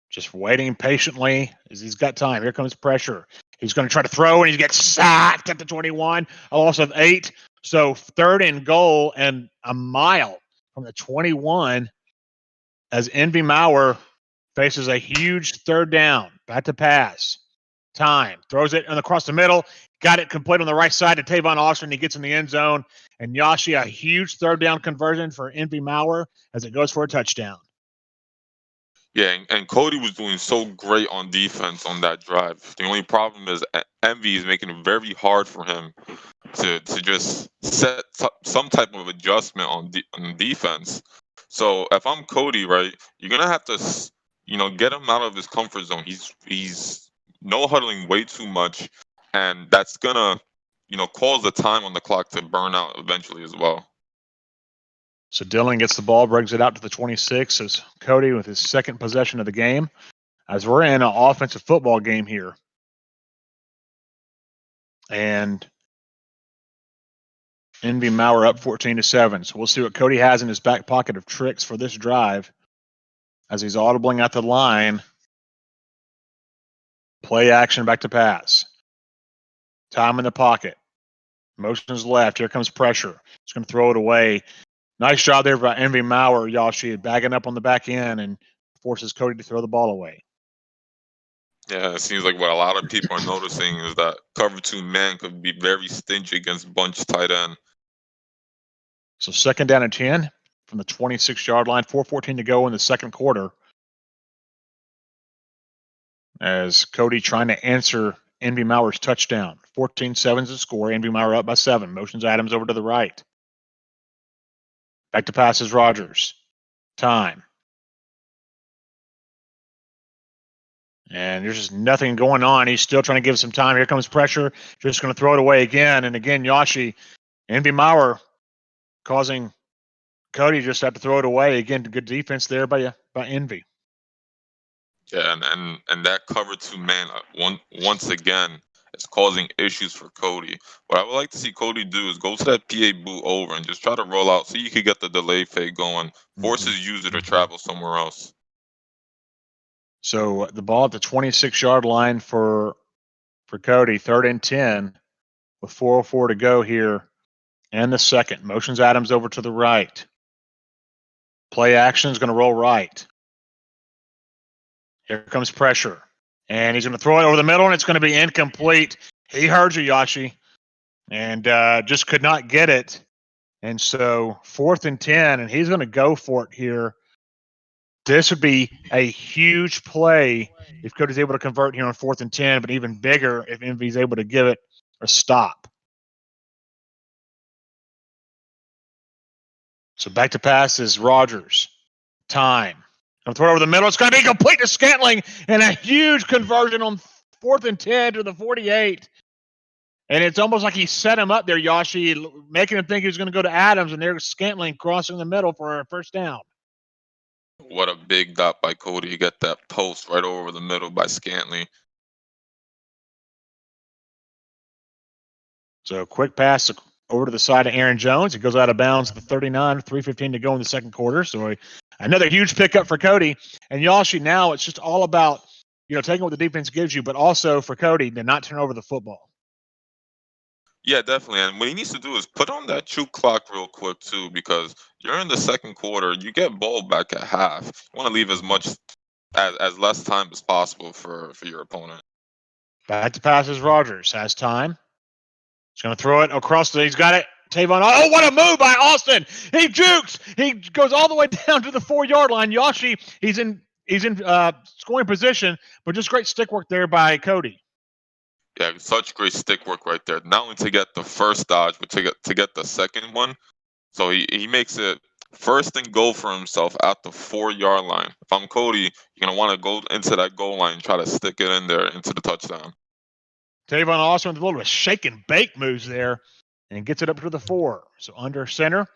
B: Just waiting patiently as he's got time. Here comes pressure. He's going to try to throw, and he gets sacked at the 21. A loss of 8. So third and goal and a mile from the 21 as Envy Mauer faces a huge third down. Back to pass. Time. Throws it across the middle. Got it complete on the right side to Tavon Austin. He gets in the end zone. And Yoshi, a huge third down conversion for Envy Mauer as it goes for a touchdown.
E: Yeah, and Cody was doing so great on defense on that drive. The only problem is Envy is making it very hard for him to just set some type of adjustment on defense. So if I'm Cody, right, you're gonna have to, get him out of his comfort zone. He's no huddling way too much, and that's gonna, cause the time on the clock to burn out eventually as well.
B: So Dillon gets the ball, brings it out to the 26 as Cody with his second possession of the game. As we're in an offensive football game here. And Envy Maurer up 14-7. So we'll see what Cody has in his back pocket of tricks for this drive as he's audibling at the line. Play action, back to pass. Time in the pocket. Motions left. Here comes pressure. He's going to throw it away. Nice job there by Envy Maurer, Yoshi, bagging up on the back end and forces Cody to throw the ball away.
E: Yeah, it seems like what a lot of people are noticing is that cover 2 man could be very stingy against bunch tight end.
B: So 2nd down and 10 from the 26-yard line, 4:14 to go in the second quarter. As Cody trying to answer Envy Maurer's touchdown. 14-7 is the score. Envy Maurer up by 7. Motions Adams over to the right. Back to passes Rogers. Time. And there's just nothing going on. He's still trying to give some time. Here comes pressure. Just going to throw it away again. And again, Yoshi, Envy Maurer causing Cody just have to throw it away. Again, good defense there by Envy.
E: Yeah, and that cover 2 man once again is causing issues for Cody. What I would like to see Cody do is go to that PA boot over and just try to roll out so you could get the delay fade going. Force his user to travel somewhere else.
B: So the ball at the 26-yard line for Cody, 3rd and 10 with 4:04 to go here and the second. Motions Adams over to the right. Play action is going to roll right. Here comes pressure. And he's going to throw it over the middle, and it's going to be incomplete. He heard you, Yoshi, and just could not get it. And so 4th and 10, and he's going to go for it here. This would be a huge play if Cody's able to convert here on 4th and 10, but even bigger if Envy's able to give it a stop. So back to pass is Rogers. Time. Going to throw it over the middle. It's going to be complete to Scantling, and a huge conversion on 4th and 10 to the 48. And it's almost like he set him up there, Yoshi, making him think he was going to go to Adams, and there's Scantling crossing the middle for a first down.
E: What a big dot by Cody. You get that post right over the middle by Scantling.
B: So quick pass over to the side of Aaron Jones. He goes out of bounds at the 39, 3:15 to go in the second quarter. So another huge pickup for Cody. And Yoshi, now it's just all about, taking what the defense gives you, but also for Cody to not turn over the football.
E: Yeah, definitely. And what he needs to do is put on that chew clock real quick, too, because you're in the second quarter. You get ball back at half. You want to leave as much as less time as possible for your opponent.
B: Back to passes Rogers. Has time. He's going to throw it across he's got it. Tavon. Oh, what a move by Austin. He jukes. He goes all the way down to the 4-yard line. Yoshi, he's in scoring position, but just great stick work there by Cody.
E: Yeah, such great stick work right there. Not only to get the first dodge, but to get the second one. So he makes it 1st and goal for himself at the 4-yard line. If I'm Cody, you're going to want to go into that goal line and try to stick it in there into the touchdown.
B: Tavon Austin with a little bit of shake and bake moves there and gets it up to the 4. So under center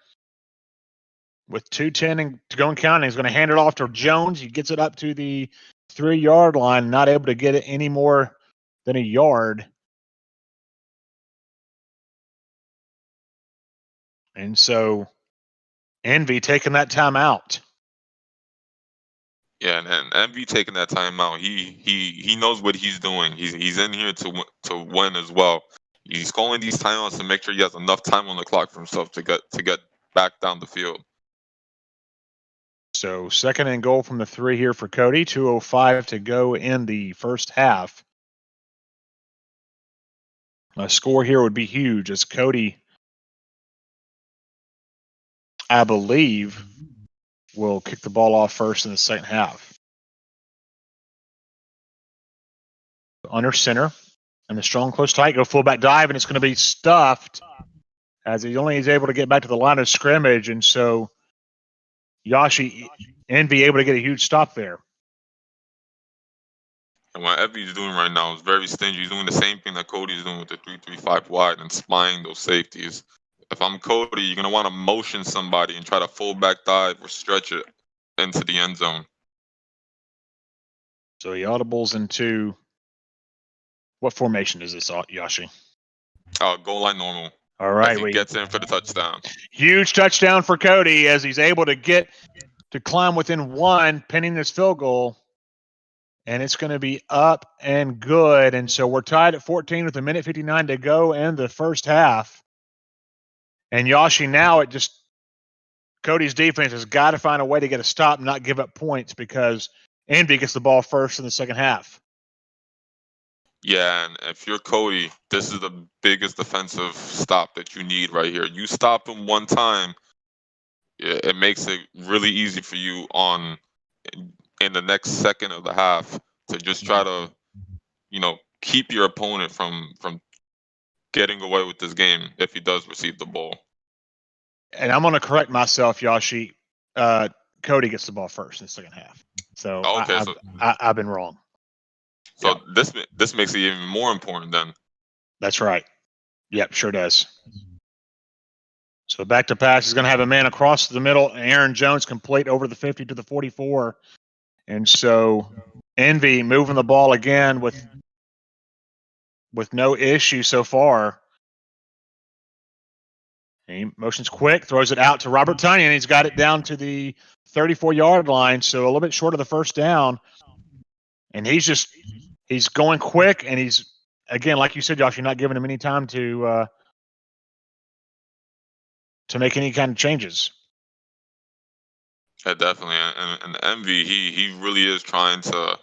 B: with 2:10 to go and counting. He's going to hand it off to Jones. He gets it up to the 3-yard line, not able to get it any more than a yard. And so Envy taking that time out.
E: Yeah, and Envy taking that time out. He knows what he's doing. He's in here to win as well. He's calling these timeouts to make sure he has enough time on the clock for himself to get back down the field.
B: So 2nd and goal from the 3 here for Cody. 2:05 to go in the first half. A score here would be huge as Cody, I believe, will kick the ball off first in the second half. Under center and the strong close tight go fullback dive, and it's going to be stuffed as he only is able to get back to the line of scrimmage. And so Yashi Envy able to get a huge stop there.
E: And what Evie's doing right now is very stingy. He's doing the same thing that Cody's doing with the 3-3-5 wide and spying those safeties. If I'm Cody, you're going to want to motion somebody and try to full back dive or stretch it into the end zone.
B: So he audibles into what formation is this, Yashi?
E: Goal line normal.
B: All right.
E: As he gets in for the touchdown.
B: Huge touchdown for Cody as he's able to get to climb within one, pinning this field goal. And it's going to be up and good. And so we're tied at 14 with 1:59 to go in the first half. And Yashi now, Cody's defense has got to find a way to get a stop and not give up points because Envy gets the ball first in the second half.
E: Yeah, and if you're Cody, this is the biggest defensive stop that you need right here. You stop him one time, it makes it really easy for you in the next second of the half to just try to, keep your opponent from getting away with this game if he does receive the ball.
B: And I'm going to correct myself, Yashi. Cody gets the ball first in the second half. So, I've been wrong.
E: So this makes it even more important then.
B: That's right. Yep, sure does. So back to pass. He's going to have a man across the middle. Aaron Jones complete over the 50 to the 44. And so Envy moving the ball again with no issue so far. He motions quick, throws it out to Robert Tonyan, and he's got it down to the 34-yard line, so a little bit short of the first down. And he's going quick, and he's, again, like you said, Josh, you're not giving him any time to make any kind of changes.
E: Yeah, definitely. And Envy, he really is trying to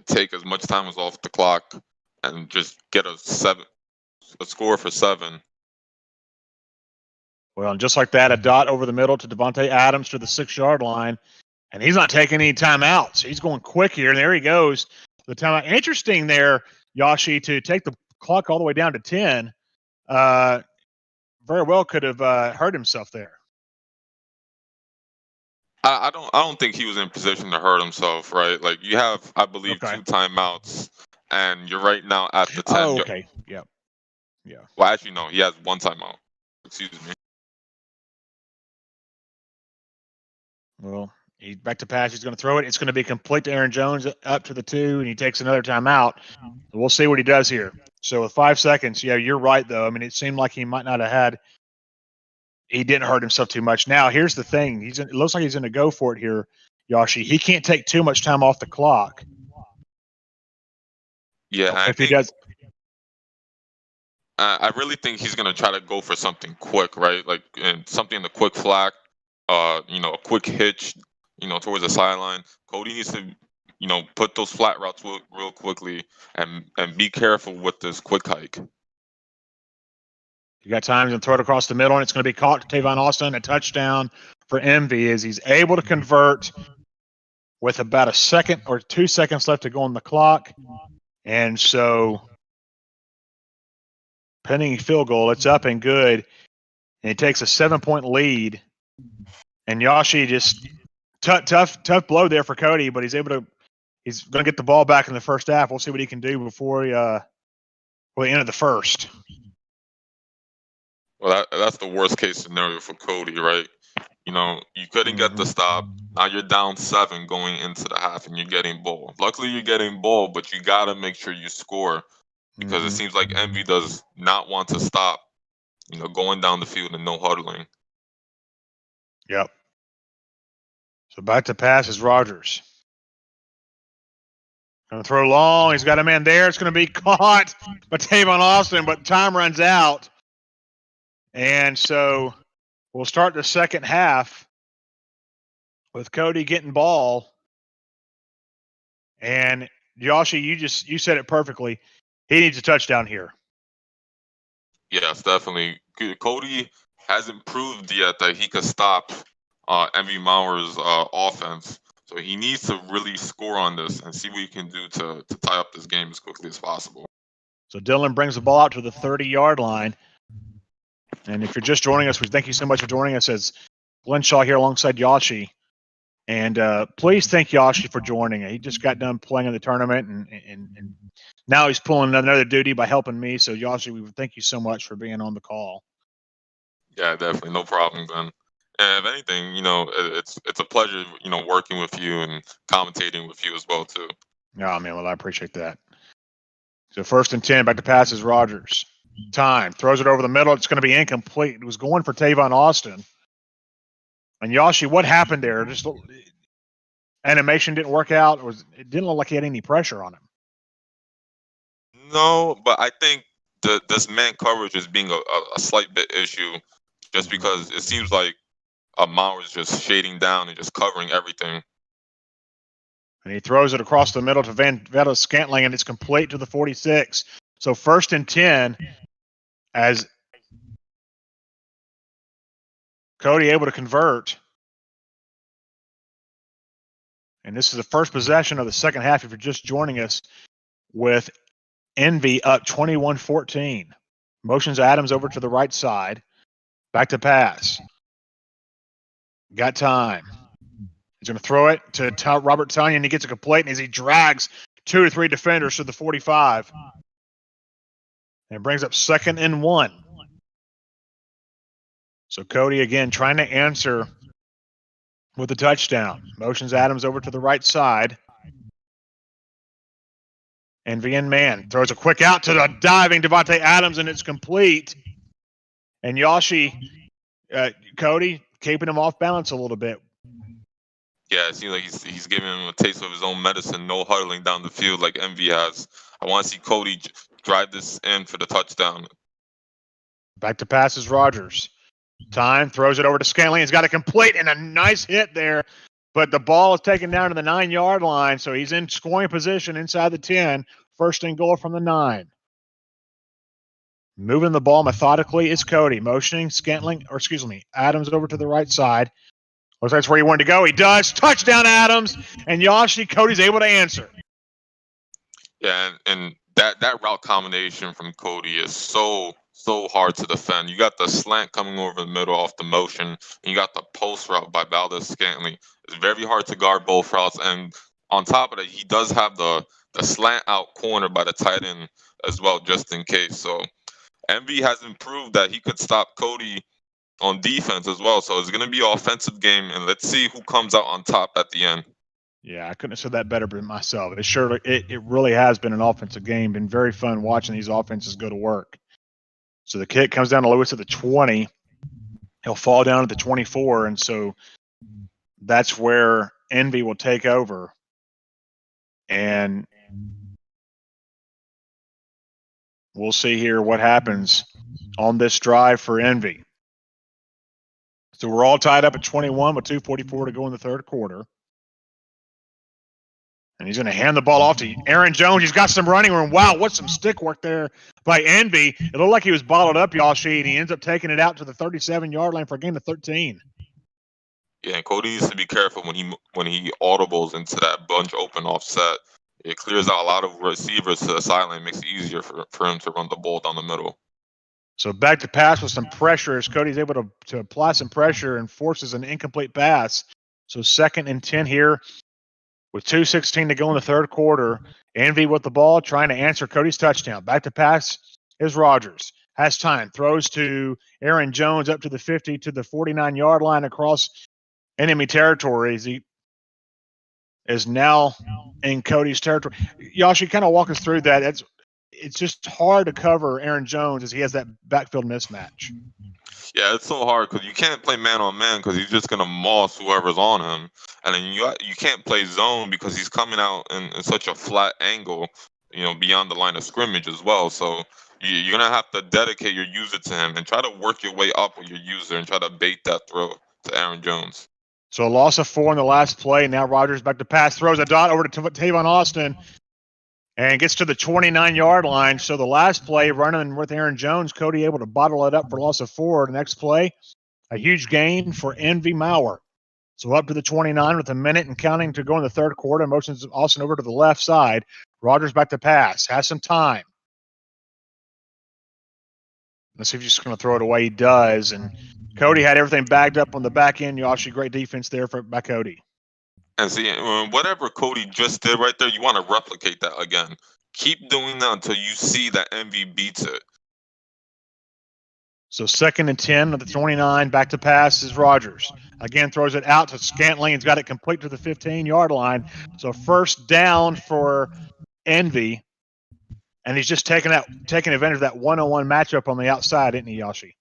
E: take as much time as off the clock and just get a score for 7.
B: Well, and just like that, a dot over the middle to Devontae Adams to the 6-yard line, and he's not taking any timeouts. He's going quick here, and there he goes. The timeout. Interesting there, Yashi, to take the clock all the way down to 10. Very well could have hurt himself there.
E: I don't think he was in position to hurt himself, right? Like you have, I believe, 2 timeouts, and you're right now at the 10.
B: Oh, okay. Yeah.
E: Well, actually, no, he has 1 timeout. Excuse me.
B: Well, he's back to pass. He's going to throw it. It's going to be complete to Aaron Jones up to the 2, and he takes another timeout. We'll see what he does here. So with 5 seconds, yeah, you're right, though. I mean, it seemed like he might not have had – he didn't hurt himself too much. Now, here's the thing. It looks like he's going to go for it here, Yashi. He can't take too much time off the clock.
E: Yeah,
B: if he does –
E: I really think he's going to try to go for something quick, right? Like something in the quick flat. A quick hitch, towards the sideline. Cody needs to, put those flat routes real quickly and be careful with this quick hike.
B: You got time to throw it across the middle, and it's going to be caught to Tavon Austin. A touchdown for Envy as he's able to convert with about a second or 2 seconds left to go on the clock. And so, pending field goal, it's up and good. And he takes a 7-point lead. And Yashi just tough blow there for Cody, but he's going to get the ball back in the first half. We'll see what he can do before we enter the first.
E: Well, that's the worst case scenario for Cody, right? You couldn't get the stop. Now you're down 7 going into the half, and you're getting ball. Luckily, you're getting ball, but you got to make sure you score because it seems like Envy does not want to stop, going down the field and no huddling.
B: Yep. So back to pass is Rodgers. Going to throw long. He's got a man there. It's going to be caught by Tavon Austin, but time runs out. And so we'll start the second half with Cody getting ball. And Yashi, you said it perfectly. He needs a touchdown here.
E: Yes, definitely. Cody hasn't proved yet that he could stop Envy Mauer's offense. So he needs to really score on this and see what he can do to tie up this game as quickly as possible.
B: So Dylan brings the ball out to the 30-yard line. And if you're just joining us, we thank you so much for joining us as Glenn Shaw here alongside Yashi. And please thank Yashi for joining. He just got done playing in the tournament, and now he's pulling another duty by helping me. So Yashi, we thank you so much for being on the call.
E: Yeah, definitely, no problem, Ben. And if anything, it's a pleasure, working with you and commentating with you as well too.
B: Oh man, well I appreciate that. So 1st and 10, back to pass is Rogers. Time, throws it over the middle. It's going to be incomplete. It was going for Tavon Austin. And Yashi, what happened there? Just animation didn't work out. It didn't look like he had any pressure on him.
E: No, but I think this man coverage is being a slight bit issue, just because it seems like Mauer is just shading down and just covering everything.
B: And he throws it across the middle to Veta Scantling, and it's complete to the 46. So 1st and 10, as Cody able to convert. And this is the first possession of the second half if you're just joining us, with Envy up 21-14. Motions Adams over to the right side. Back to pass. Got time. He's going to throw it to Robert Tonyan, and he gets it complete, and as he drags 2 to 3 defenders to the 45. And brings up 2nd and 1. So Cody again trying to answer with a touchdown. Motions Adams over to the right side. And VN Man throws a quick out to the diving Devontae Adams, and it's complete. And Yashi, Cody, keeping him off balance a little bit.
E: Yeah, it seems like he's giving him a taste of his own medicine, no huddling down the field like Envy has. I want to see Cody drive this in for the touchdown.
B: Back to passes Rogers. Time, throws it over to Scanlon. He's got it complete, and a nice hit there. But the ball is taken down to the 9-yard line, so he's in scoring position inside the 10. 1st and goal from the 9. Moving the ball methodically is Cody. Motioning Adams over to the right side. Looks like that's where he wanted to go. He does. Touchdown, Adams. And Yashi, Cody's able to answer.
E: Yeah, and that route combination from Cody is so hard to defend. You got the slant coming over the middle off the motion, and you got the post route by Valdez Scantling. It's very hard to guard both routes, and on top of that, he does have the slant out corner by the tight end as well, just in case. So MV has improved that he could stop Cody on defense as well. So it's going to be an offensive game, and let's see who comes out on top at the end.
B: Yeah, I couldn't have said that better myself. It really has been an offensive game. Been very fun watching these offenses go to work. So the kick comes down to Lewis at the 20. He'll fall down at the 24, and so that's where Envy will take over. And we'll see here what happens on this drive for Envy. So we're all tied up at 21 with 2:44 to go in the third quarter. And he's going to hand the ball off to Aaron Jones. He's got some running room. Wow, what's some stick work there by Envy. It looked like he was bottled up, Yashi, and he ends up taking it out to the 37-yard line for a gain of 13.
E: Yeah, and Cody needs to be careful when he audibles into that bunch open offset. It clears out a lot of receivers to the sideline, makes it easier for him to run the ball down the middle.
B: So back to pass with some pressure as Cody's able to apply some pressure and forces an incomplete pass. So 2nd and 10 here with 2:16 to go in the third quarter. Envy with the ball, trying to answer Cody's touchdown. Back to pass is Rogers. Has time. Throws to Aaron Jones up to the 50 to the 49-yard line across enemy territory. He is now in Cody's territory. Yashi, kind of walk us through that. It's just hard to cover Aaron Jones as he has that backfield mismatch.
E: Yeah, it's so hard because you can't play man on man because he's just gonna moss whoever's on him, and then you can't play zone because he's coming out in such a flat angle, beyond the line of scrimmage as well. So you're gonna have to dedicate your user to him and try to work your way up with your user and try to bait that throw to Aaron Jones.
B: So a loss of 4 in the last play. Now Rogers back to pass, throws a dot over to Tavon Austin, and gets to the 29-yard line. So the last play, running with Aaron Jones, Cody able to bottle it up for loss of 4. The next play, a huge gain for Envy Mauer. So up to the 29 with a minute and counting to go in the third quarter. Motions Austin over to the left side. Rogers back to pass. Has some time. Let's see if he's just going to throw it away. He does. And Cody had everything bagged up on the back end. Yashi, great defense there by Cody.
E: And see, whatever Cody just did right there, you want to replicate that again. Keep doing that until you see that Envy beats it.
B: So 2nd and 10 of the 29, back to pass is Rogers. Again, throws it out to Scantling. He's got it complete to the 15-yard line. So first down for Envy. And he's just taking advantage of that one-on-one matchup on the outside, isn't he, Yoshi?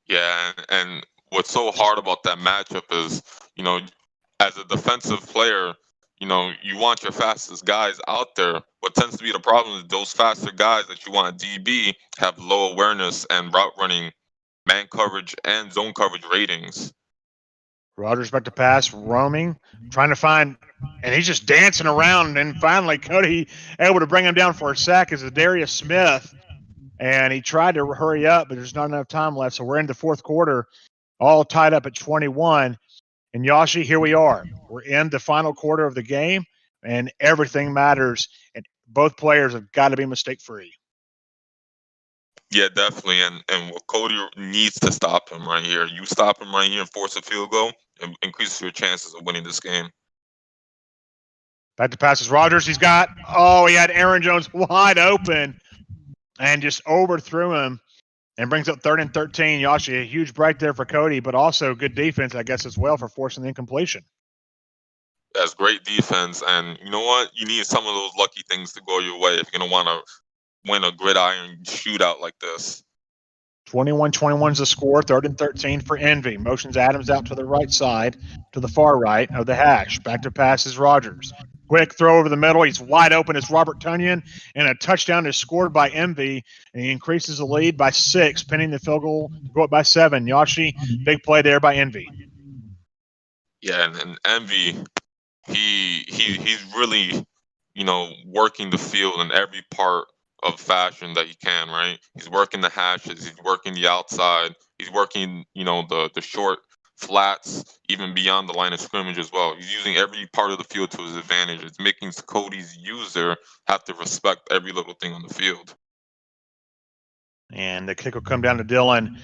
E: Yeah, and what's so hard about that matchup is, as a defensive player, you want your fastest guys out there. What tends to be the problem is those faster guys that you want DB have low awareness and route running, man coverage, and zone coverage ratings.
B: Rogers back to pass, roaming, trying to find, and he's just dancing around. And finally, Cody able to bring him down for a sack as Darius Smith. And he tried to hurry up, but there's not enough time left. So we're in the fourth quarter, all tied up at 21. And Yoshi, here we are. We're in the final quarter of the game, and everything matters. And both players have got to be mistake-free.
E: Yeah, definitely. And what Cody needs to stop him right here. You stop him right here and force a field goal, it increases your chances of winning this game.
B: Back to passes Rogers. He had Aaron Jones wide open and just overthrew him and brings up 3rd and 13. Yoshi, a huge break there for Cody, but also good defense, I guess, as well for forcing the incompletion.
E: That's great defense. And you know what? You need some of those lucky things to go your way if you're going to want to win a gridiron shootout like this.
B: 21-21 is the score. 3rd and 13 for Envy. Motions Adams out to the right side, to the far right of the hash. Back to passes Rogers. Quick throw over the middle. He's wide open as Robert Tunyon, and a touchdown is scored by Envy, and he increases the lead by 6, pinning the field goal to go up by 7. Yoshi, big play there by Envy.
E: Yeah, and Envy, he's really, working the field in every part of fashion that he can, right? He's working the hashes, he's working the outside, he's working, the short flats, even beyond the line of scrimmage as well. He's using every part of the field to his advantage. It's making Cody's user have to respect every little thing on the field.
B: And the kick will come down to Dylan,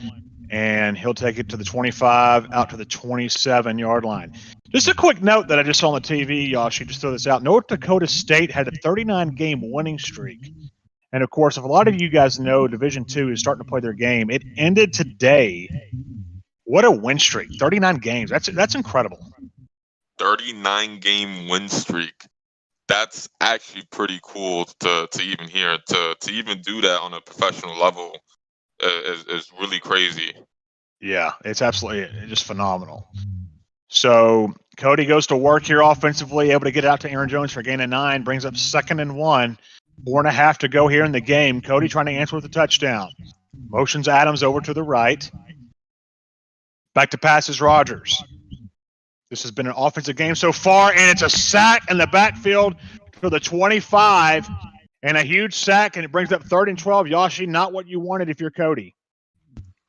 B: and he'll take it to the 25, out to the 27-yard line. Just a quick note that I just saw on the TV, Yoshi, just throw this out. North Dakota State had a 39-game winning streak. And, of course, if a lot of you guys know Division II is starting to play their game, it ended today. What a win streak. 39 games. That's incredible.
E: 39-game win streak. That's actually pretty cool to even hear. To even do that on a professional level is really crazy. Yeah,
B: it's absolutely just phenomenal. So Cody goes to work here offensively, able to get out to Aaron Jones for a gain of 9, brings up 2nd and 1. 4.5 to go here in the game. Cody trying to answer with a touchdown. Motions Adams over to the right. Back to passes Rogers. This has been an offensive game so far, and it's a sack in the backfield to the 25, and a huge sack, and it brings up 3rd and 12. Yoshi, not what you wanted if you're Cody.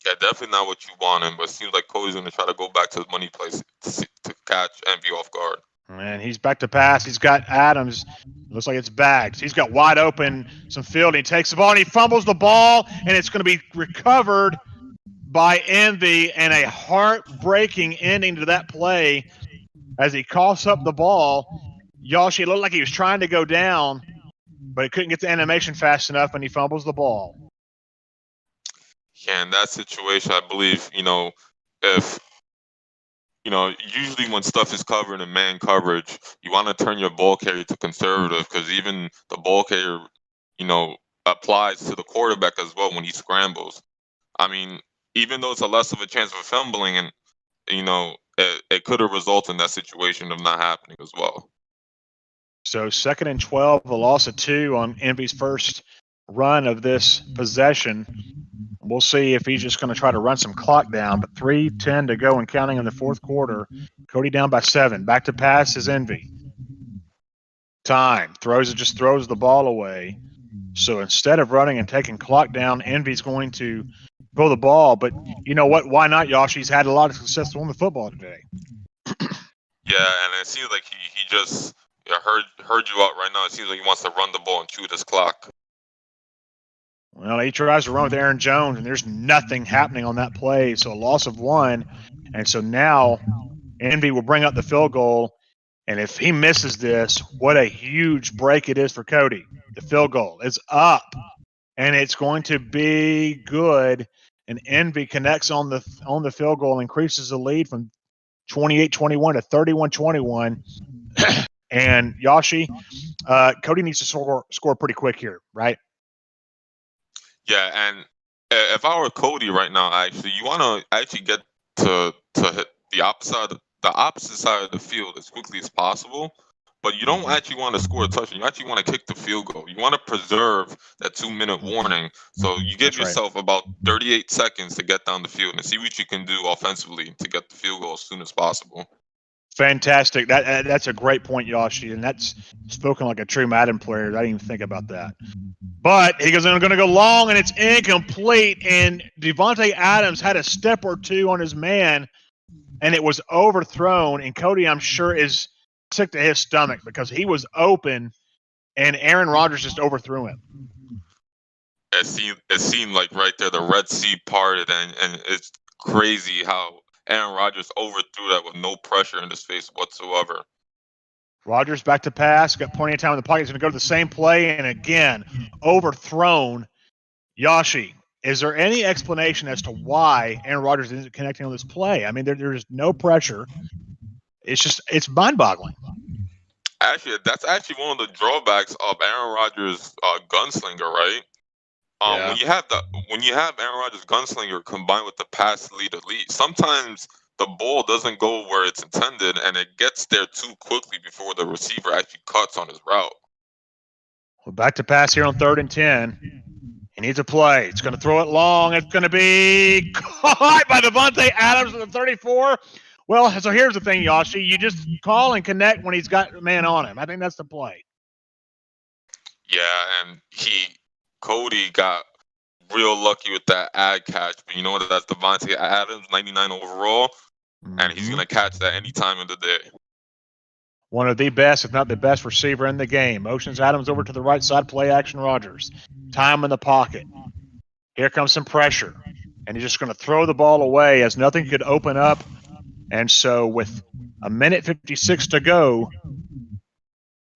E: Yeah, definitely not what you wanted, but it seems like Cody's going to try to go back to his money place to catch Envy off guard.
B: And he's back to pass. He's got Adams. Looks like it's bagged. He's got wide open some field. He takes the ball, and he fumbles the ball, and it's going to be recovered by Envy, and a heartbreaking ending to that play as he coughs up the ball. Yoshi looked like he was trying to go down, but he couldn't get the animation fast enough, and he fumbles the ball.
E: Yeah, in that situation, I believe, if, usually when stuff is covered in man coverage, you want to turn your ball carrier to conservative, because even the ball carrier, applies to the quarterback as well when he scrambles. I mean, even though it's a less of a chance of fumbling, and it could have resulted in that situation of not happening as well.
B: So 2nd and 12, a loss of 2 on Envy's first run of this possession. We'll see if he's just going to try to run some clock down, but 3:10 to go and counting in the fourth quarter. Cody down by 7. Back to pass is Envy. Time. Throws the ball away. So instead of running and taking clock down, Envy's going to throw the ball. But you know what? Why not, Yoshi? He's had a lot of success throwing the football today.
E: Yeah, and it seems like he just heard you out right now. It seems like he wants to run the ball and chew this clock.
B: Well, he tries to run with Aaron Jones, and there's nothing happening on that play. So a loss of 1. And so now Envy will bring up the field goal. And if he misses this, what a huge break it is for Cody. The field goal is up, and it's going to be good. And Envy connects on the field goal, increases the lead from 28-21 to 31-21. And Yoshi, Cody needs to score pretty quick here, right?
E: Yeah, and if I were Cody right now, actually, you want to actually get to hit the opposite side of the field as quickly as possible. But you don't actually want to score a touchdown. You actually want to kick the field goal. You want to preserve that 2-minute warning. So you give yourself about 38 seconds to get down the field and see what you can do offensively to get the field goal as soon as possible.
B: Fantastic. That's a great point, Yoshi, and that's spoken like a true Madden player. I didn't even think about that. But he goes, I'm going to go long, and it's incomplete. And Devontae Adams had a step or two on his man, and it was overthrown. And Cody, I'm sure, is sick to his stomach because he was open, and Aaron Rodgers just overthrew him.
E: It seemed like right there the Red Sea parted, and it's crazy how Aaron Rodgers overthrew that with no pressure in his face whatsoever.
B: Rodgers back to pass, got plenty of time in the pocket. He's going to go to the same play, and again, overthrown. Yoshi, is there any explanation as to why Aaron Rodgers isn't connecting on this play? I mean, there's no pressure. It's mind-boggling.
E: Actually, that's actually one of the drawbacks of Aaron Rodgers' gunslinger, right?
B: Yeah.
E: When you have Aaron Rodgers' gunslinger combined with the pass lead elite, sometimes the ball doesn't go where it's intended, and it gets there too quickly before the receiver actually cuts on his route.
B: Well, back to pass here on 3rd and 10. He needs a play. It's going to throw it long. It's going to be caught by Devontae Adams at the 34. Well, so here's the thing, Yoshi. You just call and connect when he's got a man on him. I think that's the play.
E: Yeah, and Cody got real lucky with that ad catch, but you know what? That's Devontae Adams, 99 overall, and he's going to catch that any time of the day.
B: One of the best, if not the best, receiver in the game. Motions Adams over to the right side, play action Rodgers. Time in the pocket. Here comes some pressure, and he's just going to throw the ball away as nothing could open up. And so with a minute 56 to go,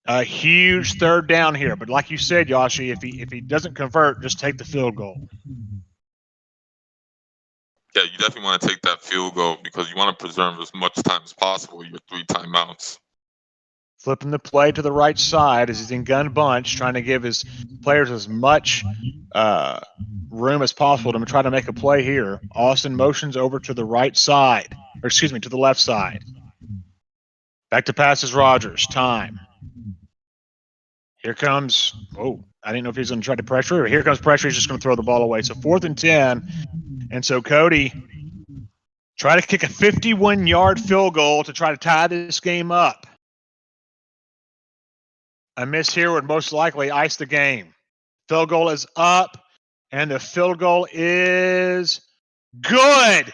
B: a huge 3rd down here. But like you said, Yoshi, if he doesn't convert, just take the field goal.
E: Yeah, you definitely want to take that field goal because you want to preserve as much time as possible, your 3 timeouts.
B: Flipping the play to the right side as he's in gun bunch, trying to give his players as much room as possible to try to make a play here. Austin motions over to the right side, to the left side. Back to passes Rodgers. Time. Here comes, I didn't know if he was going to try to pressure, or here comes pressure. He's just going to throw the ball away. So 4th and 10. And so Cody try to kick a 51-yard field goal to try to tie this game up. A miss here would most likely ice the game. Field goal is up, and the field goal is good.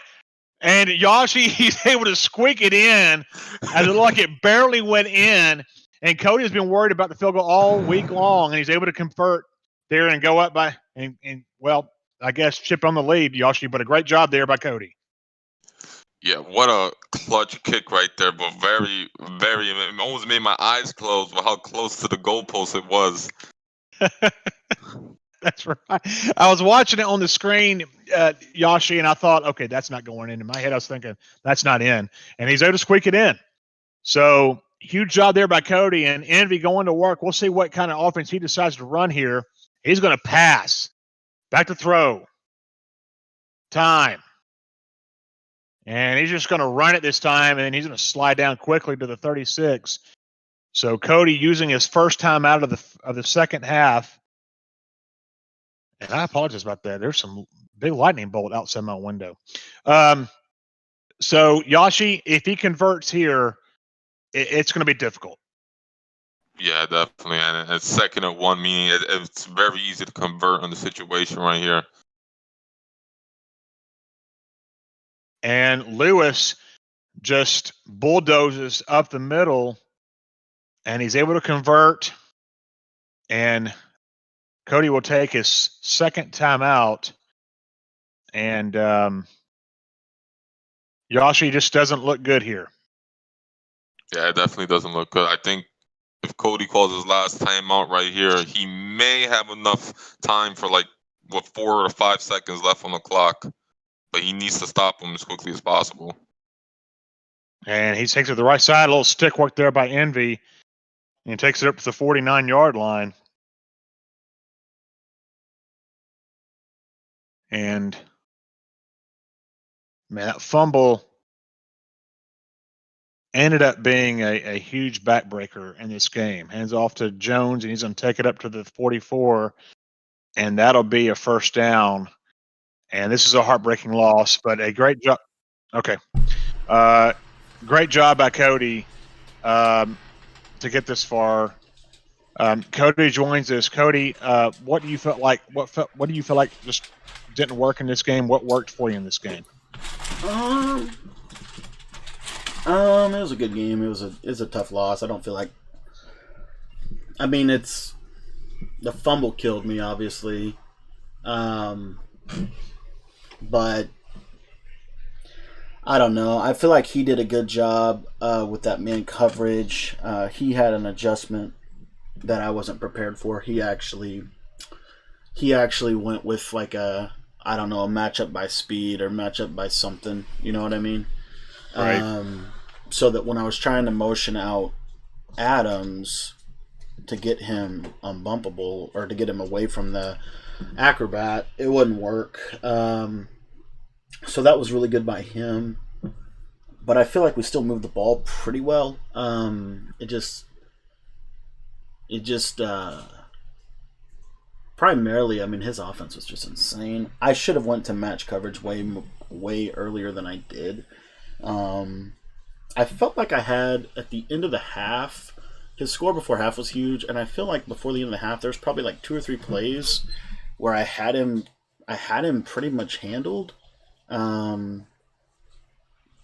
B: And Yoshi, he's able to squeak it in as it looked like it barely went in. And Cody's been worried about the field goal all week long, and he's able to convert there and go up by, and well, I guess chip on the lead, Yoshi, but a great job there by Cody.
E: Yeah, what a clutch kick right there, but very, very, it almost made my eyes close with how close to the goalpost it was.
B: That's right. I was watching it on the screen, Yoshi, and I thought, okay, that's not going in. In my head, I was thinking, that's not in. And he's able to squeak it in. So, huge job there by Cody, and Envy going to work. We'll see what kind of offense he decides to run here. He's going to pass. Back to throw. Time. And he's just going to run it this time, and he's going to slide down quickly to the 36. So Cody using his first time out of the second half. And I apologize about that. There's some big lightning bolt outside my window. So Yoshi, if he converts here, it's going to be difficult.
E: Yeah, definitely. And it's 2nd and 1, meaning it's very easy to convert on the situation right here.
B: And Lewis just bulldozes up the middle, and he's able to convert. And Cody will take his 2nd timeout. And Yoshi just doesn't look good here.
E: Yeah, it definitely doesn't look good. I think if Cody calls his last timeout right here, he may have enough time for like 4 or 5 seconds left on the clock, but he needs to stop him as quickly as possible.
B: And he takes it to the right side. A little stick work there by Envy. And he takes it up to the 49-yard line. And, man, that fumble ended up being a huge backbreaker in this game. Hands off to Jones, and he's going to take it up to the 44, and that'll be a first down. And this is a heartbreaking loss, but a great job. Okay. Great job by Cody to get this far. Cody joins us. Cody, what do you feel like? What do you feel like just didn't work in this game? What worked for you in this game?
A: It was a good game. It was a tough loss. I don't feel like. I mean, it's the fumble killed me, obviously, but I don't know. I feel like he did a good job with that man coverage. He had an adjustment that I wasn't prepared for. He actually went with like a matchup by speed or matchup by something. You know what I mean?
B: Right.
A: So that when I was trying to motion out Adams to get him unbumpable or to get him away from the acrobat, it wouldn't work. So that was really good by him. But I feel like we still moved the ball pretty well. It just primarily, I mean, his offense was just insane. I should have went to match coverage way earlier than I did. I felt like I had, at the end of the half, his score before half was huge, and I feel like before the end of the half, there's probably like 2 or 3 plays where I had him pretty much handled, but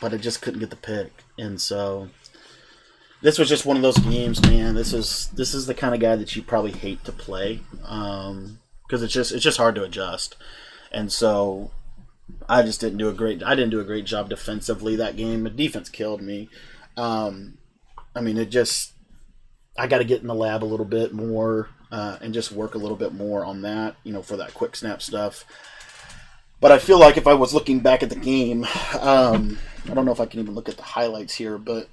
A: I just couldn't get the pick. And so this was just one of those games, man. This is the kind of guy that you probably hate to play, because it's just hard to adjust. And so I didn't do a great job defensively that game. The defense killed me. I mean, I got to get in the lab a little bit more and just work a little bit more on that, for that quick snap stuff. But I feel like if I was looking back at the game, I don't know if I can even look at the highlights here, but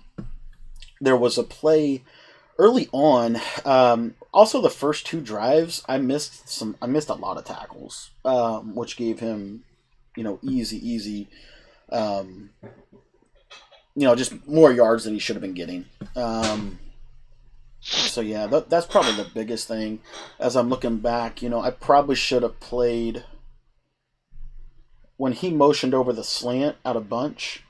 A: there was a play early on. Also, the first 2 drives, I missed a lot of tackles, which gave him, easy, just more yards than he should have been getting. So yeah, that's probably the biggest thing. As I'm looking back, I probably should have played when he motioned over the slant out of bunch.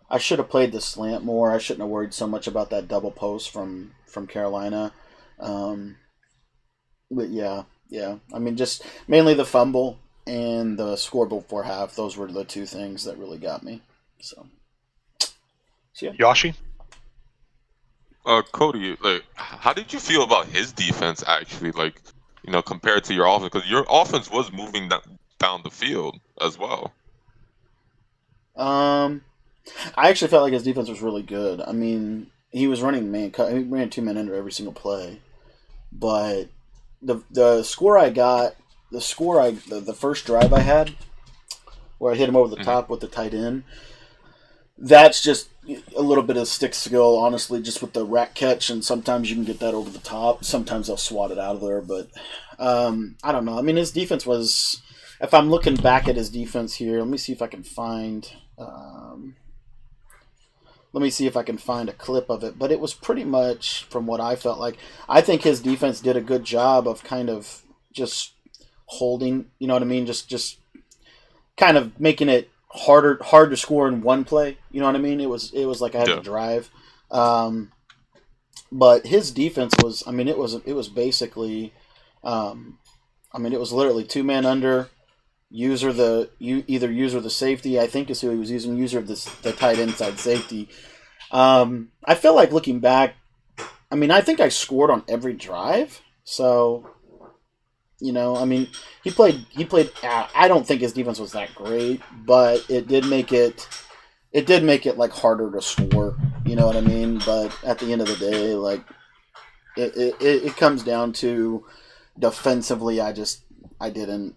A: I should have played the slant more. I shouldn't have worried so much about that double post from Carolina. But yeah. I mean, just mainly the fumble and the score before half. Those were the 2 things that really got me. So yeah.
B: Yoshi?
E: Cody, like, how did you feel about his defense actually? Like, compared to your offense, because your offense was moving down the field as well.
A: I actually felt like his defense was really good. I mean, he was running he ran 2-man under every single play. But the score I got, the first drive I had, where I hit him over the top with the tight end, that's just a little bit of stick skill, honestly, just with the rack catch, and sometimes you can get that over the top. Sometimes they'll swat it out of there, but I don't know. I mean, his defense was, if I'm looking back at his defense here, let me see if I can find a clip of it, but it was pretty much from what I felt like. I think his defense did a good job of kind of just holding, you know what I mean? Just kind of making it hard to score in one play. You know what I mean? It was like I had to drive. But his defense was, I mean, it was basically, I mean, it was literally 2-man under, either user the safety, I think is who he was using, user of the tight inside safety. I feel like looking back, I mean, I think I scored on every drive. So, I mean, he played. I don't think his defense was that great, but it did make it like harder to score. You know what I mean? But at the end of the day, like it comes down to defensively. I didn't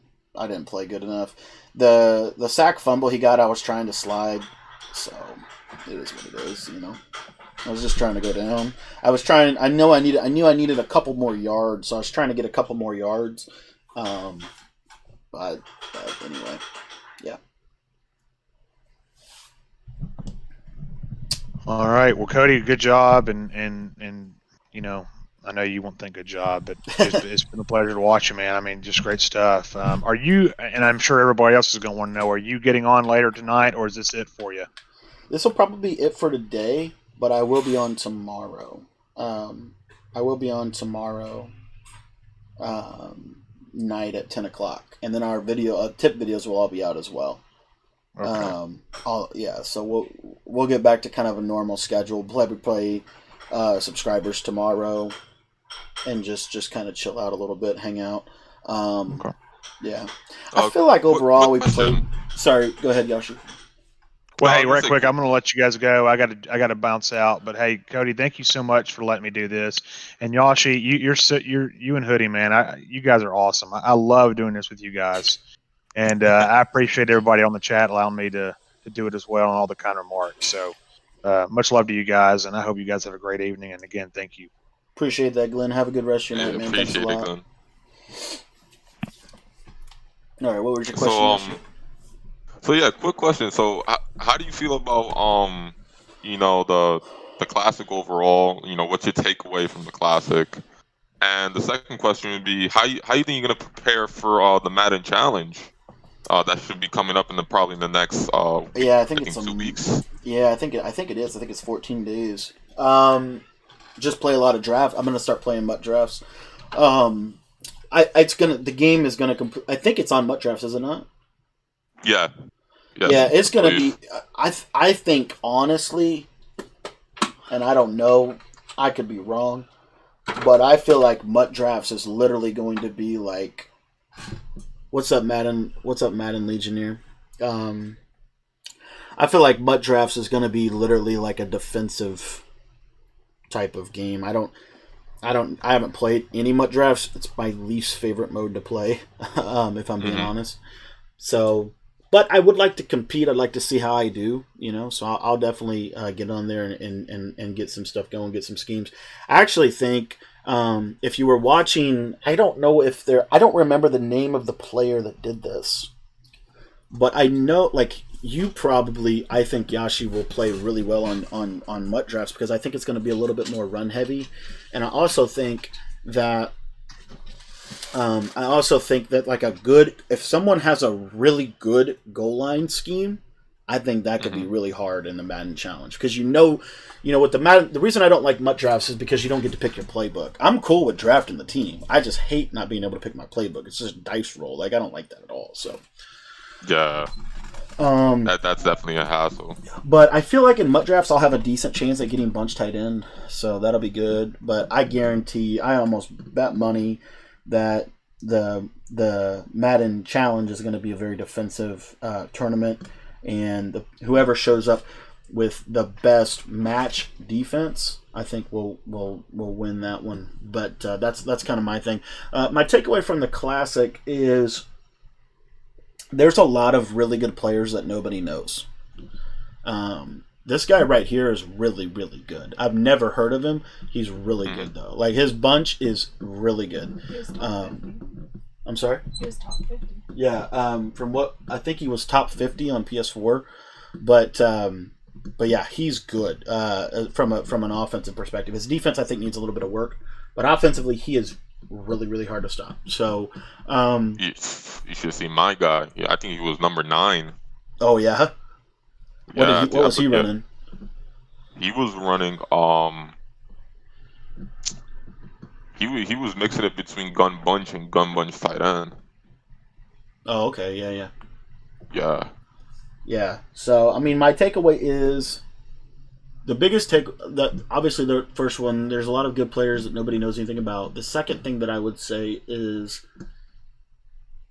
A: play good enough. The sack fumble he got, I was trying to slide, so it is what it is. You know, I was just trying to go down. I knew I needed a couple more yards, so I was trying to get a couple more yards. But anyway, yeah.
B: All right. Well, Cody, good job, and you know, I know you won't think good job, but it's been a pleasure to watch you, man. I mean, just great stuff. Are you? And I'm sure everybody else is going to want to know. Are you getting on later tonight, or is this it for you?
A: This will probably be it for today, but I will be on tomorrow. I will be on tomorrow night at 10 o'clock, and then our tip videos will all be out as well.
B: Okay.
A: So we'll get back to kind of a normal schedule. Play subscribers tomorrow, and just kind of chill out a little bit, hang out.
B: Okay.
A: Yeah, I feel like overall we played. Sorry, go ahead, Yoshi.
B: Well, hey, right quick, I'm going to let you guys go. I got to bounce out, but hey, Cody, thank you so much for letting me do this. And Yoshi, you and Hoodie, man, you guys are awesome. I love doing this with you guys, and I appreciate everybody on the chat allowing me to do it as well, and all the kind remarks. So much love to you guys, and I hope you guys have a great evening. And again, thank you.
A: Appreciate that, Glenn. Have a good rest of your night, man. Thanks a lot.
E: Glenn.
A: All right, what was your question?
E: So yeah, quick question. So how do you feel about the classic overall? You know, what's your takeaway from the classic? And the second question would be how you think you're gonna prepare for the Madden Challenge? That should be coming up probably in the next
A: I think it's
E: 2 weeks.
A: Yeah, I think it is. I think it's 14 days. Just play a lot of drafts. I'm gonna start playing MUT drafts. The game is gonna I think it's on MUT drafts, is it not?
E: Yeah. Yes,
A: yeah, it's gonna be. I think honestly, and I don't know, I could be wrong, but I feel like MUT drafts is literally going to be like, what's up, Madden? What's up, Madden Legionnaire? I feel like MUT drafts is going to be literally like a defensive type of game. I haven't played any MUT drafts. It's my least favorite mode to play, if I'm being honest. So. But I would like to compete. I'd like to see how I do, you know. So I'll definitely get on there and get some stuff going, get some schemes. I actually think if you were watching, I don't remember the name of the player that did this, but I know, like, I think Yashi will play really well on MUT drafts because I think it's going to be a little bit more run heavy, and I also think that. Like if someone has a really good goal line scheme, I think that could be really hard in the Madden Challenge because with the reason I don't like MUT drafts is because you don't get to pick your playbook. I'm cool with drafting the team. I just hate not being able to pick my playbook. It's just a dice roll. Like I don't like that at all. So
E: yeah, that's definitely a hassle.
A: But I feel like in MUT drafts I'll have a decent chance at getting bunch tight end, so that'll be good. But I guarantee, I almost bet money that the Madden Challenge is going to be a very defensive tournament, and whoever shows up with the best match defense, I think will win that one. But that's kind of my thing. My takeaway from the Classic is there's a lot of really good players that nobody knows. This guy right here is really, really good. I've never heard of him. He's really good, though. Like, his bunch is really good. I'm sorry?
C: He was top 50.
A: Yeah, from what I think he was top 50 on PS4. But yeah, he's good from an offensive perspective. His defense, I think, needs a little bit of work. But offensively, he is really, really hard to stop. So
E: you should see my guy. Yeah, I think he was number 9.
A: Oh, yeah? What was he running?
E: He was running he was mixing it between gun bunch and gun bunch tight end.
A: Oh, okay, yeah.
E: Yeah.
A: Yeah. So I mean, my takeaway is the biggest obviously the first one, there's a lot of good players that nobody knows anything about. The second thing that I would say is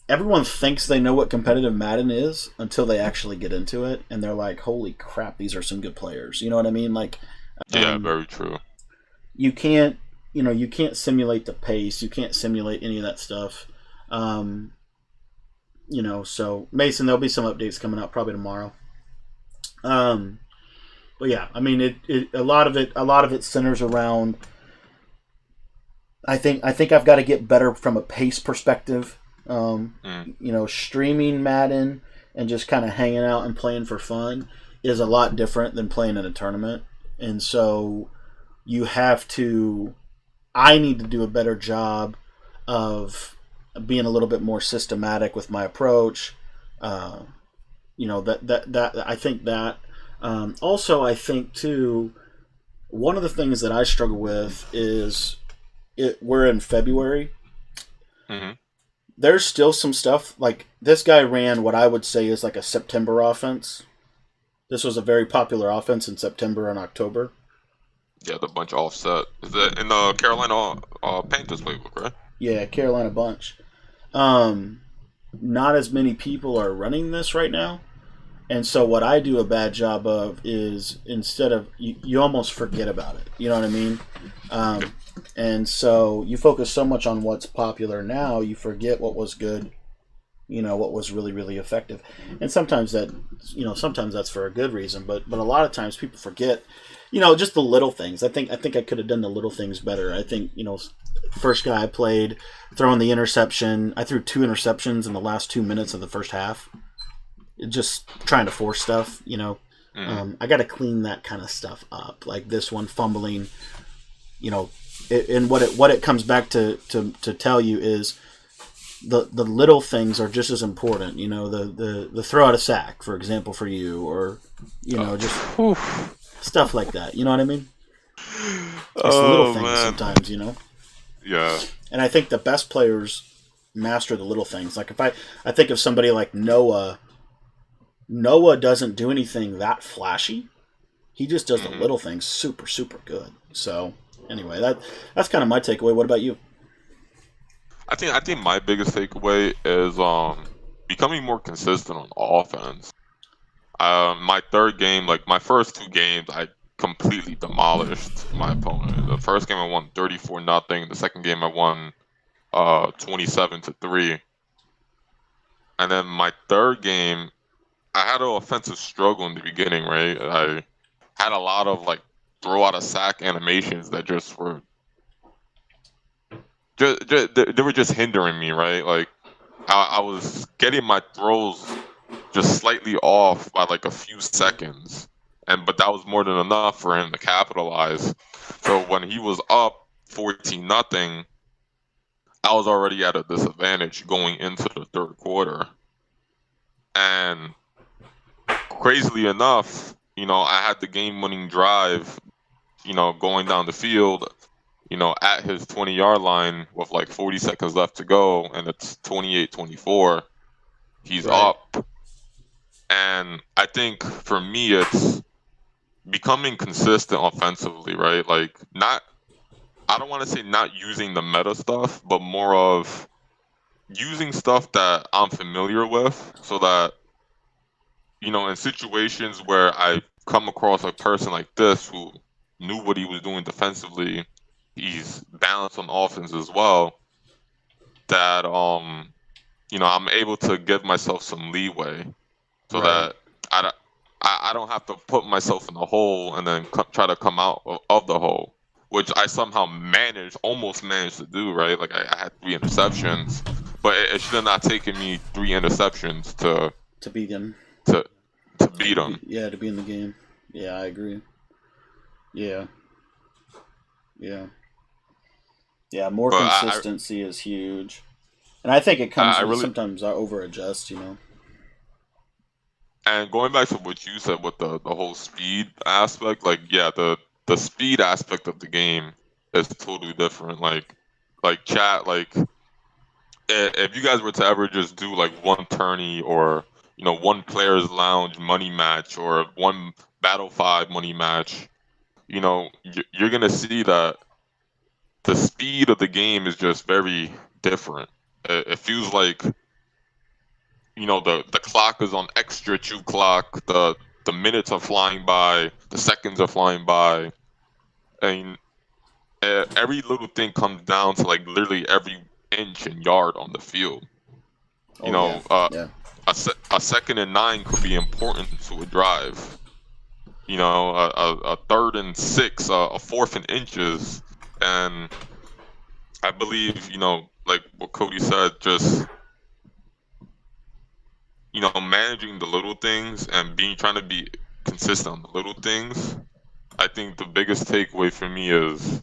A: everyone thinks they know what competitive Madden is until they actually get into it, and they're like, holy crap, these are some good players. You know what I mean? Like,
E: Yeah,
A: Um,
E: very true.
A: you can't, you can't simulate the pace. You can't simulate any of that stuff. Um, so Mason, there'll be some updates coming out probably tomorrow. But yeah, I mean, a lot of it centers around. I think I've got to get better from a pace perspective. Streaming Madden and just kind of hanging out and playing for fun is a lot different than playing in a tournament. And so I need to do a better job of being a little bit more systematic with my approach. That I think that. Also, I think too, one of the things that I struggle with is we're in February.
E: Mm-hmm.
A: There's still some stuff, like this guy ran what I would say is like a September offense. This was a very popular offense in September and October.
E: Yeah, the bunch offset. Is that in the Carolina Panthers playbook, right?
A: Yeah, Carolina bunch. Not as many people are running this right now. And so what I do a bad job of is instead of, you almost forget about it. You know what I mean? And so you focus so much on what's popular now, you forget what was good, what was really, really effective. And sometimes that's for a good reason, but a lot of times people forget, just the little things. I think I could have done the little things better. I think, first guy I played, throwing the interception, I threw 2 interceptions in the last 2 minutes of the first half. Just trying to force stuff, I got to clean that kind of stuff up. Like this one, fumbling, and what it comes back to tell you is the little things are just as important. The throw out a sack, for example, for you, or just stuff like that. You know what I mean? It's the little things sometimes.
E: Yeah.
A: And I think the best players master the little things. Like if I think of somebody like Noah. Noah doesn't do anything that flashy. He just does the little things super, super good. So anyway, that's kind of my takeaway. What about you?
E: I think my biggest takeaway is becoming more consistent on offense. My third game, like my first 2 games, I completely demolished my opponent. The first game I won 34-0. The second game I won 27-3. And then my third game, I had an offensive struggle in the beginning, right? I had a lot of like throw out a sack animations that just were they were just hindering me, right? Like I was getting my throws just slightly off by like a few seconds, but that was more than enough for him to capitalize. So when he was up 14-0, I was already at a disadvantage going into the third quarter, and crazily enough, I had the game-winning drive, going down the field, at his 20-yard line with like 40 seconds left to go, and it's 28-24. He's up. And I think for me, it's becoming consistent offensively, right? Like I don't want to say not using the meta stuff, but more of using stuff that I'm familiar with so that, in situations where I come across a person like this who knew what he was doing defensively, he's balanced on offense as well, that I'm able to give myself some leeway so that I don't have to put myself in the hole and then try to come out of the hole, which I somehow almost managed to do, right? Like I had 3 interceptions, but it should have not taken me 3 interceptions
A: To beat him.
E: To beat him.
A: Yeah, to be in the game. Yeah, I agree. Yeah. More consistency is huge, and I think it comes with sometimes I over adjust.
E: And going back to what you said with the whole speed aspect, like the speed aspect of the game is totally different. Like chat, like if you guys were to ever just do like one tourney or one players lounge money match or one Battle 5 money match, you're gonna see that the speed of the game is just very different. It feels like the clock is on extra chew clock. The minutes are flying by. The seconds are flying by. and every little thing comes down to like literally every inch and yard on the field. You know,
A: yeah.
E: a 2nd and 9 could be important to a drive. You know, a 3rd and 6, a 4th and inches, and I believe, you know, like what Cody said, just, you know, managing the little things and trying to be consistent on the little things. I think the biggest takeaway for me is,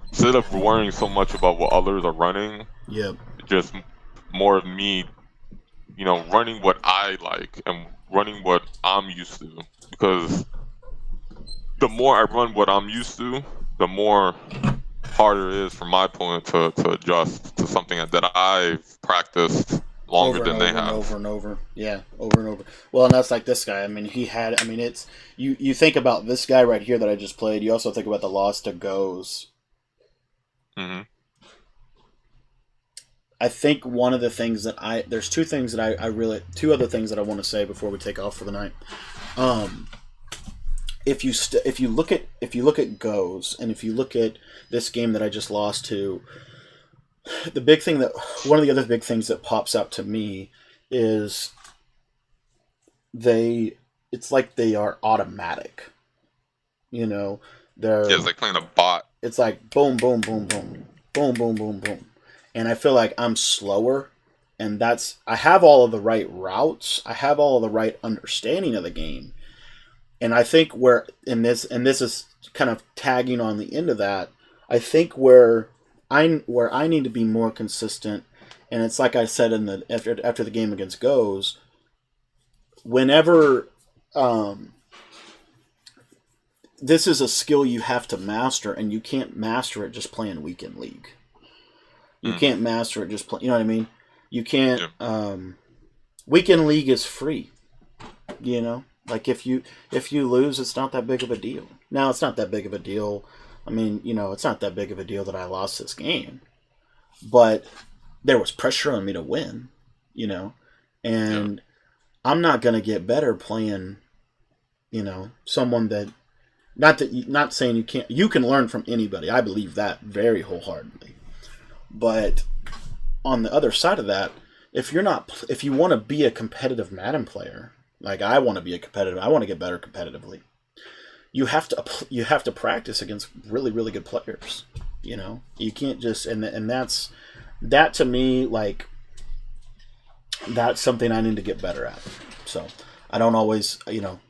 E: instead of worrying so much about what others are running,
A: Yep.
E: just more of me, you know, running what I like and running what I'm used to. Because the more I run what I'm used to, the more harder it is for my opponent to adjust to something that I've practiced longer
A: Over and
E: than they
A: over and
E: have.
A: over and over. Yeah, over and over. Well, and that's like this guy. I mean, it's you think about this guy right here that I just played. You also think about the loss to Goes.
E: Mm-hmm.
A: I think one of the things that there's two things that two other things that I want to say before we take off for the night. If you look at Goes, and if you look at this game that I just lost to, one of the other big things that pops out to me is it's like they are automatic. You know,
E: It's like playing a bot.
A: It's like boom, boom, boom, boom, boom, boom, boom, boom, and I feel like I'm slower, and I have all of the right routes, I have all of the right understanding of the game, and I think and this is kind of tagging on the end of that. I think where I need to be more consistent, and it's like I said after the game against Goes, whenever this is a skill you have to master, and you can't master it just playing weekend league. You can't master it just play. You know what I mean? You can't. Yeah. Weekend league is free. You know, like if you lose, it's not that big of a deal. Now, it's not that big of a deal. I mean, you know, it's not that big of a deal that I lost this game, but there was pressure on me to win. You know, and I'm not going to get better playing. You know, someone that. Not saying you can't. You can learn from anybody. I believe that very wholeheartedly. But on the other side of that, if you want to be a competitive Madden player, like I want to be I want to get better competitively. You have to practice against really, really good players. You know, you can't just and that to me, like, that's something I need to get better at. So I don't always, you know,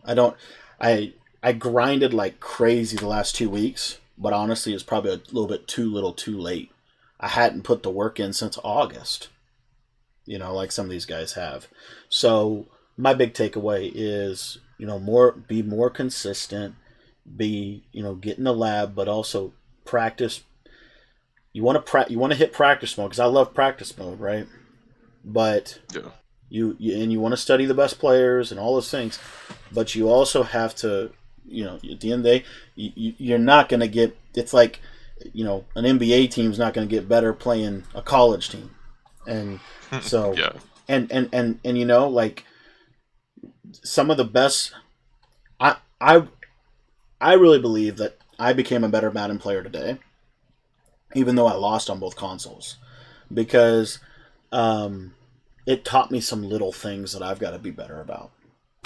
A: I grinded like crazy the last 2 weeks, but honestly, it's probably a little bit too little too late. I hadn't put the work in since August, you know, like some of these guys have. So my big takeaway is, you know, be more consistent, you know, get in the lab, but also practice. You want to hit practice mode, because I love practice mode, right? But you want to study the best players and all those things, but you also have to, you know, at the end of the day, you're not going to get. It's like, you know, an NBA team's not going to get better playing a college team, and so and you know, like, some of the best. I really believe that I became a better Madden player today, even though I lost on both consoles, because it taught me some little things that I've got to be better about.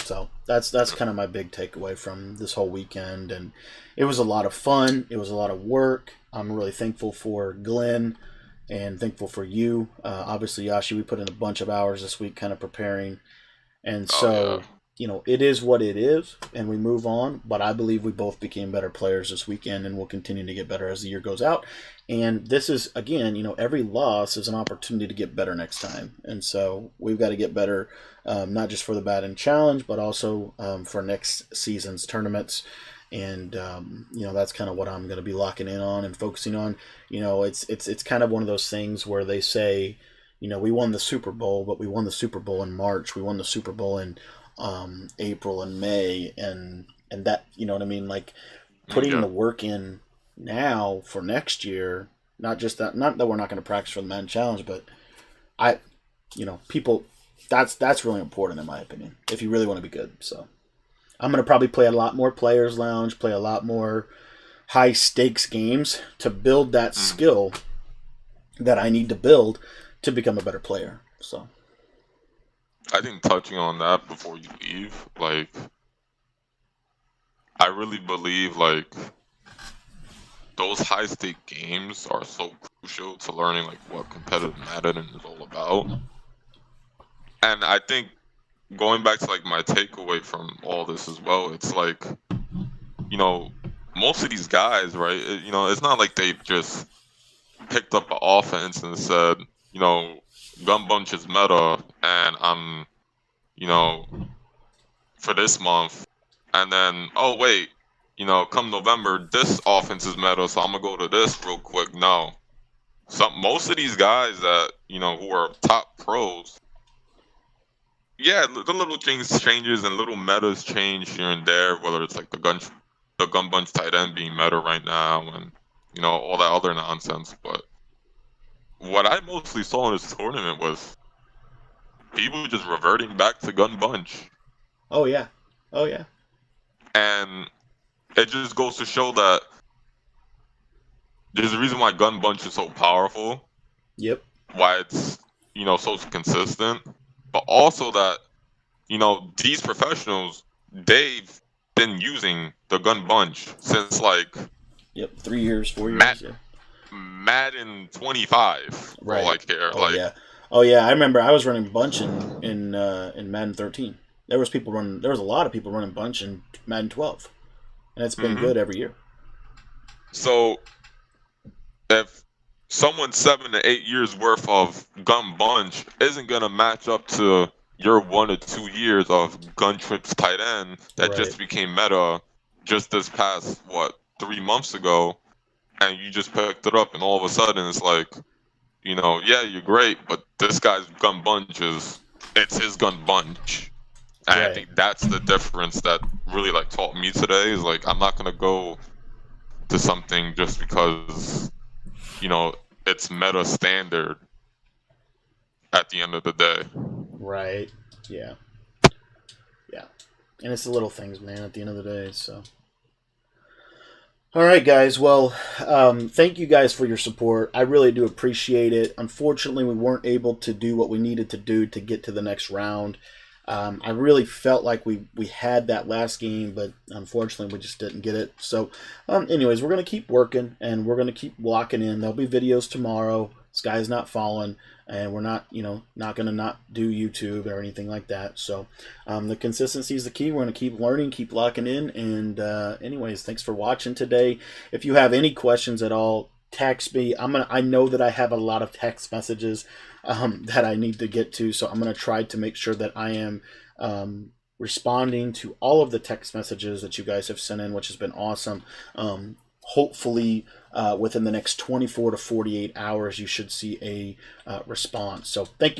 A: So that's kind of my big takeaway from this whole weekend, and it was a lot of fun. It was a lot of work. I'm really thankful for Glenn and thankful for you. Obviously, Yashi, we put in a bunch of hours this week kind of preparing, and so you know, it is what it is, and we move on. But I believe we both became better players this weekend, and we'll continue to get better as the year goes out. And this is, again, you know, every loss is an opportunity to get better next time. And so we've got to get better, not just for the Madden Challenge, but also for next season's tournaments. And you know, that's kind of what I'm going to be locking in on and focusing on. You know, it's kind of one of those things where they say, you know, we won the Super Bowl, but we won the Super Bowl in March. We won the Super Bowl in April and May, and that, you know what I mean, like putting the work in now for next year. Not that we're not going to practice for the Madden Challenge, but people, that's really important in my opinion if you really want to be good. So I'm going to probably play a lot more Players Lounge, play a lot more high stakes games to build that skill that I need to build to become a better player. So
E: I think touching on that before you leave, like, I really believe like those high stake games are so crucial to learning like what competitive Madden is all about. And I think going back to like my takeaway from all this as well, it's like, you know, most of these guys, right? You know, it's not like they just picked up an offense and said, you know, gun bunch is meta, and I'm, you know, for this month, and then oh wait, you know, come November, this offense is meta, so I'm gonna go to this real quick. No, most of these guys that you know who are top pros, yeah, the little things changes and little metas change here and there. Whether it's like the gun bunch tight end being meta right now, and you know all that other nonsense. But what I mostly saw in this tournament was people just reverting back to gun bunch.
A: oh yeah,
E: And it just goes to show that there's a reason why gun bunch is so powerful,
A: yep,
E: why it's, you know, so consistent, but also that, you know, these professionals, they've been using the gun bunch since like
A: yep, 3 years, 4 years,
E: Matt-
A: yeah.
E: Madden 25, for
A: Right.
E: all I care.
A: Oh
E: like,
A: yeah, oh yeah. I remember I was running bunch in Madden 13. There was a lot of people running bunch in Madden 12, and it's been good every year.
E: So if someone's 7 to 8 years worth of gun bunch isn't gonna match up to your 1 or 2 years of gun trips tight end that
A: Right.
E: just became meta just this past 3 months ago, and you just picked it up, and all of a sudden it's like, you know, yeah, you're great, but this guy's gun bunch it's his gun bunch. And I
A: Right.
E: think that's the difference that really like taught me today is like I'm not gonna go to something just because, you know, it's meta standard at the end of the day.
A: Right. Yeah. Yeah. And it's the little things, man, at the end of the day. So, all right, guys. Well, thank you guys for your support. I really do appreciate it. Unfortunately, we weren't able to do what we needed to do to get to the next round. I really felt like we had that last game, but unfortunately we just didn't get it. So anyways, we're going to keep working, and we're going to keep locking in. There'll be videos tomorrow. Sky's not falling, and we're not, not going to not do YouTube or anything like that. So the consistency is the key. We're going to keep learning, keep locking in. And anyways, thanks for watching today. If you have any questions at all, text me. I know that I have a lot of text messages that I need to get to, so I'm going to try to make sure that I am responding to all of the text messages that you guys have sent in, which has been awesome. Hopefully within the next 24 to 48 hours you should see a response. So thank you